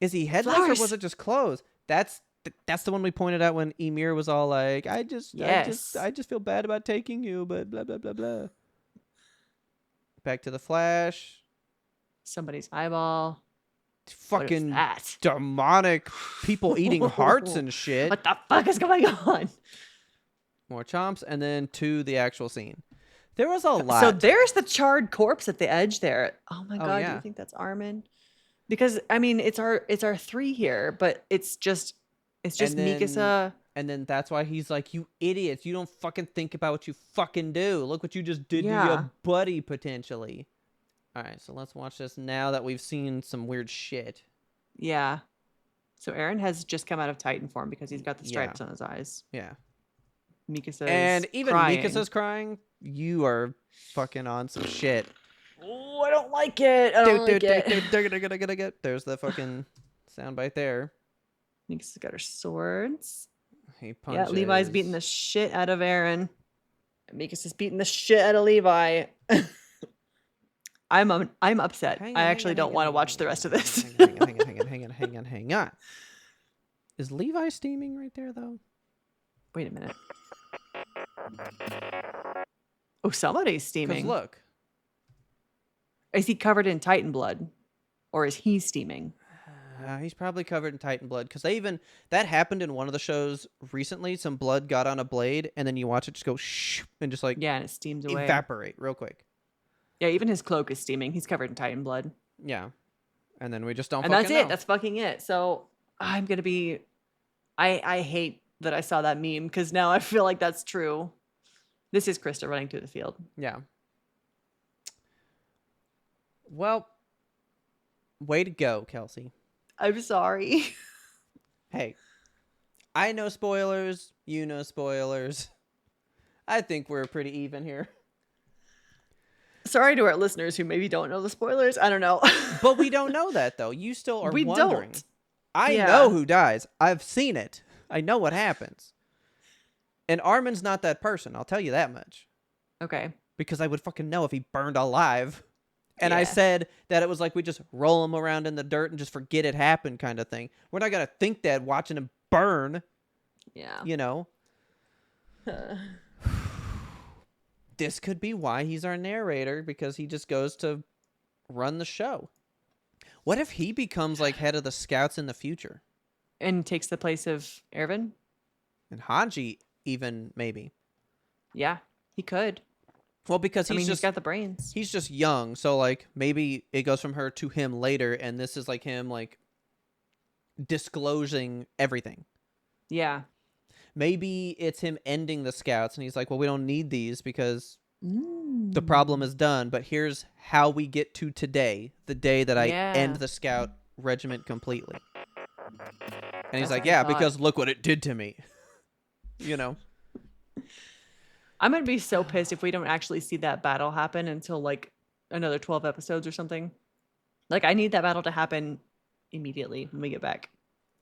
Is he headless Flowers. or was it just clothes? That's the one we pointed out when Emir was all like, I just feel bad about taking you, but blah blah blah blah. Back to the Flash. Somebody's eyeball. Fucking What is that? demonic people eating hearts and shit. What the fuck is going on? More chomps, and then to the actual scene. There was a lot. So there's the charred corpse at the edge there. Oh my god, do yeah. you think that's Armin? Because I mean, it's our 3 here, but it's just And then- Mikasa. And then that's why he's like, you idiots, you don't fucking think about what you fucking do. Look what you just did to Yeah. your buddy, potentially. All right, so let's watch this now that we've seen some weird shit. Yeah. So Aaron has just come out of Titan form because he's got the stripes Yeah. on his eyes. Yeah. Mikasa And even crying. Mikasa's crying. You are fucking on some shit. Oh, I don't like it. I don't like it. There's the fucking soundbite there. Mikasa's got her swords. He punches. Yeah, Levi's beating the shit out of Aaron. And Mikasa's beating the shit out of Levi. I'm upset. I actually don't want to watch the rest of this. Hang on. Is Levi steaming right there, though? Wait a minute. Oh, somebody's Because steaming. look. Is he covered in Titan blood? Or is he steaming? He's probably covered in Titan blood. Because that happened in one of the shows recently. Some blood got on a blade, and then you watch it just go shh, and just like Yeah, and it steams away. evaporate real quick. Yeah, even his cloak is steaming. He's covered in Titan blood. Yeah. And then we just don't And fucking that's it. know. That's fucking it. So I'm going to be... I hate that I saw that meme because now I feel like that's true. This is Krista running through the field. Yeah. Well, way to go, Kelsey. I'm sorry. Hey, I know spoilers. You know spoilers. I think we're pretty even here. Sorry to our listeners who maybe don't know the spoilers. I don't know. But we don't know that, though. You still are We wondering. don't. I Yeah. know who dies. I've seen it. I know what happens. And Armin's not that person. I'll tell you that much. Okay. Because I would fucking know if he burned alive. And I Yeah. said that it was like we just roll him around in the dirt and just forget it happened kind of thing. We're not going to think that watching him burn, Yeah. you know. This could be why he's our narrator, because he just goes to run the show. What if he becomes like head of the scouts in the future? And takes the place of Erwin? And Hanji even maybe. Yeah, he could. Well, because He's he's got the brains. he's just young, so like maybe it goes from her to him later, and this is like him like disclosing everything. Yeah. Maybe it's him ending the scouts, and he's like, well, we don't need these because Mm. the problem is done, but here's how we get to today, the day that I Yeah. end the scout regiment completely. And he's That's like, what I yeah, thought. because look what it did to me. You know? I'm going to be so pissed if we don't actually see that battle happen until like another 12 episodes or something. Like, I need that battle to happen immediately when we get back.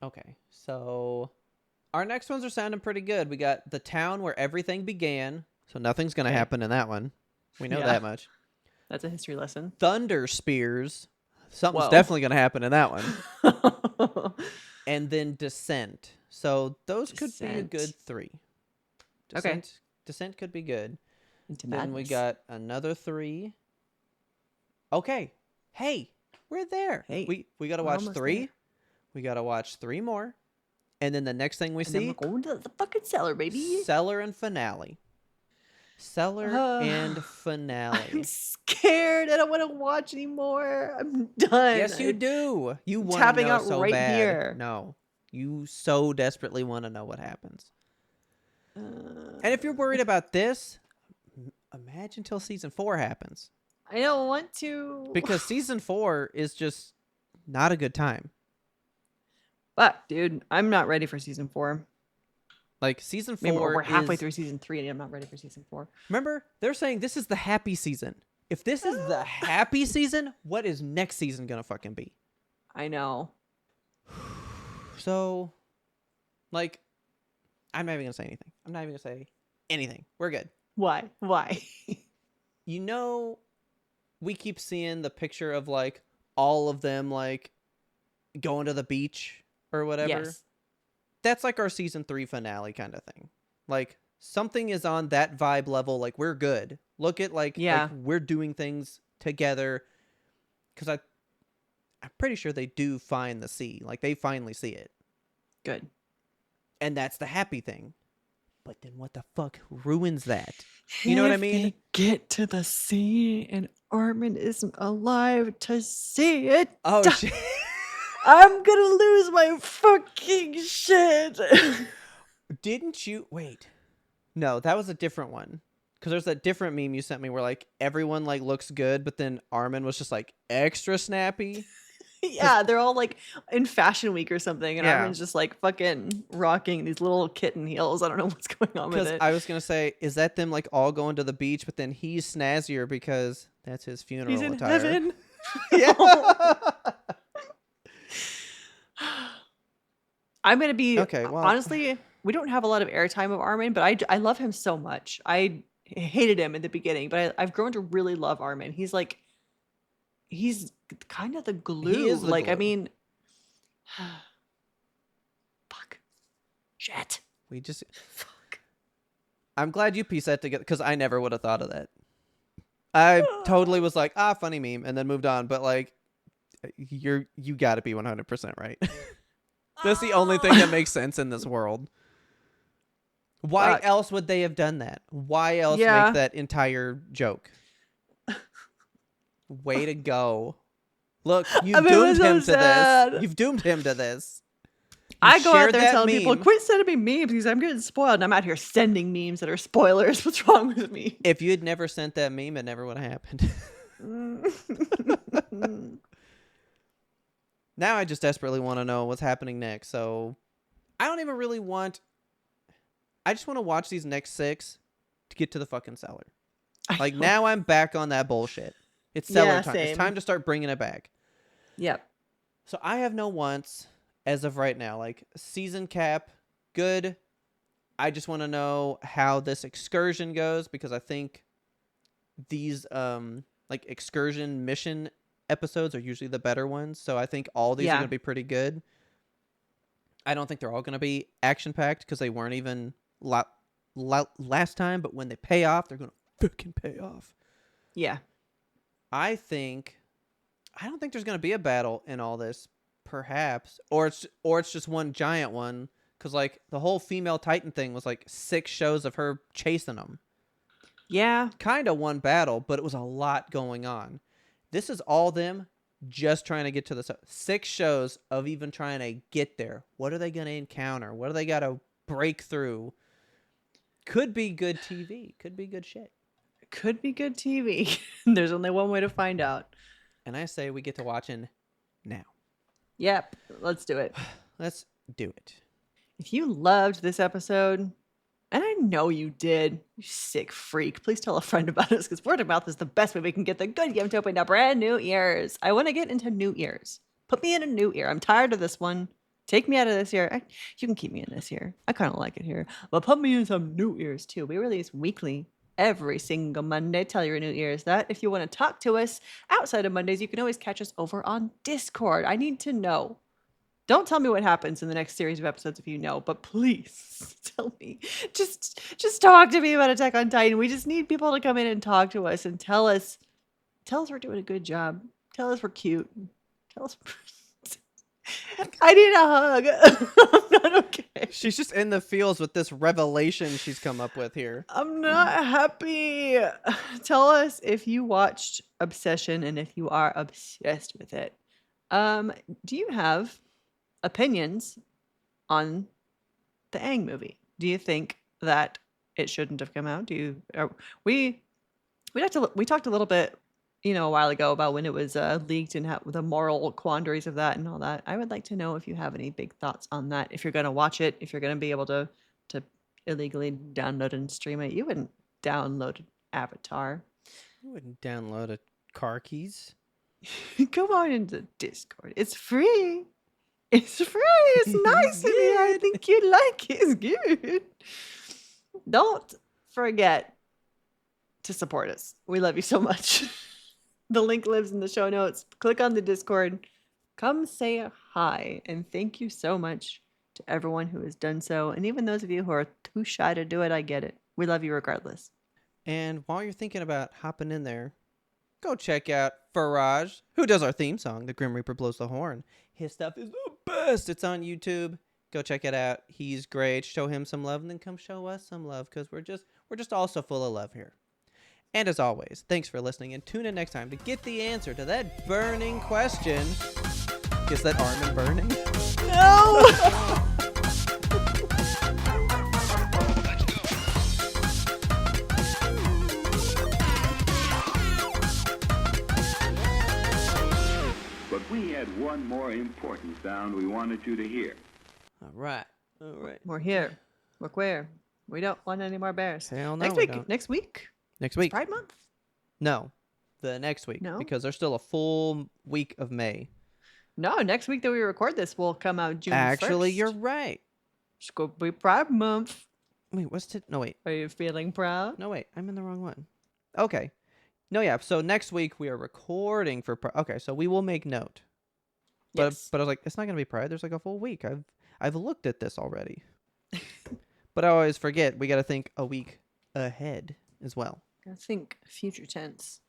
Okay, so our next ones are sounding pretty good. We got the town where everything began, so nothing's going to Okay. happen in that one. We know Yeah. that much. That's a history lesson. Thunder spears. Something's Whoa. definitely going to happen in that one. And then Descent. So those could be a Descent. good 3. Okay. Descent could be good. Into Then we madness. got another 3. Okay. Hey, we're there. Hey, We got to we're watch almost 3. there. We got to watch 3 more. And then the next thing we And then see, we're going to the fucking cellar, baby. Cellar and Finale. Cellar and Finale. I'm scared. I don't want to watch anymore. I'm done. Yes, you do. You want to tapping know out so right bad. here. No, you so desperately want to know what happens. And if you're Uh, worried about this, imagine till season 4 happens. I don't want to. Because season 4 is just not a good time. But, dude, I'm not ready for season 4. Like season 4 Maybe we're halfway is, through season 3 and I'm not ready for season 4. remember, they're saying this is the happy season. If this is the happy season, what is next season gonna fucking be? I know. So, like, I'm not even gonna say anything. I'm not even gonna say anything. We're good. Why? Why? You know, we keep seeing the picture of like all of them like going to the beach or whatever. Yes. That's like our season 3 finale kind of thing. Like something is on that vibe level. Like we're good. Look at like we're doing things together. Because I'm pretty sure they do find the sea. Like they finally see it. Good. And that's the happy thing. But then what the fuck ruins that? You know what I mean? They get to the sea and Armin isn't alive to see it. Oh shit. I'm gonna lose my fucking shit. Didn't you wait? No, that was a different one. Because there's that different meme you sent me where like everyone like looks good, but then Armin was just like extra snappy. Yeah, they're all like in Fashion Week or something, and Yeah. Armin's just like fucking rocking these little kitten heels. I don't know what's going on with Because it. I was gonna say, is that them like all going to the beach, but then he's snazzier because that's his funeral He's in attire. heaven. Yeah. I'm gonna be Okay, well- honestly, we don't have a lot of airtime of Armin, but I love him so much. I hated him in the beginning, but I've grown to really love Armin. He's kind of the glue. is the like, I glue. mean, fuck, shit, We just. fuck. I'm glad you pieced that together because I never would have thought of that. I totally was like, funny meme, and then moved on. But like, you got to be 100% right. That's the only thing that makes sense in this world. Why Fuck. else would they have done that? Why else Yeah. make that entire joke? Way to go. Look, you've I mean, it was doomed him so to sad. this. You've doomed him to this. You I go out shared there that telling people, meme. quit sending me memes because I'm getting spoiled. And I'm out here sending memes that are spoilers. What's wrong with me? If you had never sent that meme, it never would have happened. Now I just desperately want to know what's happening next. So I don't even really want. I just want to watch these next 6 to get to the fucking cellar. Like now I'm back on that bullshit. It's cellar Yeah, time. same. It's time to start bringing it back. Yep. So I have no wants as of right now. Like season cap, good. I just want to know how this excursion goes because I think these like excursion mission episodes are usually the better ones. So I think all these are Yeah. going to be pretty good. I don't think they're all going to be action packed because they weren't even last time. But when they pay off, they're going to fucking pay off. Yeah. I don't think there's going to be a battle in all this, perhaps, or it's just one giant one because like the whole female Titan thing was like 6 shows of her chasing them. Yeah. Kind of one battle, but it was a lot going on. This is all them just trying to get to the 6 shows of even trying to get there. What are they going to encounter? What do they got to break through? Could be good TV. Could be good shit. Could be good TV. There's only one way to find out. And I say we get to watching now. Yep. Let's do it. Let's do it. If you loved this episode, and I know you did, you sick freak, please tell a friend about us because word of mouth is the best way we can get the good YMBToAP into brand new ears. I want to get into new ears. Put me in a new ear. I'm tired of this one. Take me out of this ear. You can keep me in this ear. I kind of like it here. But put me in some new ears too. We release weekly every single Monday. Tell your new ears that. If you want to talk to us outside of Mondays, you can always catch us over on Discord. I need to know. Don't tell me what happens in the next series of episodes if you know, but please tell me. Just talk to me about Attack on Titan. We just need people to come in and talk to us and tell us we're doing a good job. Tell us we're cute. Tell us I need a hug. I'm not okay. She's just in the fields with this revelation she's come up with here. I'm not happy. Tell us if you watched Obsession and if you are obsessed with it. Do you have opinions on the Aang movie? Do you think that it shouldn't have come out? We talked a little bit, a while ago about when it was leaked and how the moral quandaries of that and all that. I would like to know if you have any big thoughts on that. If you're gonna watch it, if you're gonna be able to illegally download and stream it, you wouldn't download Avatar. You wouldn't download a car keys. Come on into Discord. It's free. It's free. It's nice in here. I think you'd like it. It's good. Don't forget to support us. We love you so much. The link lives in the show notes. Click on the Discord. Come say hi. And thank you so much to everyone who has done so. And even those of you who are too shy to do it, I get it. We love you regardless. And while you're thinking about hopping in there, go check out Faraj, who does our theme song, The Grim Reaper Blows the Horn. His stuff is the best. It's on YouTube. Go check it out. He's great. Show him some love and then come show us some love because we're just all so full of love here. And as always, thanks for listening and tune in next time to get the answer to that burning question. Is that Armin burning? No! But we had one more important sound we wanted you to hear. All right. We're here. Look where. We don't want any more bears. Hell no, Next we week. don't. Next week. Next week. Pride Month. No. The next week. No? Because there's still a full week of May. No, next week that we record this will come out June 1st. Actually, you're right. It's going to be Pride Month. Wait, what's it? No, wait. Are you feeling proud? No, wait. I'm in the wrong one. Okay. No, yeah. So next week we are recording for Pride. Okay, so we will make note. Yes. But I was like, it's not going to be Pride. There's like a full week. I've looked at this already. But I always forget. We got to think a week ahead as well. I think future tense.